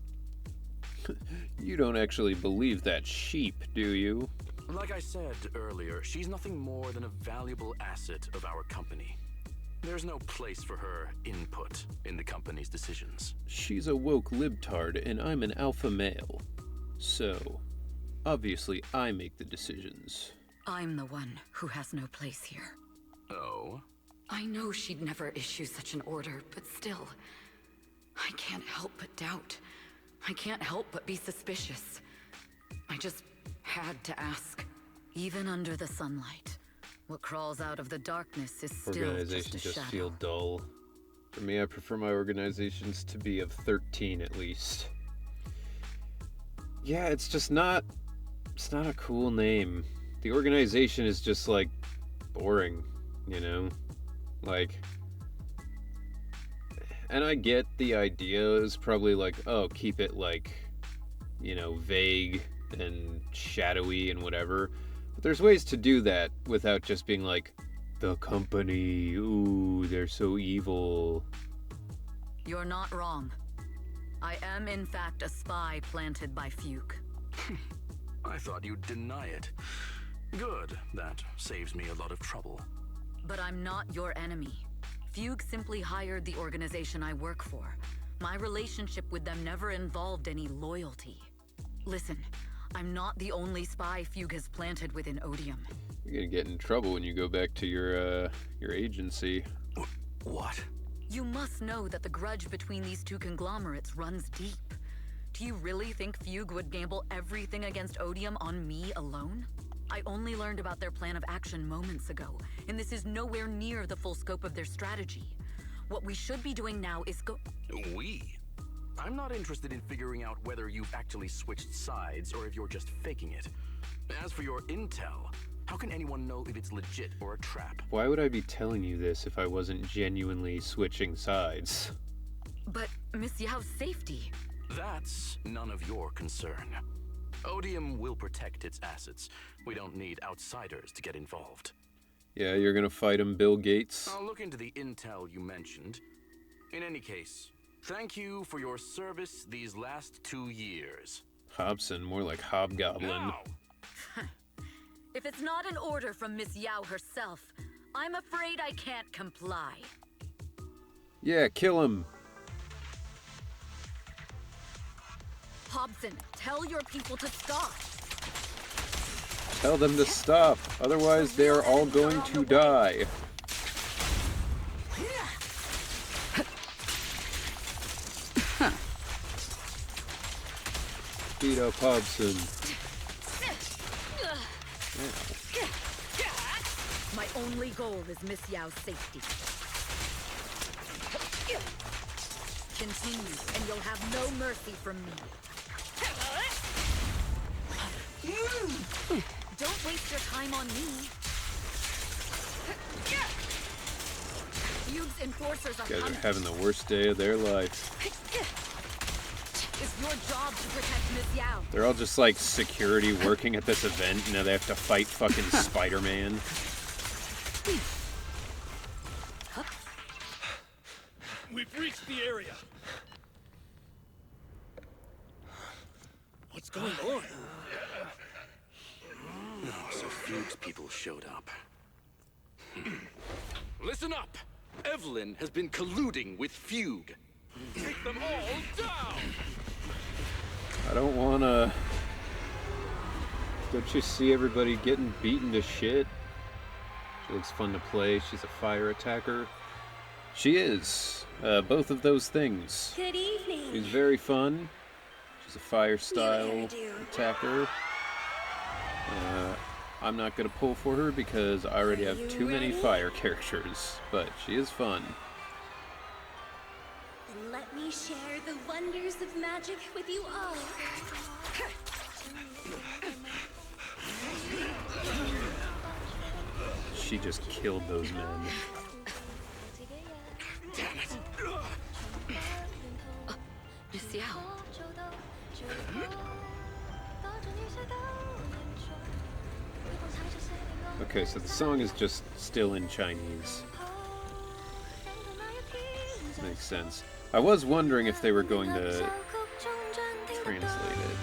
You don't actually believe that sheep, do you? Like I said earlier, she's nothing more than a valuable asset of our company. There's no place for her input in the company's decisions. She's a woke libtard, and I'm an alpha male. So, obviously I make the decisions. I'm the one who has no place here. Oh? I know she'd never issue such an order, but still, I can't help but doubt. I can't help but be suspicious. I just had to ask. Even under the sunlight, what crawls out of the darkness is still Organizations just a just feel shadow. dull. For me, I prefer my organizations to be of 13 at least. Yeah, it's just not... It's not a cool name. The organization is just, like, boring, you know? Like... And I get the idea is probably like, oh, keep it like, you know, vague and shadowy and whatever. But there's ways to do that without just being like, the company, ooh, they're so evil. You're not wrong. I am in fact a spy planted by Fugue. I thought you'd deny it. Good, that saves me a lot of trouble. But I'm not your enemy. Fugue simply hired the organization I work for. My relationship with them never involved any loyalty. Listen, I'm not the only spy Fugue has planted within Odium. You're gonna get in trouble when you go back to your agency. What? You must know that the grudge between these two conglomerates runs deep. Do you really think Fugue would gamble everything against Odium on me alone? I only learned about their plan of action moments ago, and this is nowhere near the full scope of their strategy. What we should be doing now is We? I'm not interested in figuring out whether you've actually switched sides or if you're just faking it. As for your intel, how can anyone know if it's legit or a trap? Why would I be telling you this if I wasn't genuinely switching sides? But Miss Yao's safety. That's none of your concern. Odium will protect its assets. We don't need outsiders to get involved. Yeah, you're gonna fight him, Bill Gates? I'll look into the intel you mentioned. In any case, thank you for your service these last 2 years. Hobson, more like Hobgoblin. Now! If it's not an order from Miss Yao herself, I'm afraid I can't comply. Yeah, kill him. Hobson, tell your people to stop. Tell them to stop, otherwise they are all going to die. Beat up Hobson. My only goal is Miss Yao's safety. Continue, and you'll have no mercy from me. Don't waste your time on me. Fugue's enforcers are You guys coming. are having the worst day of their life. It's your job to protect Miss Yao. They're all just like security working at this event, and now they have to fight fucking Spider-Man. We've reached the area. What's going on? Oh, so Fugue's people showed up. Listen up! Evelyn has been colluding with Fugue. Take them all down! I don't wanna... Don't you see everybody getting beaten to shit? She looks fun to play. She's a fire attacker. She is. Both of those things. Good evening. She's very fun. She's a fire style attacker. I'm not gonna pull for her because I already have too many fire characters, but she is fun. Then let me share the wonders of magic with you all. She just killed those men. Miss Yao. Okay, so the song is just still in Chinese. Makes sense. I was wondering if they were going to translate it.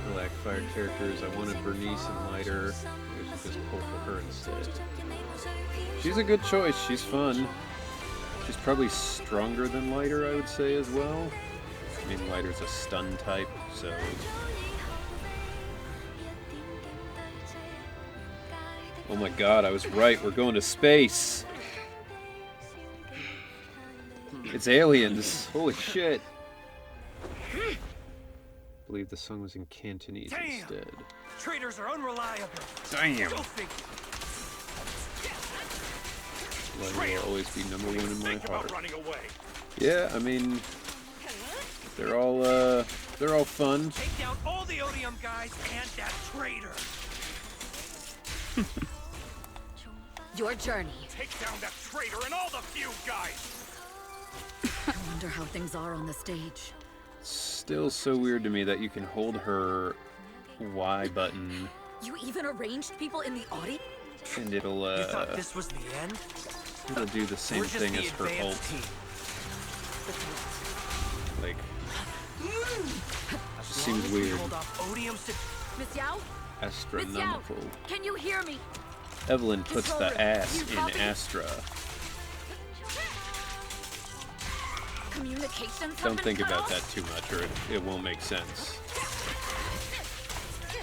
I lack fire characters. I wanted Bernice and Lighter. I should just pull for her instead. She's a good choice. She's fun. She's probably stronger than Lighter, I would say, as well. I mean, Lighter's a stun type, so... Oh my god, I was right. We're going to space. It's aliens. Holy shit. I believe the song was in Cantonese instead. Traders are unreliable. Damn. Go figure. Lighter will always be number one in my Think heart. about running away. Yeah, I mean, they're all fun. Take down all the Odium guys and that traitor. Your journey. Take down that traitor and all the Fugue guys. I wonder how things are on the stage. Still so weird to me that you can hold her Y button You even arranged people in the audience? and it'll You thought this was the end? it'll do the same We're just thing the as her ult. advanced team. Like, As just long seems as we weird. hold off Odium Miss Yao? Astronomical. Can you hear me? Evelyn puts Control the room. ass You in copy? Astra. Communications have Don't been think cut about off? that too much or it won't make sense.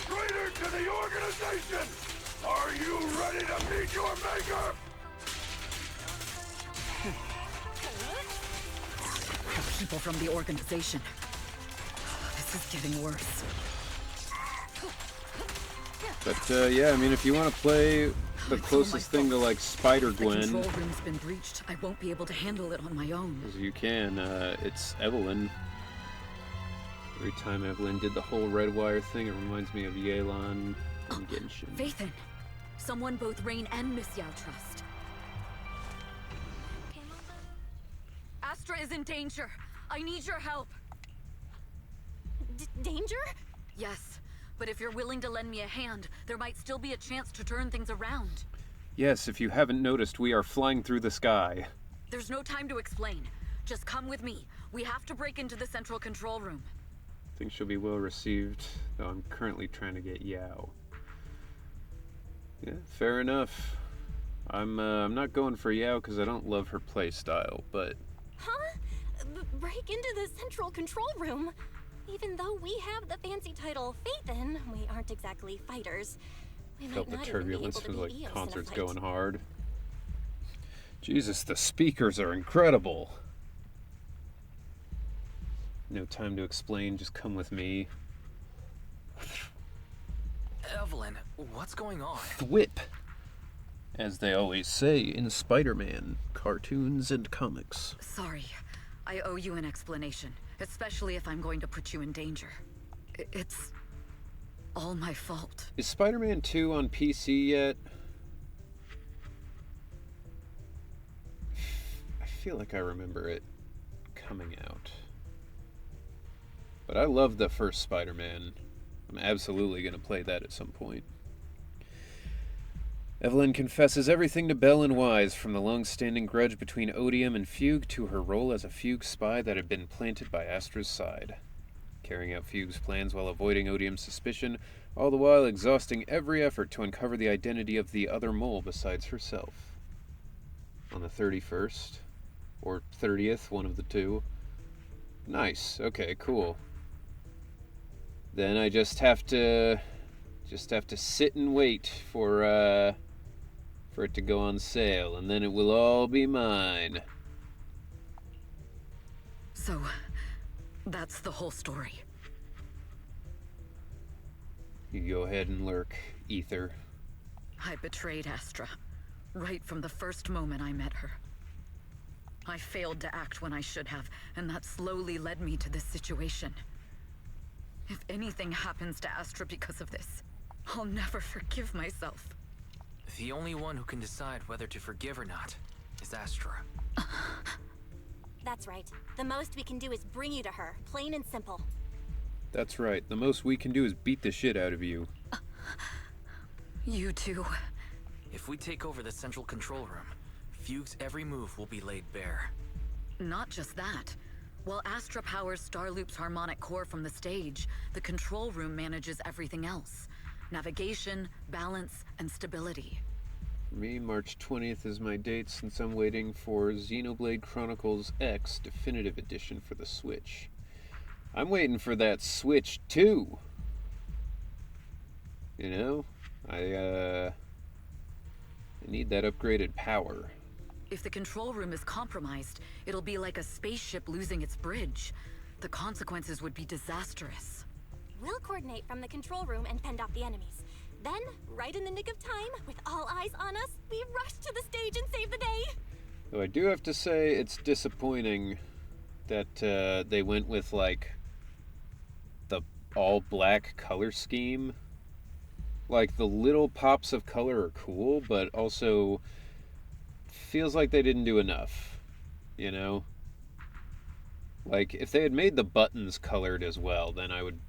Traitor to the organization! Are you ready to meet your maker? People from the organization. This is getting worse. But, yeah, I mean, if you want to play the closest thing to, like, Spider-Gwen... If the control room's been breached, I won't be able to handle it on my own. As you can, it's Evelyn. Every time Evelyn did the whole red wire thing, it reminds me of Yelan and Genshin. Phaethon! Someone both Rain and Miss Yao trust. Astra is in danger. I need your help. Danger? Yes, but if you're willing to lend me a hand, there might still be a chance to turn things around. Yes, if you haven't noticed, we are flying through the sky. There's no time to explain. Just come with me. We have to break into the central control room. I think she'll be well received, though I'm currently trying to get Yao. Yeah, fair enough. I'm not going for Yao because I don't love her playstyle, but... Huh? Break into the central control room? Even though we have the fancy title Phaethon, we aren't exactly fighters. We Felt might the not even be able turbulence to from beat like Eos in a concerts fight. going hard. Jesus, the speakers are incredible. No time to explain, just come with me. Evelyn, what's going on? Thwip! As they always say in Spider-Man cartoons and comics. Sorry. I owe you an explanation, especially if I'm going to put you in danger. It's all my fault. Is Spider-Man 2 on PC yet? I feel like I remember it coming out. But I love the first Spider-Man. I'm absolutely going to play that at some point. Evelyn confesses everything to Bell and Wise, from the long-standing grudge between Odium and Fugue to her role as a Fugue spy that had been planted by Astra's side. Carrying out Fugue's plans while avoiding Odium's suspicion, all the while exhausting every effort to uncover the identity of the other mole besides herself. On the 31st, or 30th, one of the two. Nice, okay, cool. Then I just have to sit and wait for it to go on sale, and then it will all be mine. So, that's the whole story. You go ahead and lurk, Ether. I betrayed Astra, right from the first moment I met her. I failed to act when I should have, and that slowly led me to this situation. If anything happens to Astra because of this, I'll never forgive myself. The only one who can decide whether to forgive or not is Astra. That's right. The most we can do is bring you to her, plain and simple. That's right. The most we can do is beat the shit out of you. You too. If we take over the central control room, Fugue's every move will be laid bare. Not just that. While Astra powers Starloop's harmonic core from the stage, the control room manages everything else. Navigation, balance, and stability. For me, March 20th is my date since I'm waiting for Xenoblade Chronicles X Definitive Edition for the Switch. I'm waiting for that Switch too. You know? I need that upgraded power. If the control room is compromised, it'll be like a spaceship losing its bridge. The consequences would be disastrous. We'll coordinate from the control room and fend off the enemies. Then, right in the nick of time, with all eyes on us, we rush to the stage and save the day! Though I do have to say, it's disappointing that they went with, like, the all-black color scheme. Like, the little pops of color are cool, but also feels like they didn't do enough, you know? Like, if they had made the buttons colored as well, then I would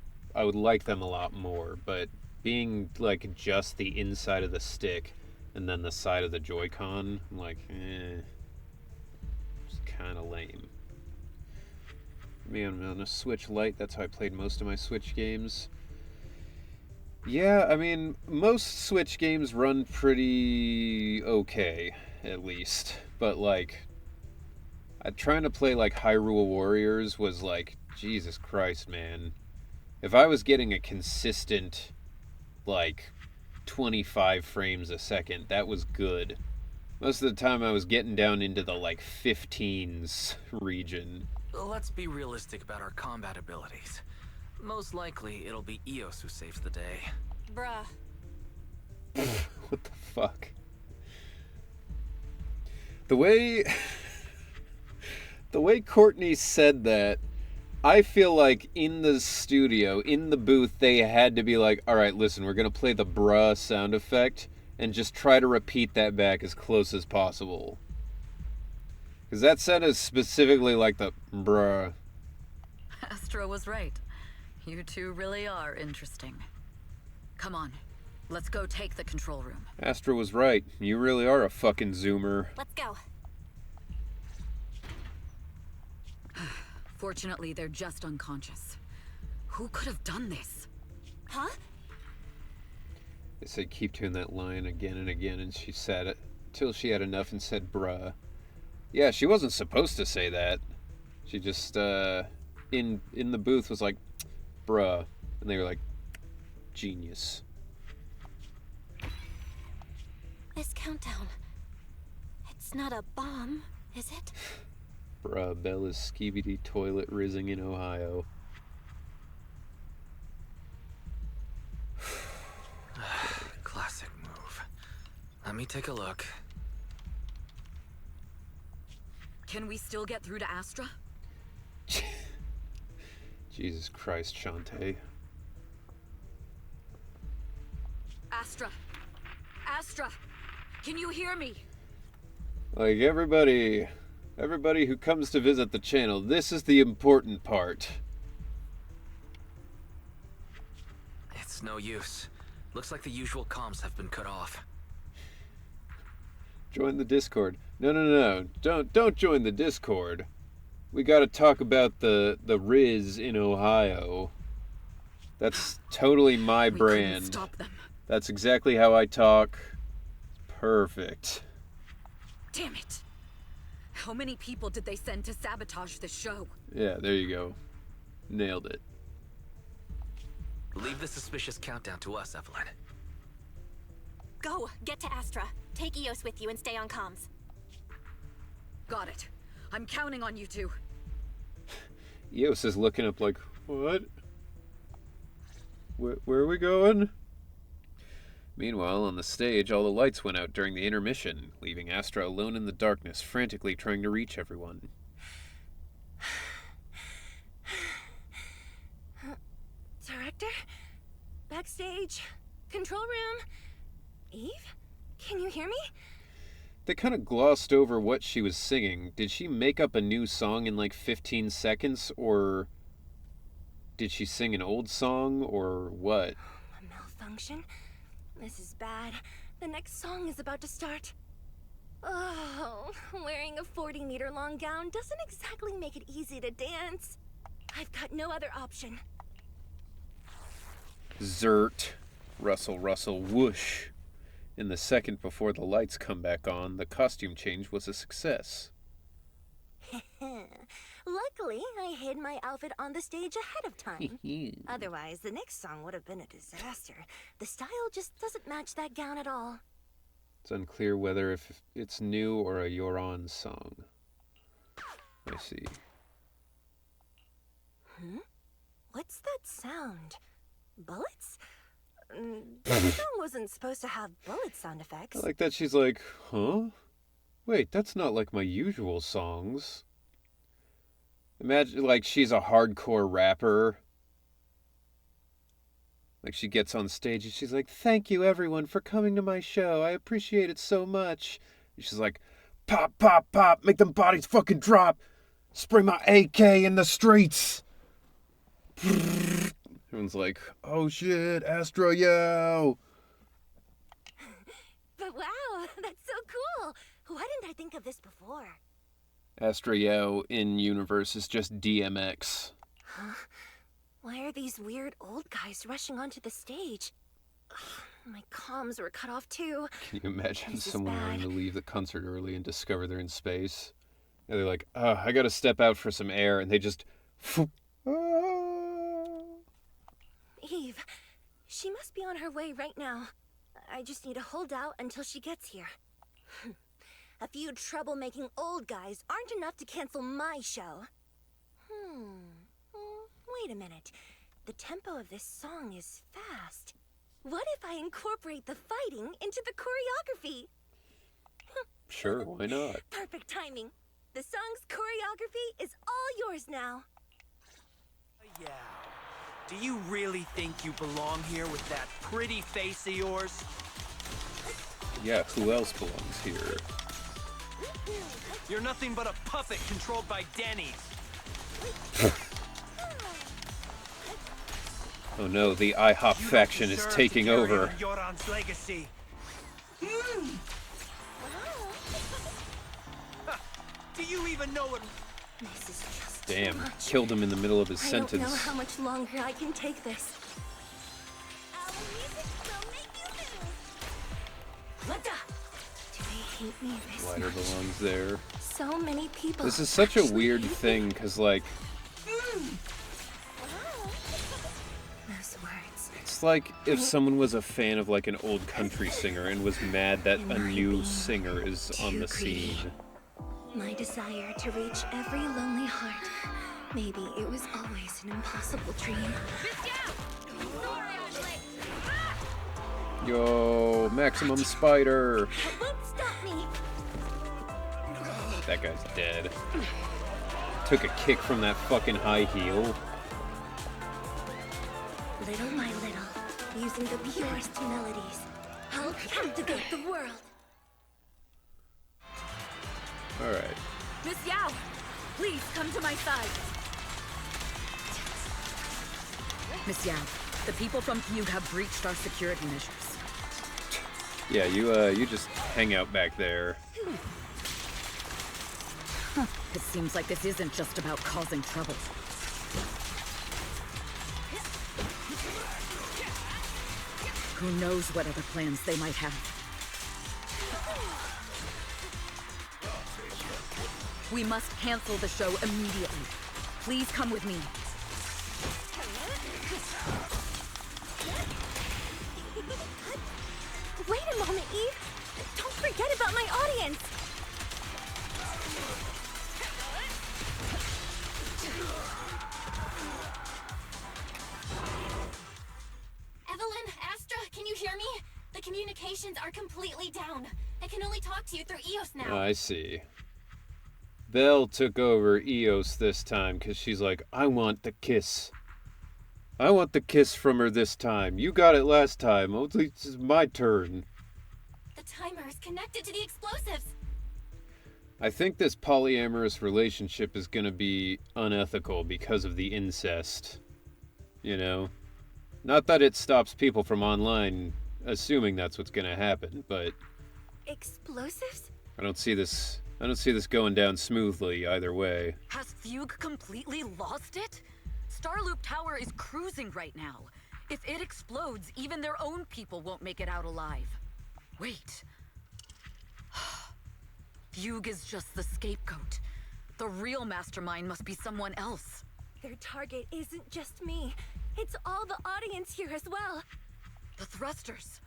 like them a lot more, but being, like, just the inside of the stick and then the side of the Joy-Con, I'm like, it's kind of lame. Me, I'm on a Switch Lite, that's how I played most of my Switch games. Yeah, I mean, most Switch games run pretty okay, at least. But, like, trying to play, like, Hyrule Warriors was like, Jesus Christ, man. If I was getting a consistent, like 25 frames a second. That was good. Most of the time I was getting down into the like 15s region. Let's be realistic about our combat abilities. Most likely, it'll be Eos who saves the day. Bruh. What the fuck? The way Courtney said that, I feel like in the studio, in the booth, they had to be like, all right, listen, we're going to play the bruh sound effect and just try to repeat that back as close as possible. Because that sounded specifically like the bruh. Astra was right. You two really are interesting. Come on, let's go take the control room. Astra was right. You really are a fucking zoomer. Let's go. Fortunately, they're just unconscious. Who could have done this? Huh? They said keep doing that line again and again, and she said it till she had enough and said bruh. Yeah, she wasn't supposed to say that. She just, in the booth was like, bruh. And they were like, genius. This countdown. It's not a bomb, is it? Bruh, Bella's skibidi toilet rizzing in Ohio. Classic move. Let me take a look. Can we still get through to Astra? Jesus Christ, Shantae. Astra! Astra! Can you hear me? Like, everybody who comes to visit the channel, this is the important part. It's no use. Looks like the usual comms have been cut off. Join the Discord. No. Don't join the Discord. We gotta talk about the Riz in Ohio. That's totally my We brand. couldn't stop them. That's exactly how I talk. Perfect. Damn it! How many people did they send to sabotage the show? Yeah, there you go. Nailed it. Leave the suspicious countdown to us, Evelyn. Go, get to Astra. Take Eos with you and stay on comms. Got it. I'm counting on you two. Eos is looking up like, what? Where are we going? Meanwhile, on the stage, all the lights went out during the intermission, leaving Astra alone in the darkness, frantically trying to reach everyone. Director? Backstage? Control room? Eve? Can you hear me? They kind of glossed over what she was singing. Did she make up a new song in like 15 seconds, or did she sing an old song, or what? A malfunction? This is bad. The next song is about to start. Oh, wearing a 40-meter long gown doesn't exactly make it easy to dance. I've got no other option. Zert. Rustle, rustle, whoosh. In the second before the lights come back on, the costume change was a success. Luckily, I hid my outfit on the stage ahead of time. Otherwise, the next song would have been a disaster. The style just doesn't match that gown at all. It's unclear whether if it's new or a You're On song. I see. What's that sound? Bullets? The song wasn't supposed to have bullet sound effects. I like that she's like, huh? Wait, that's not like my usual songs. Imagine, like, she's a hardcore rapper. Like, she gets on stage and she's like, thank you everyone for coming to my show. I appreciate it so much. And she's like, pop, pop, pop, make them bodies fucking drop. Spray my AK in the streets. Everyone's like, oh shit, Astro, yo. But wow, that's so cool. Why didn't I think of this before? Astro Yo in universe is just DMX. Huh? Why are these weird old guys rushing onto the stage? Ugh, my comms were cut off too. Can you imagine This is someone wanting bad. to leave the concert early and discover they're in space? And they're like, I gotta step out for some air, and they just... Eve, She must be on her way right now. I just need to hold out until she gets here. A few troublemaking old guys aren't enough to cancel my show. Wait a minute. The tempo of this song is fast. What if I incorporate the fighting into the choreography? Sure, why not? Perfect timing. The song's choreography is all yours now. Yeah. Do you really think you belong here with that pretty face of yours? Yeah, who else belongs here? You're nothing but a puppet controlled by Denny's. Oh no, the IHOP faction is taking over. Yoran's legacy. Do you even know what? This is just Damn, too much. killed him in the middle of his I sentence. don't know how much longer I can take this. Do they hate me this Lighter much? belongs there. So many people. This is such a actually weird hate me. thing, because, like, Those words. it's like if someone was a fan of, like, an old country singer and was mad that a new singer is on the scene. My desire to reach every lonely heart. Maybe it was always an impossible dream. Yo, Maximum Spider! It won't stop me. That guy's dead. Took a kick from that fucking high heel. Little by little, using the purest melodies, I'll captivate the world. Alright. Miss Yao, please come to my side. Miss Yao, the people from Fugue have breached our security measures. Yeah, you just hang out back there. It seems like this isn't just about causing trouble. Who knows what other plans they might have. We must cancel the show immediately. Please come with me. Wait a moment, Eve. Don't forget about my audience. Evelyn, Astra, can you hear me? The communications are completely down. I can only talk to you through EOS now. I see. Belle took over EOS this time because she's like, I want the kiss. I want the kiss from her this time. You got it last time. Oh, it's my turn. The timer is connected to the explosives. I think this polyamorous relationship is going to be unethical because of the incest. You know? Not that it stops people from online assuming that's what's going to happen, but Explosives? I don't see this going down smoothly either way. Has Fugue completely lost it? Starloop Tower is cruising right now. If it explodes, even their own people won't make it out alive. Wait. Fugue is just the scapegoat. The real mastermind must be someone else. Their target isn't just me. It's all the audience here as well. The thrusters.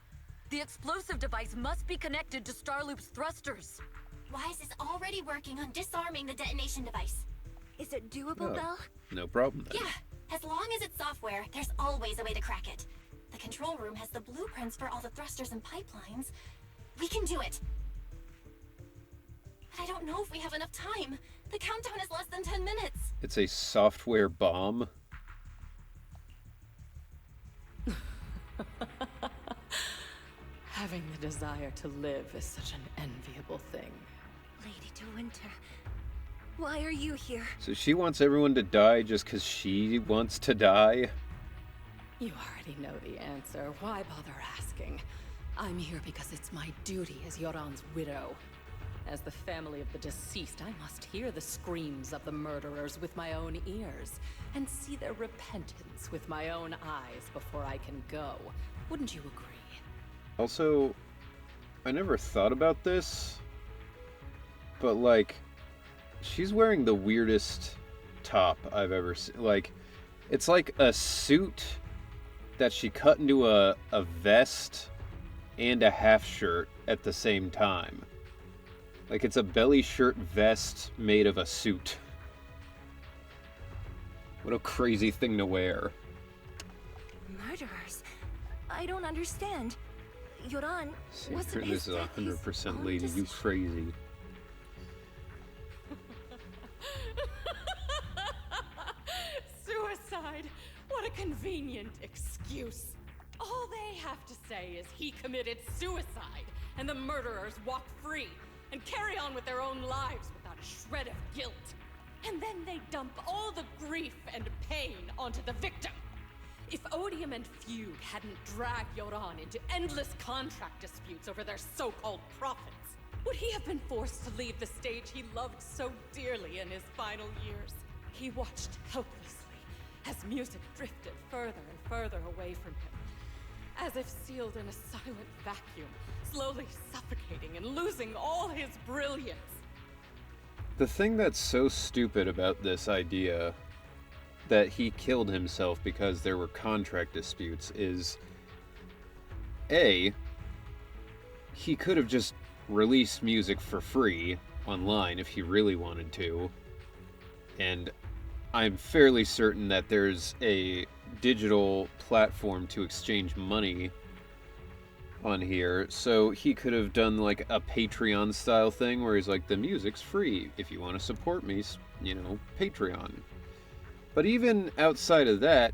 The explosive device must be connected to Starloop's thrusters. Wise is already working on disarming the detonation device. Is it doable, Oh. Belle? No problem then. Yeah, as long as it's software, there's always a way to crack it. The control room has the blueprints for all the thrusters and pipelines. We can do it. But I don't know if we have enough time. The countdown is less than 10 minutes. It's a software bomb. Having the desire to live is such an enviable thing. Lady De Winter, why are you here? So she wants everyone to die just because she wants to die? You already know the answer. Why bother asking? I'm here because it's my duty as Yoran's widow. As the family of the deceased, I must hear the screams of the murderers with my own ears, and see their repentance with my own eyes before I can go. Wouldn't you agree? Also, I never thought about this, but like, she's wearing the weirdest top I've ever seen. Like, it's like a suit that she cut into a vest and a half shirt at the same time. Like it's a belly shirt vest made of a suit. What a crazy thing to wear. Murderers? I don't understand. Yoran, wasn't This is 100% lady, you crazy. Suicide? What a convenient excuse. All they have to say is he committed suicide, and the murderers walk free and carry on with their own lives without a shred of guilt. And then they dump all the grief and pain onto the victim. If Odium and Fugue hadn't dragged Yoran into endless contract disputes over their so-called profits, would he have been forced to leave the stage he loved so dearly in his final years? He watched helplessly as music drifted further and further away from him, as if sealed in a silent vacuum, slowly suffocating and losing all his brilliance. The thing that's so stupid about this idea that he killed himself because there were contract disputes is, A, he could have just released music for free online if he really wanted to, and I'm fairly certain that there's a digital platform to exchange money on here, so he could have done like a Patreon style thing where he's like, the music's free if you want to support me, you know, Patreon. But even outside of that,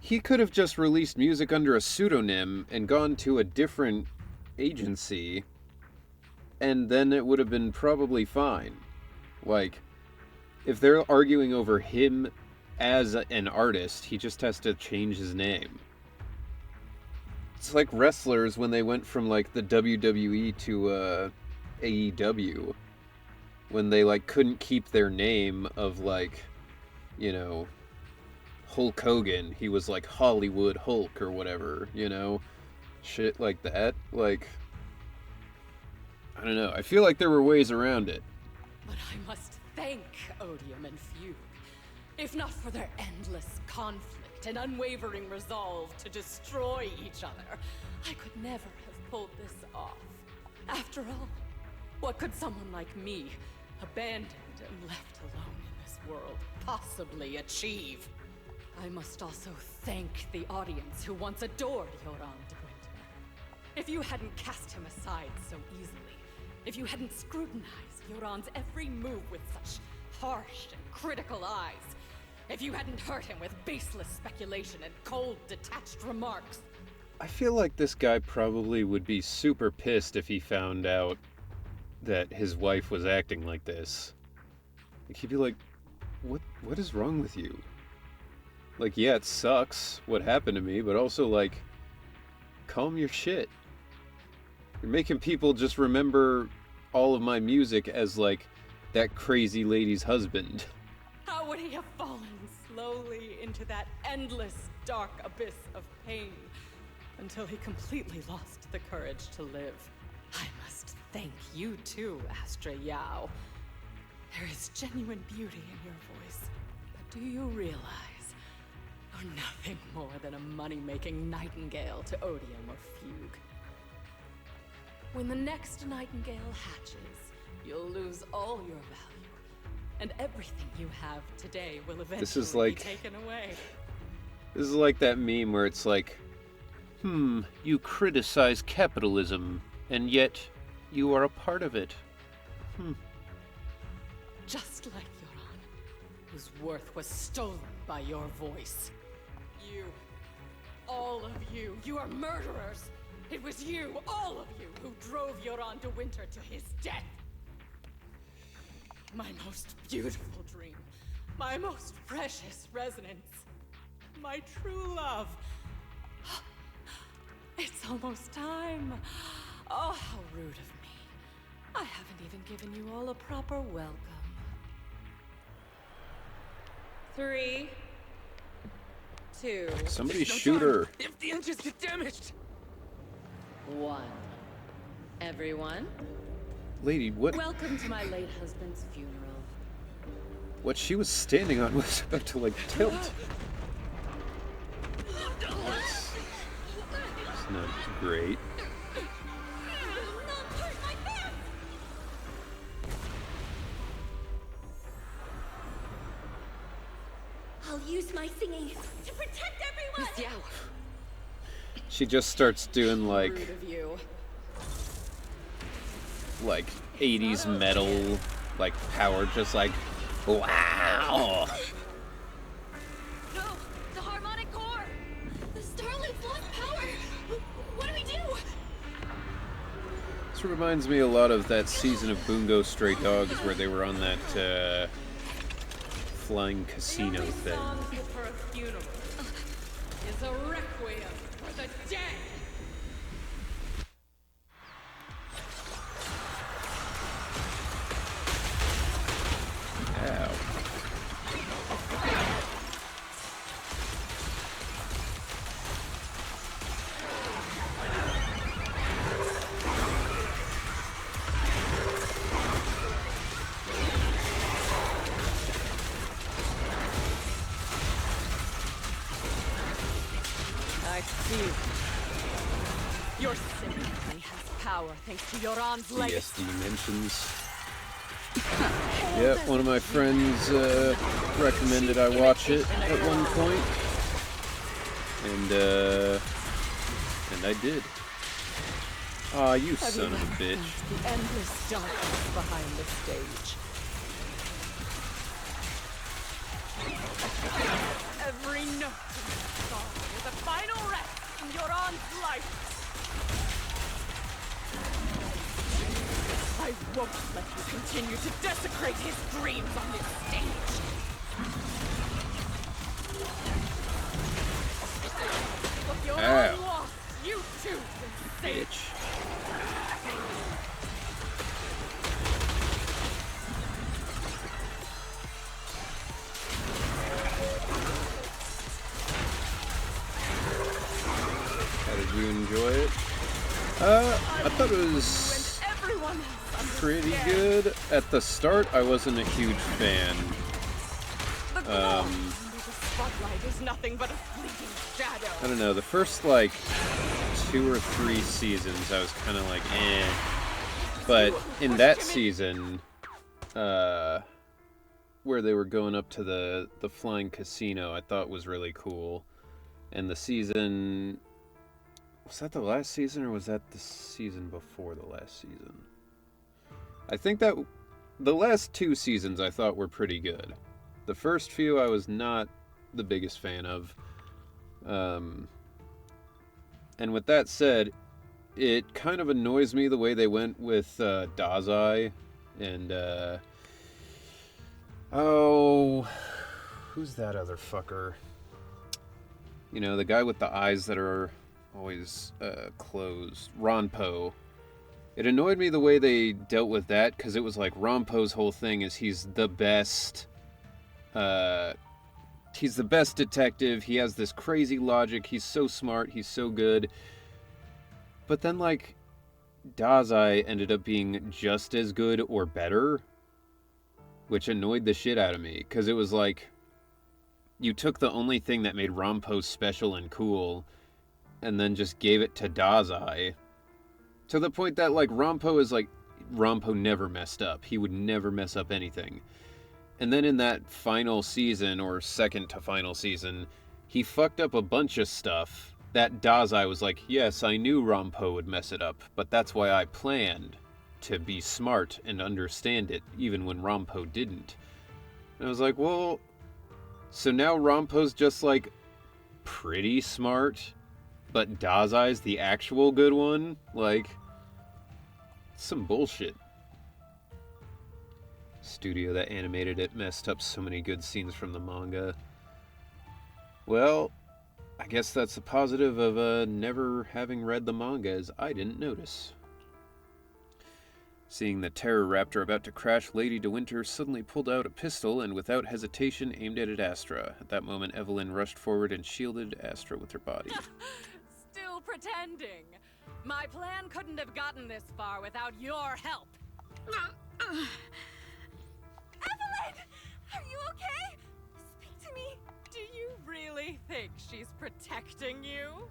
he could have just released music under a pseudonym and gone to a different agency, and then it would have been probably fine. Like, if they're arguing over him as an artist, he just has to change his name. It's like wrestlers when they went from like the WWE to AEW, when they like couldn't keep their name of like, you know, Hulk Hogan. He was like Hollywood Hulk or whatever, you know, shit like that. Like, I don't know. I feel like there were ways around it. But I must thank Odium and Fugue. If not for their endless conflict and unwavering resolve to destroy each other, I could never have pulled this off. After all, what could someone like me, abandoned and left alone in this world, possibly achieve? I must also thank the audience who once adored Yoran de Winter. If you hadn't cast him aside so easily, if you hadn't scrutinized Yoran's every move with such harsh and critical eyes, if you hadn't hurt him with baseless speculation and cold, detached remarks. I feel like this guy probably would be super pissed if he found out that his wife was acting like this. Like, he'd be like, what is wrong with you? Like, yeah, it sucks what happened to me, but also, like, calm your shit. You're making people just remember all of my music as, like, that crazy lady's husband. How would he have fallen slowly into that endless, dark abyss of pain until he completely lost the courage to live? I must thank you too, Astra Yao. There is genuine beauty in your voice, but do you realize you're nothing more than a money-making nightingale to Odium or Fugue? When the next nightingale hatches, you'll lose all your value, and everything you have today will eventually be taken away. This is like that meme where it's like, you criticize capitalism, and yet you are a part of it. Just like Yoran, whose worth was stolen by your voice. You, all of you, you are murderers! It was you, all of you, who drove Yoran de Winter to his death! My most beautiful dream, my most precious resonance, my true love. It's almost time. Oh, how rude of me. I haven't even given you all a proper welcome. 3, 2. Somebody shoot her. If the engines get damaged. 1. Everyone, Lady, what? welcome to my late husband's funeral. What she was standing on was about to, like, tilt. Great. I'll use my singing to protect everyone! Miss Yao. She just starts doing like Rude of you. 80s metal, like power, just like, wow. No! The harmonic core! The Starlight's lost power! What do we do? This reminds me a lot of that season of Bungo Stray Dogs where they were on that flying casino thing. For a funeral is a requiem for the dead. Ow. I see. Your sympathy has power thanks to Yoran's legacy. DSD mentions. Yep, one of my friends recommended I watch it at one point, and I did. Aw, you son of a bitch. The endless darkness behind the stage. Every note in this song is a final rest in Yoran's life. I won't let you continue to desecrate his dreams on this stage. What Yoran lost, you too can save. Bitch. How did you enjoy it? I thought it was pretty good. At the start, I wasn't a huge fan. Under the spotlight is nothing but a fleeting shadow. I don't know, the first, 2 or 3 seasons, I was kind of like, eh. But in that season, where they were going up to the flying casino, I thought was really cool. And the season... Was that the last season, or was that the season before the last season? I think that the last 2 seasons I thought were pretty good. The first few I was not the biggest fan of. And with that said, it kind of annoys me the way they went with Dazai and oh, who's that other fucker? You know, the guy with the eyes that are always closed, Ronpo. It annoyed me the way they dealt with that, because it was like Ronpo's whole thing is he's the best detective. He has this crazy logic. He's so smart. He's so good. But then, Dazai ended up being just as good or better, which annoyed the shit out of me, because it was like, you took the only thing that made Ronpo special and cool, and then just gave it to Dazai, to the point that, Ronpo never messed up. He would never mess up anything. And then in that final season, or second to final season, he fucked up a bunch of stuff that Dazai was like, yes, I knew Ronpo would mess it up, but that's why I planned to be smart and understand it, even when Ronpo didn't. And I was like, well, so now Ronpo's just, pretty smart, but Dazai's the actual good one? Some bullshit. Studio that animated it messed up so many good scenes from the manga. Well, I guess that's the positive of never having read the manga, as I didn't notice. Seeing the Terror Raptor about to crash, Lady De Winter suddenly pulled out a pistol and without hesitation aimed it at Astra. At that moment, Evelyn rushed forward and shielded Astra with her body. Still pretending. My plan couldn't have gotten this far without your help. Evelyn! Are you okay? Speak to me. Do you really think she's protecting you?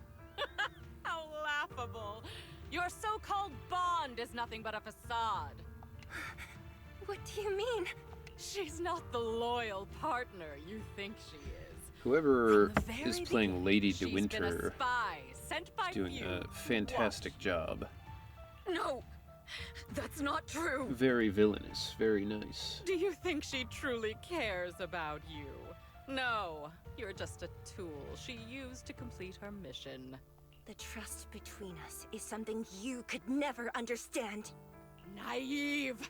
How laughable. Your so-called bond is nothing but a facade. What do you mean? She's not the loyal partner you think she is. Whoever From the very is playing beginning, Lady she's De been a Winter spy sent by is doing you. a fantastic job. No, that's not true. Very villainous, very nice. Do you think she truly cares about you? No, you're just a tool she used to complete her mission. The trust between us is something you could never understand. Naive!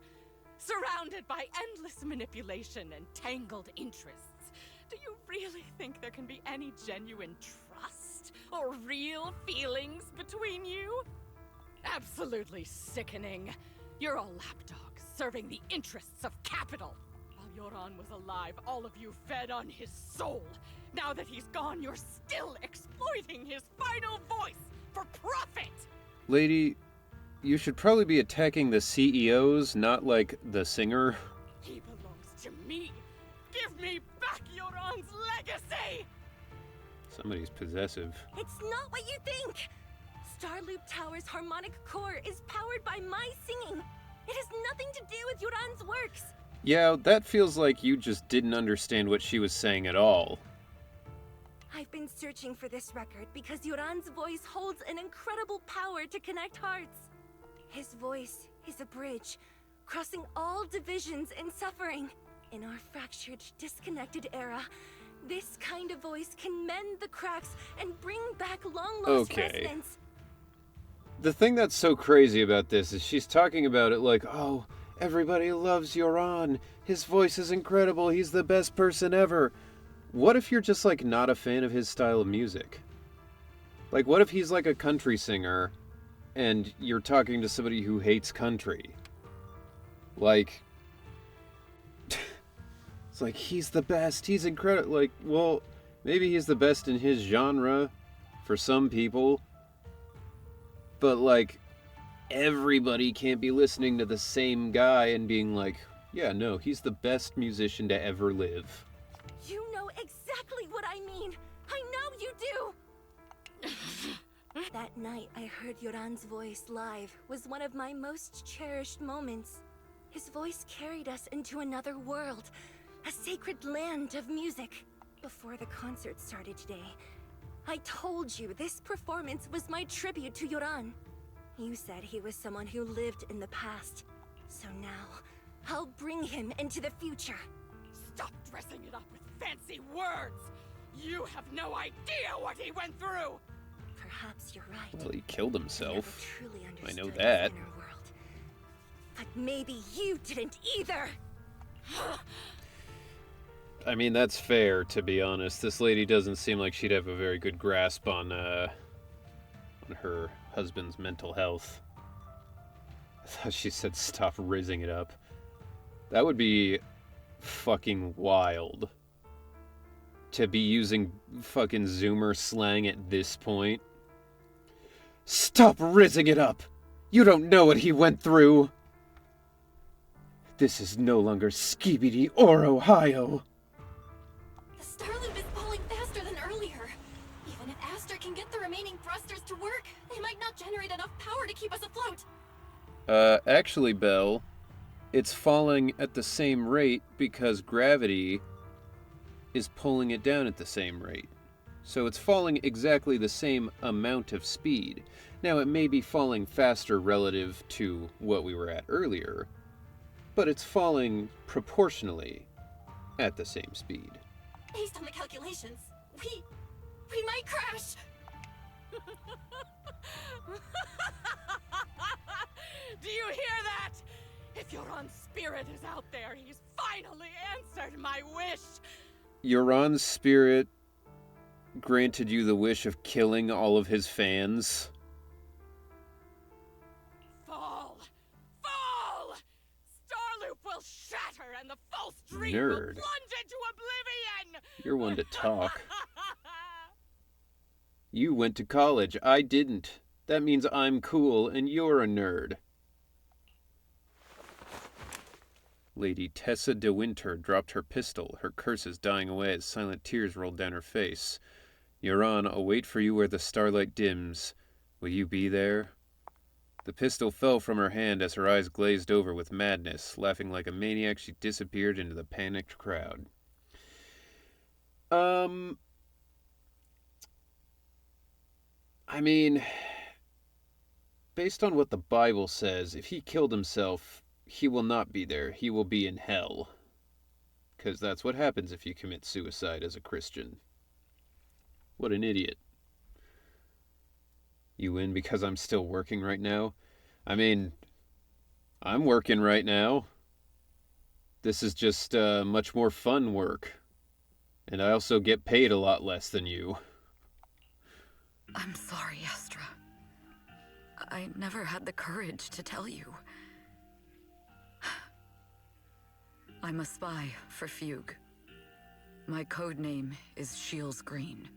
Surrounded by endless manipulation and tangled interests. Do you really think there can be any genuine trust or real feelings between you? Absolutely sickening. You're all lapdogs serving the interests of capital. While Yoran was alive, all of you fed on his soul. Now that he's gone, you're still exploiting his final voice for profit! Lady, you should probably be attacking the CEOs, not like the singer. He belongs to me. Give me back Yoran's legacy! Somebody's possessive. It's not what you think! Starloop Tower's harmonic core is powered by my singing. It has nothing to do with Yoran's works. Yeah, that feels like you just didn't understand what she was saying at all. I've been searching for this record because Yoran's voice holds an incredible power to connect hearts. His voice is a bridge, crossing all divisions and suffering. In our fractured, disconnected era, this kind of voice can mend the cracks and bring back long-lost resonance. The thing that's so crazy about this is she's talking about it like, oh, everybody loves Yoran. His voice is incredible. He's the best person ever. What if you're just, like, not a fan of his style of music? Like, what if he's, like, a country singer, and you're talking to somebody who hates country? Like, it's like, he's the best, he's incredible. Like, well, maybe he's the best in his genre for some people, but, like, everybody can't be listening to the same guy and being like, yeah, no, he's the best musician to ever live. You know exactly what I mean. I know you do. That night I heard Yoran's voice live was one of my most cherished moments. His voice carried us into another world, a sacred land of music. Before the concert started today, I told you this performance was my tribute to Yoran. You said he was someone who lived in the past. So now, I'll bring him into the future. Stop dressing it up with fancy words! You have no idea what he went through! Perhaps you're right. Well, he killed himself. I know Understood that. his inner world. But maybe you didn't either! I mean, that's fair, to be honest. This lady doesn't seem like she'd have a very good grasp on her husband's mental health. I thought she said stop rizzing it up. That would be fucking wild. To be using fucking Zoomer slang at this point. Stop rizzing it up! You don't know what he went through! This is no longer Skibidi or Ohio! The Starloop is pulling faster than earlier. Even if Aster can get the remaining thrusters to work, they might not generate enough power to keep us afloat. Actually, Belle, it's falling at the same rate because gravity is pulling it down at the same rate. So it's falling exactly the same amount of speed. Now, it may be falling faster relative to what we were at earlier, but it's falling proportionally at the same speed. Based on the calculations, we might crash. Do you hear that? If Yoran's spirit is out there, he's finally answered my wish. Yoran's spirit granted you the wish of killing all of his fans. Fall! Fall! Starloop will shatter and the false dream Nerd. will plunge into oblivion! You're one to talk. You went to college. I didn't. That means I'm cool and you're a nerd. Lady Tessa de Winter dropped her pistol, her curses dying away as silent tears rolled down her face. Yoran, I'll wait for you where the starlight dims, Will you be there? The pistol fell from her hand as her eyes glazed over with madness. Laughing like a maniac, she disappeared into the panicked crowd. I mean, based on what the Bible says, if he killed himself, he will not be there. He will be in hell. Because that's what happens if you commit suicide as a Christian. What an idiot. You win because I'm still working right now? I mean, I'm working right now. This is just much more fun work. And I also get paid a lot less than you. I'm sorry, Astra. I never had the courage to tell you. I'm a spy for Fugue. My code name is Shields Green.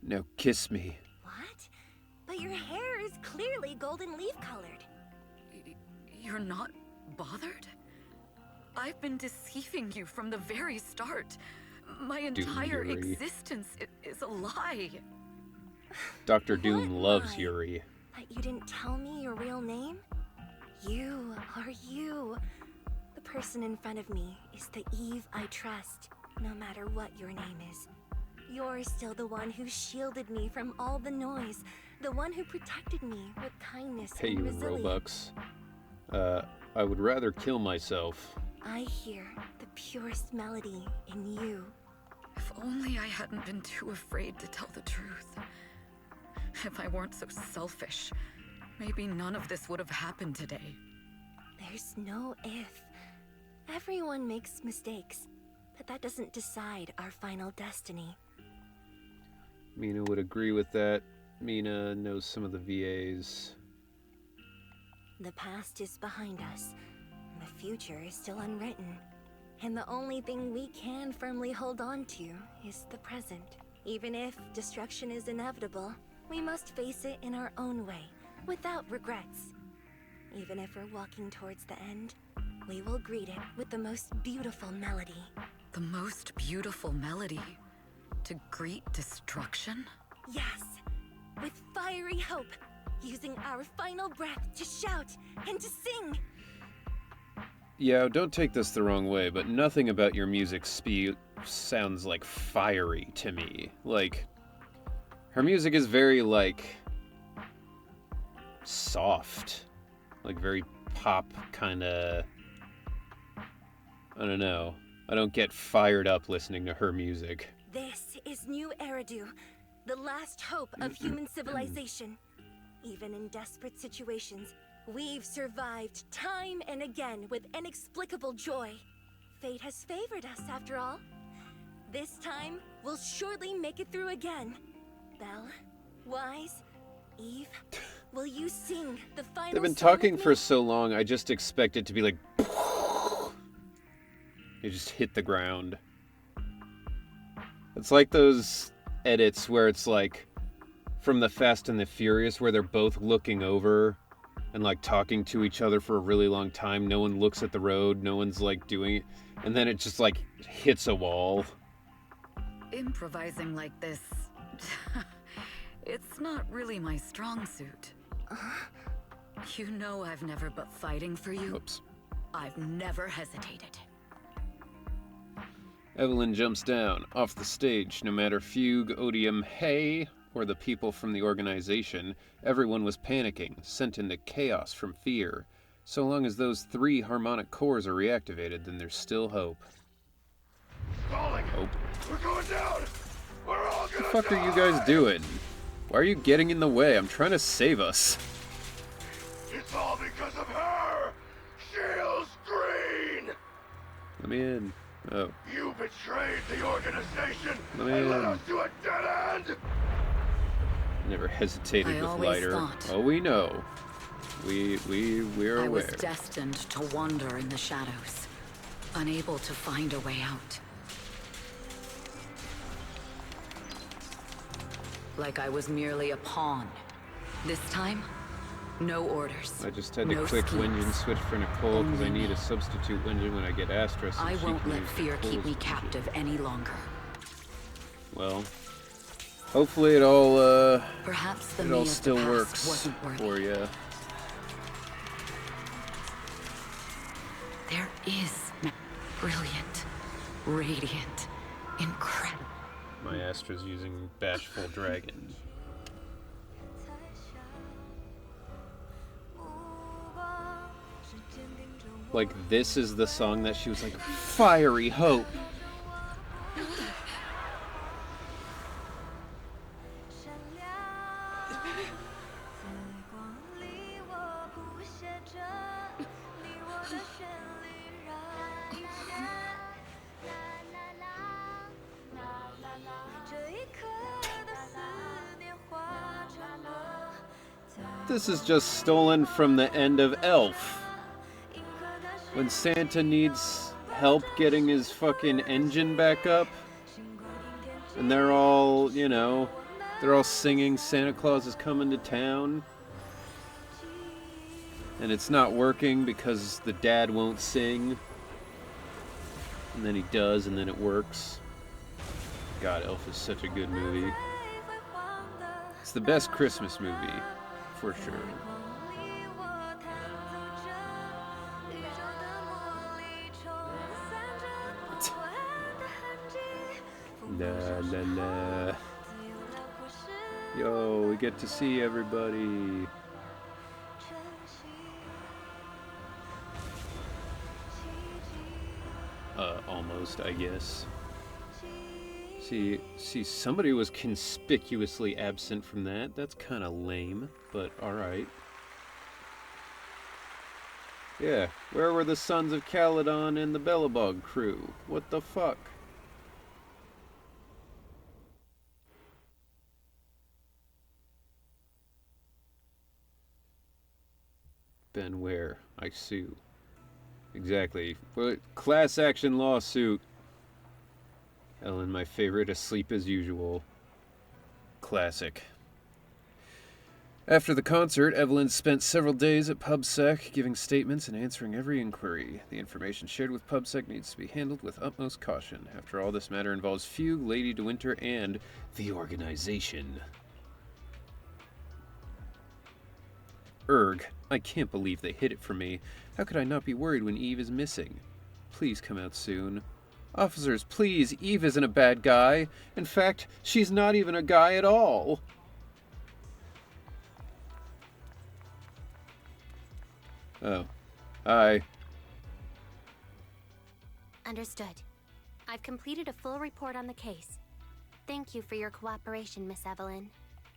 Now kiss me. What? But your hair is clearly golden leaf colored. You're not bothered? I've been deceiving you from the very start. My entire existence is a lie. Dr. Doom loves Yuri. But you didn't tell me your real name? You are you. The person in front of me is the Eve I trust, no matter what your name is. You're still the one who shielded me from all the noise, the one who protected me with kindness Pay and you in resilience. Robux. I would rather kill myself. I hear the purest melody in you. If only I hadn't been too afraid to tell the truth. If I weren't so selfish, maybe none of this would have happened today. There's no if. Everyone makes mistakes, but that doesn't decide our final destiny. Mina would agree with that. Mina knows some of the VAs. The past is behind us. The future is still unwritten. And the only thing we can firmly hold on to is the present. Even if destruction is inevitable, we must face it in our own way, without regrets. Even if we're walking towards the end, we will greet it with the most beautiful melody. The most beautiful melody? To greet destruction? Yes, with fiery hope, using our final breath to shout and to sing. Yeah, don't take this the wrong way, but nothing about your music sounds like fiery to me. Like, her music is very, like, soft. Like, very pop kind of... I don't know. I don't get fired up listening to her music. This is New Eridu, the last hope of human civilization. Even in desperate situations, we've survived time and again with inexplicable joy. Fate has favored us, after all. This time, we'll surely make it through again. Belle, Wise, Eve, will you sing the final They've been song talking with for me? so long, I just expect it to be like... You just hit the ground. It's like those edits where it's like from the Fast and the Furious where they're both looking over and like talking to each other for a really long time. No one looks at the road, no one's like doing it, and then it just like hits a wall. Improvising like this... it's not really my strong suit. You know I've never but fighting for you. Oops. I've never hesitated. Evelyn jumps down, off the stage. No matter Fugue, Odium, Hay, or the people from the organization, everyone was panicking, sent into chaos from fear. So long as those 3 harmonic cores are reactivated, then there's still hope. Falling. Hope. We're going down. We're all What the gonna fuck are you guys doing? Why are you getting in the way? I'm trying to save us. It's all because of her. Shields Green. Let me in. Oh. You betrayed the organization Let me and led in. us to a dead end. Never hesitated I with always lighter. thought- Oh, we know. We're I was aware. destined to wander in the shadows, unable to find a way out. Like I was merely a pawn. This time, no orders. I just had to no click schemes. Wenjin switch for Nicole because I Only need me. a substitute Wenjin when I get Astra. So I she won't can let use fear keep Nicole's me Wenjin. captive any longer. Well, Hopefully it Perhaps the all me of the still past works wasn't worthy. for you. There is brilliant, radiant, incredible. My Astra's using Bashful Dragon. Like, this is the song that she was like, Fiery Hope. This is just stolen from the end of Elf. When Santa needs help getting his fucking engine back up. And they're all, you know, they're all singing Santa Claus is coming to town. And it's not working because the dad won't sing. And then he does, and then it works. God, Elf is such a good movie. It's the best Christmas movie, for sure. La la la. Yo, we get to see everybody. Almost, I guess. See, somebody was conspicuously absent from that. That's kind of lame, but alright. Yeah, where were the Sons of Caledon and the Bellabog crew? What the fuck? Ben where? I sue. Exactly. But class action lawsuit. Ellen, my favorite, asleep as usual. Classic. After the concert, Evelyn spent several days at PubSec, giving statements and answering every inquiry. The information shared with PubSec needs to be handled with utmost caution. After all, this matter involves Fugue, Lady De Winter, and the organization. Erg, I can't believe they hid it from me. How could I not be worried when Eve is missing? Please come out soon. Officers, please, Eve isn't a bad guy. In fact, she's not even a guy at all. Oh. Hi. Understood. I've completed a full report on the case. Thank you for your cooperation, Miss Evelyn.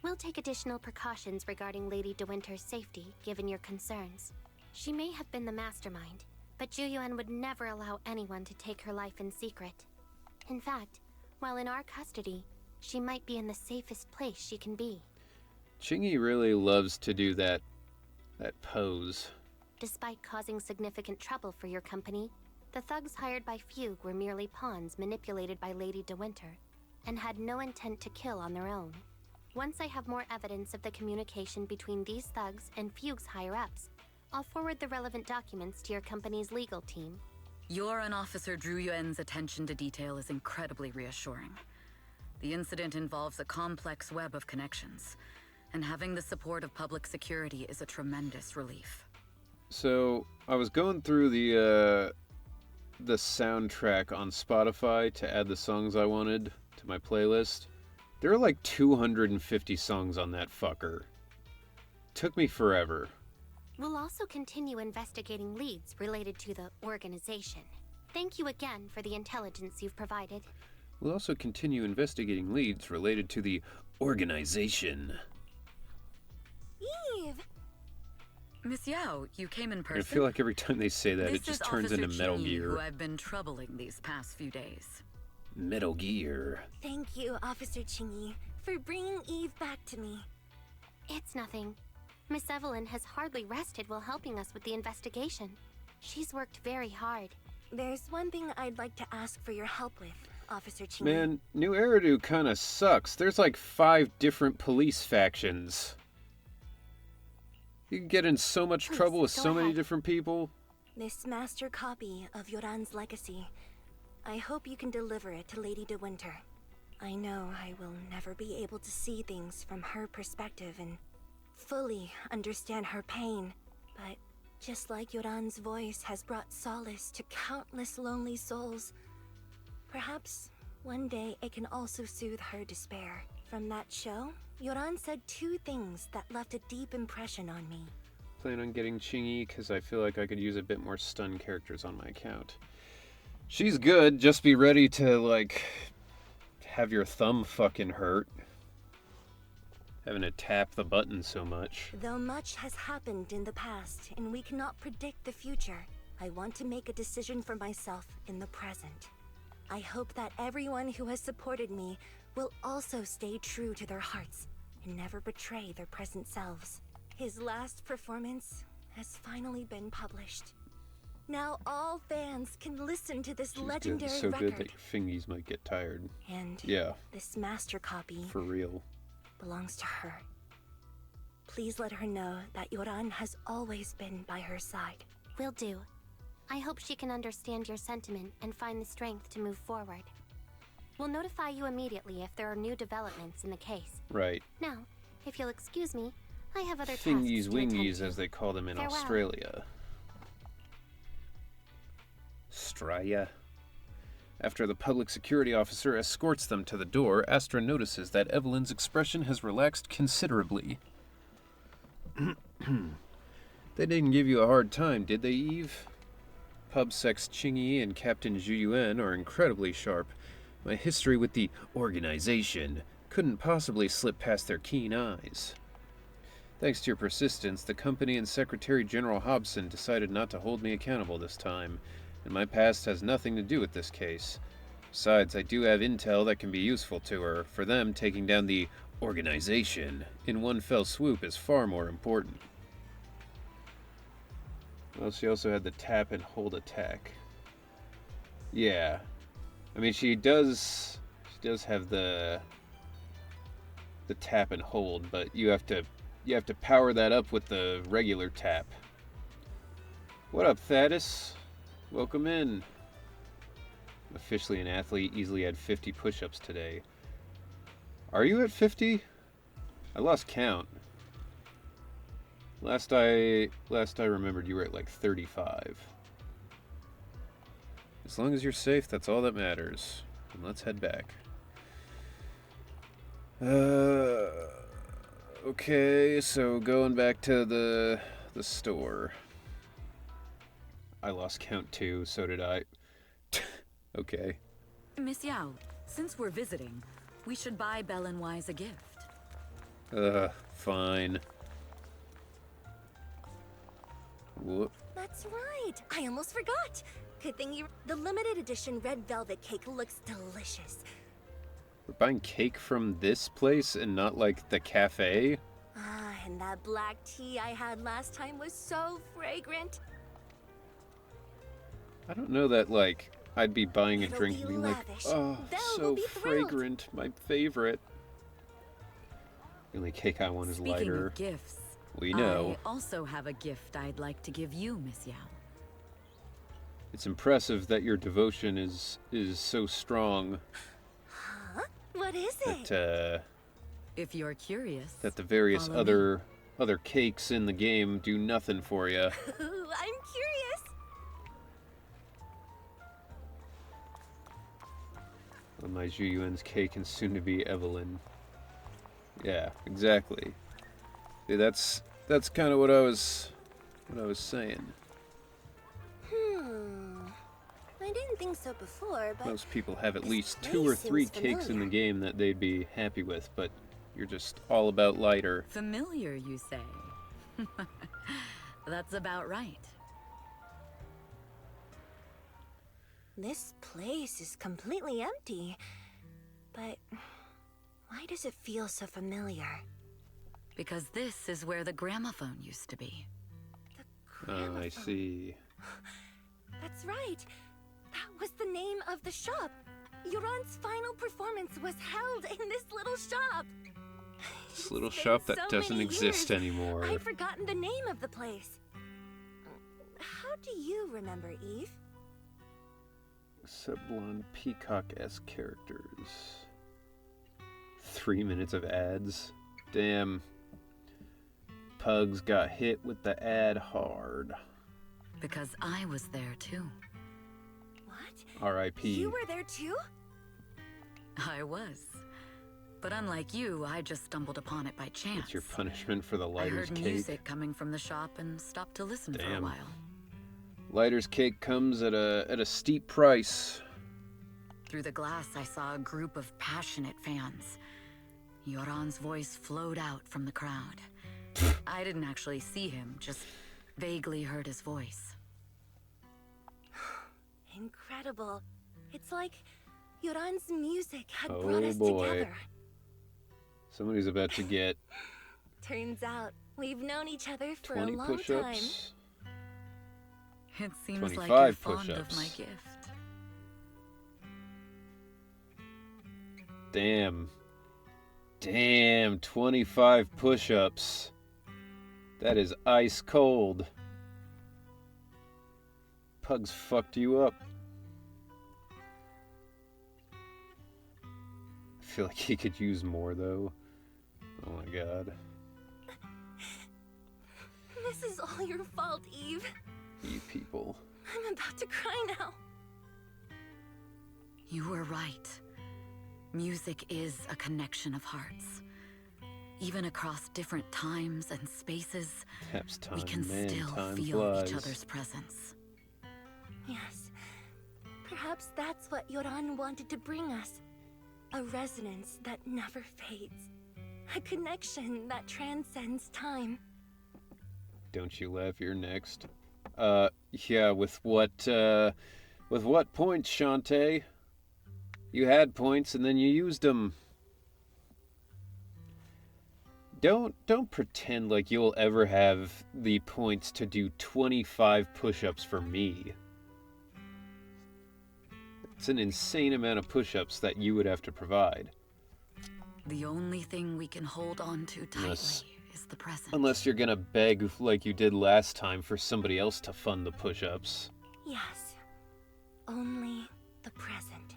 We'll take additional precautions regarding Lady De Winter's safety, given your concerns. She may have been the mastermind, but Juyuan would never allow anyone to take her life in secret. In fact, while in our custody, she might be in the safest place she can be. Chingy really loves to do that pose. Despite causing significant trouble for your company, the thugs hired by Fugue were merely pawns manipulated by Lady De Winter, and had no intent to kill on their own. Once I have more evidence of the communication between these thugs and Fugue's higher-ups, I'll forward the relevant documents to your company's legal team. Your and Officer Zhu Yuan's attention to detail is incredibly reassuring. The incident involves a complex web of connections, and having the support of public security is a tremendous relief. So, I was going through the soundtrack on Spotify to add the songs I wanted to my playlist. There are like 250 songs on that fucker. Took me forever. We'll also continue investigating leads related to the organization. Thank you again for the intelligence you've provided. We'll also continue investigating leads related to the organization. Eve! Miss Yao, you came in person? I feel like every time they say that, This it just is turns Officer into Metal Chingy, Gear. who I've been troubling these past few days. Metal Gear. Thank you, Officer Chingy, for bringing Eve back to me. It's nothing. Miss Evelyn has hardly rested while helping us with the investigation. She's worked very hard. There's one thing I'd like to ask for your help with, Officer Chingy. Man, New Eridu kinda sucks. There's like 5 different police factions. You can get in so much trouble with so many different people. This master copy of Yoran's legacy. I hope you can deliver it to Lady De Winter. I know I will never be able to see things from her perspective and fully understand her pain. But just like Yoran's voice has brought solace to countless lonely souls, perhaps one day it can also soothe her despair. From that show, Yoran said 2 things that left a deep impression on me. Plan on getting Chingy because I feel like I could use a bit more stun characters on my account. She's good, just be ready to, like, have your thumb fucking hurt. Having to tap the button so much. Though much has happened in the past and we cannot predict the future, I want to make a decision for myself in the present. I hope that everyone who has supported me will also stay true to their hearts and never betray their present selves. His last performance has finally been published. Now all fans can listen to this legendary so record. good that your fingies might get tired. And yeah, this master copy for real belongs to her. Please let her know that Yoran has always been by her side. Will do. I hope she can understand your sentiment and find the strength to move forward. We'll notify you immediately if there are new developments in the case. Right. Now, if you'll excuse me, I have other Fingies tasks to attend wingies, to. as they call them in Farewell. Australia. Straya. After the public security officer escorts them to the door, Astra notices that Evelyn's expression has relaxed considerably. They didn't give you a hard time, did they, Eve? Pubsex Chingy and Captain Zhuyuan are incredibly sharp. My history with the organization couldn't possibly slip past their keen eyes. Thanks to your persistence, the company and Secretary General Hobson decided not to hold me accountable this time, and my past has nothing to do with this case. Besides, I do have intel that can be useful to her. For them, taking down the organization in one fell swoop is far more important. Well, she also had the tap and hold attack. Yeah. I mean, she does have the tap and hold, but you have to power that up with the regular tap. What up, Thaddeus? Welcome in. I'm officially an athlete, easily had 50 push-ups today. Are you at 50? I lost count. Last I remembered you were at like 35. As long as you're safe, that's all that matters. And let's head back. Okay, so going back to the store. I lost count too, so did I. Okay. Miss Yao, since we're visiting, we should buy Belle and Wise a gift. Fine. Whoop. That's right. I almost forgot. Good thing you... The limited edition red velvet cake looks delicious. We're buying cake from this place and not like the cafe? Ah, and that black tea I had last time was so fragrant. I don't know that, like, I'd be buying a It'll drink be and being like, lavish. oh, Belle so will be thrilled." fragrant, my favorite. The only cake I want is Speaking lighter. of gifts, We know. I also have a gift I'd like to give you, Miss Yao. It's impressive that your devotion is so strong Huh? What is it? that If you're curious, that the various follow me. other cakes in the game do nothing for you. I'm curious. My Zhuyuan's cake and soon to be Evelyn. Yeah, exactly. See, that's kind of what I was saying. I didn't think so before, but Most people have at this least 2 place or 3 seems cakes in the familiar. game that they'd be happy with, but you're just all about lighter. Familiar, you say? That's about right. this place is completely empty. But why does it feel so familiar? Because this is where the gramophone used to be. Oh, I see. That's right. That was the name of the shop. Yoran's final performance was held in this little shop. This little It's been shop that so doesn't many exist years. anymore. I'd forgotten the name of the place. How do you remember, Eve? Except blonde peacock-esque characters. 3 minutes of ads. Damn. Pugs got hit with the ad hard. Because I was there too. What? R.I.P. You were there too? I was. But unlike you, I just stumbled upon it by chance. It's your punishment for the I lighter's heard cake. music coming from the shop and stopped to listen for a Damn. while. Lighter's cake comes at a steep price. Through the glass, I saw a group of passionate fans. Yoran's voice flowed out from the crowd. I didn't actually see him, just vaguely heard his voice. Incredible. It's like Yoran's music had brought us boy. together. Somebody's about to get Turns out we've known each other for a 20 long time. push-ups. It seems like 25 you're fond of push-ups. my gift. Damn. Damn, 25 push-ups. That is ice cold. Pugs fucked you up. I feel like he could use more though. Oh my god. This is all your fault, Eve. You people. I'm about to cry now. You were right. Music is a connection of hearts. Even across different times and spaces, Taps time, we can man, still time feel flies. each other's presence. Yes. Perhaps that's what Yoran wanted to bring us. A resonance that never fades. A connection that transcends time. Don't you laugh, you're next. Yeah, with what points, Shantae? You had points and then you used them. Don't pretend like you'll ever have the points to do 25 push-ups for me. It's an insane amount of push-ups that you would have to provide. The only thing we can hold on to tightly Unless- is the present. Unless you're gonna beg like you did last time for somebody else to fund the push-ups. Yes. Only the present.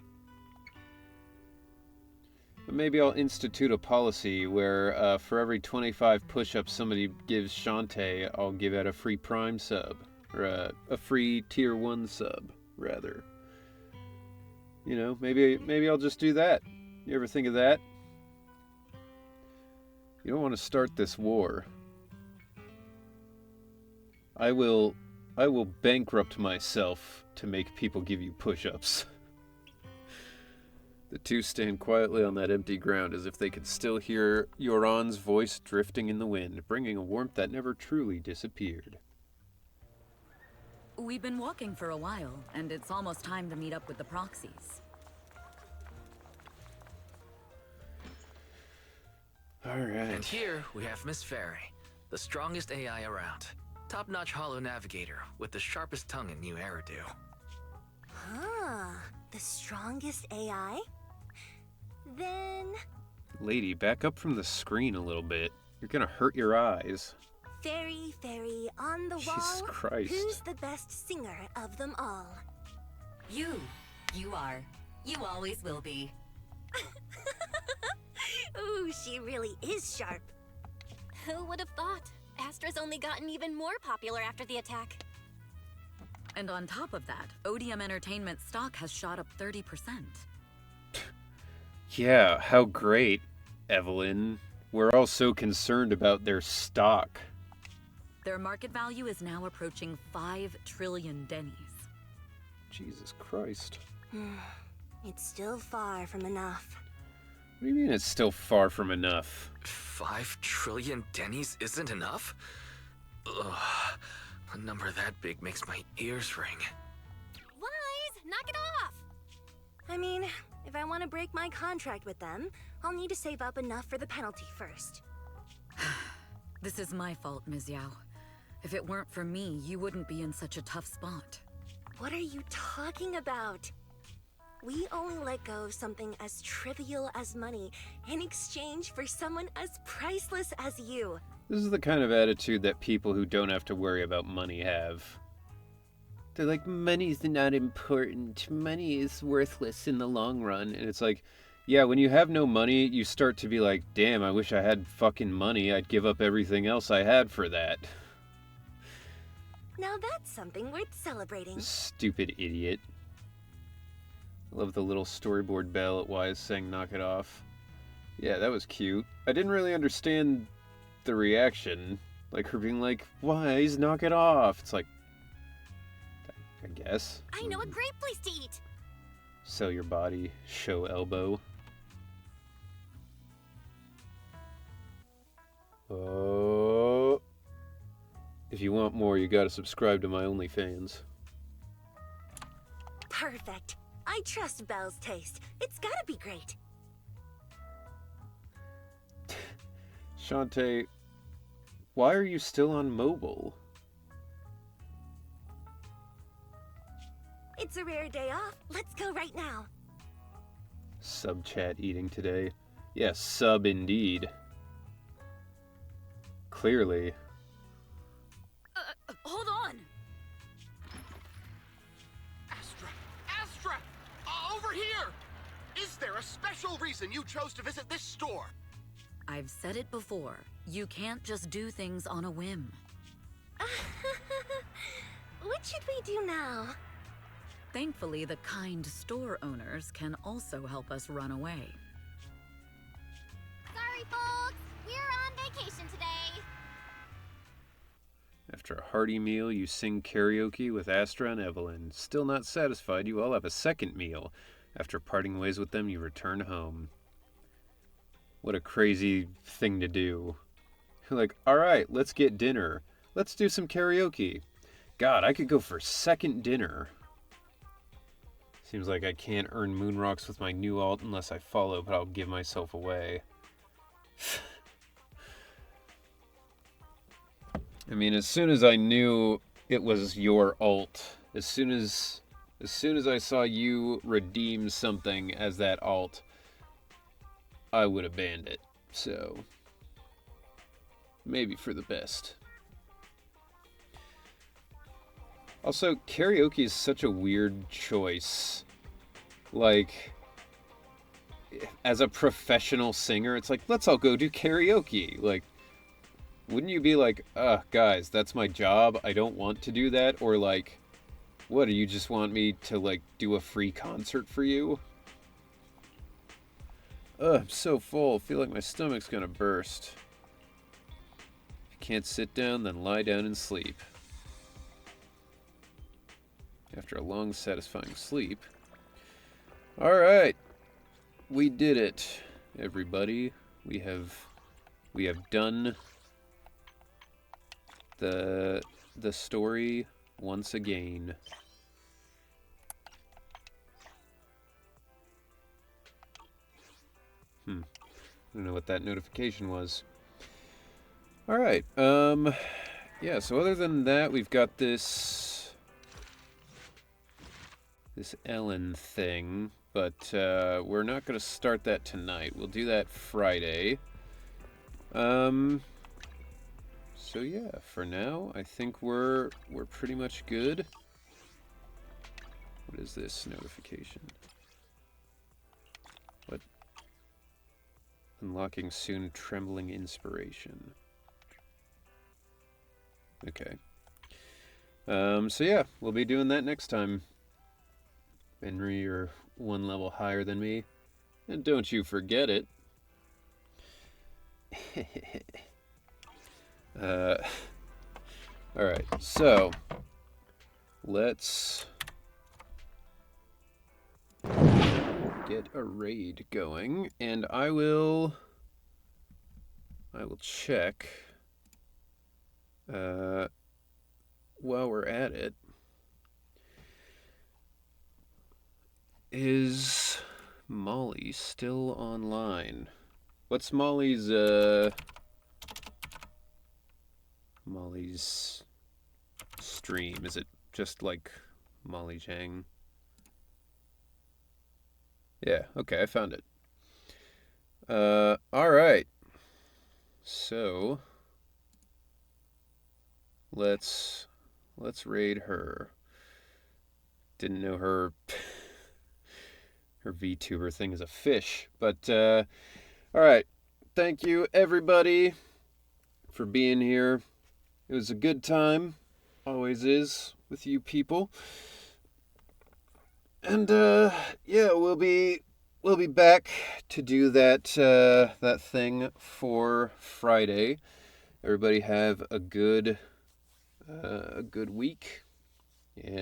But maybe I'll institute a policy where for every 25 push-ups somebody gives Shantae, I'll give out a free Prime sub. Or a free Tier 1 sub, rather. You know, maybe I'll just do that. You ever think of that? You don't want to start this war. I will bankrupt myself to make people give you push-ups. The two stand quietly on that empty ground as if they could still hear Yoran's voice drifting in the wind, bringing a warmth that never truly disappeared. We've been walking for a while, and it's almost time to meet up with the proxies. Alright. And here we have Miss Fairy, the strongest AI around. Top-notch holo navigator with the sharpest tongue in New Eridu. Huh. The strongest AI? Then... Lady, back up from the screen a little bit. You're gonna hurt your eyes. Fairy, fairy, on the wall. Jesus Christ. Who's the best singer of them all? You are. You always will be. Ooh, she really is sharp. Who would have thought? Astra's only gotten even more popular after the attack. And on top of that, Odium Entertainment stock has shot up 30%. Yeah, how great, Evelyn. We're all so concerned about their stock. Their market value is now approaching 5 trillion dennies. Jesus Christ. It's still far from enough. What do you mean it's still far from enough? 5 trillion dennies isn't enough? Ugh. A number that big makes my ears ring. Wise, knock it off! I mean, if I want to break my contract with them, I'll need to save up enough for the penalty first. This is my fault, Ms. Yao. If it weren't for me, you wouldn't be in such a tough spot. What are you talking about? We only let go of something as trivial as money in exchange for someone as priceless as you. This is the kind of attitude that people who don't have to worry about money have. They're like, money's not important. Money is worthless in the long run. And it's like, Yeah, when you have no money, you start to be like, damn, I wish I had fucking money. I'd give up everything else I had for that. Now that's something worth celebrating. Stupid idiot. I love the little storyboard bell at Wise saying knock it off. Yeah, that was cute. I didn't really understand the reaction. Like her being like, Wise, knock it off. It's like, I guess. I know a great place to eat. Sell your body, show elbow. Oh. If you want more, you gotta subscribe to my OnlyFans. Perfect. I trust Belle's taste. It's gotta be great. Shantae, why are you still on mobile? It's a rare day off. Let's go right now. Sub chat eating today. Yes, sub indeed. Clearly. Hold on! Astra! Over here! Is there a special reason you chose to visit this store? I've said it before. You can't just do things on a whim. What should we do now? Thankfully, the kind store owners can also help us run away. Sorry, folks. We're on vacation today. After a hearty meal, you sing karaoke with Astra and Evelyn. Still not satisfied, you all have a second meal. After parting ways with them, you return home. What a crazy thing to do. You're like, alright, let's get dinner. Let's do some karaoke. God, I could go for second dinner. Seems like I can't earn moon rocks with my new alt unless I follow, but I'll give myself away. I mean, as soon as I knew it was your alt, as soon as I saw you redeem something as that alt, I would have banned it. So, maybe for the best. Also, karaoke is such a weird choice. Like, as a professional singer, it's like, let's all go do karaoke. Like, wouldn't you be like, guys, that's my job, I don't want to do that? Or like, what, do you just want me to like do a free concert for you? I'm so full, I feel like my stomach's gonna burst. If you can't sit down, then lie down and sleep. After a long, satisfying sleep. Alright. We did it, everybody. We have done the story once again. I don't know what that notification was. Alright, yeah, so other than that, we've got this Ellen thing, but we're not going to start that tonight. We'll do that Friday. So yeah, for now, I think we're pretty much good. What is this notification? What? Unlocking soon, trembling inspiration. Okay. So yeah, we'll be doing that next time. Henry, you're one level higher than me. And don't you forget it. Alright, so let's get a raid going, and I will check while we're at it. Is Molly still online? What's Molly's stream? Is it just like Molly Chang? Yeah, okay, I found it. Alright. So let's raid her. Didn't know her Her VTuber thing is a fish. But, alright. Thank you, everybody, for being here. It was a good time. Always is with you people. And, yeah, we'll be back to do that thing for Friday. Everybody have a good week. And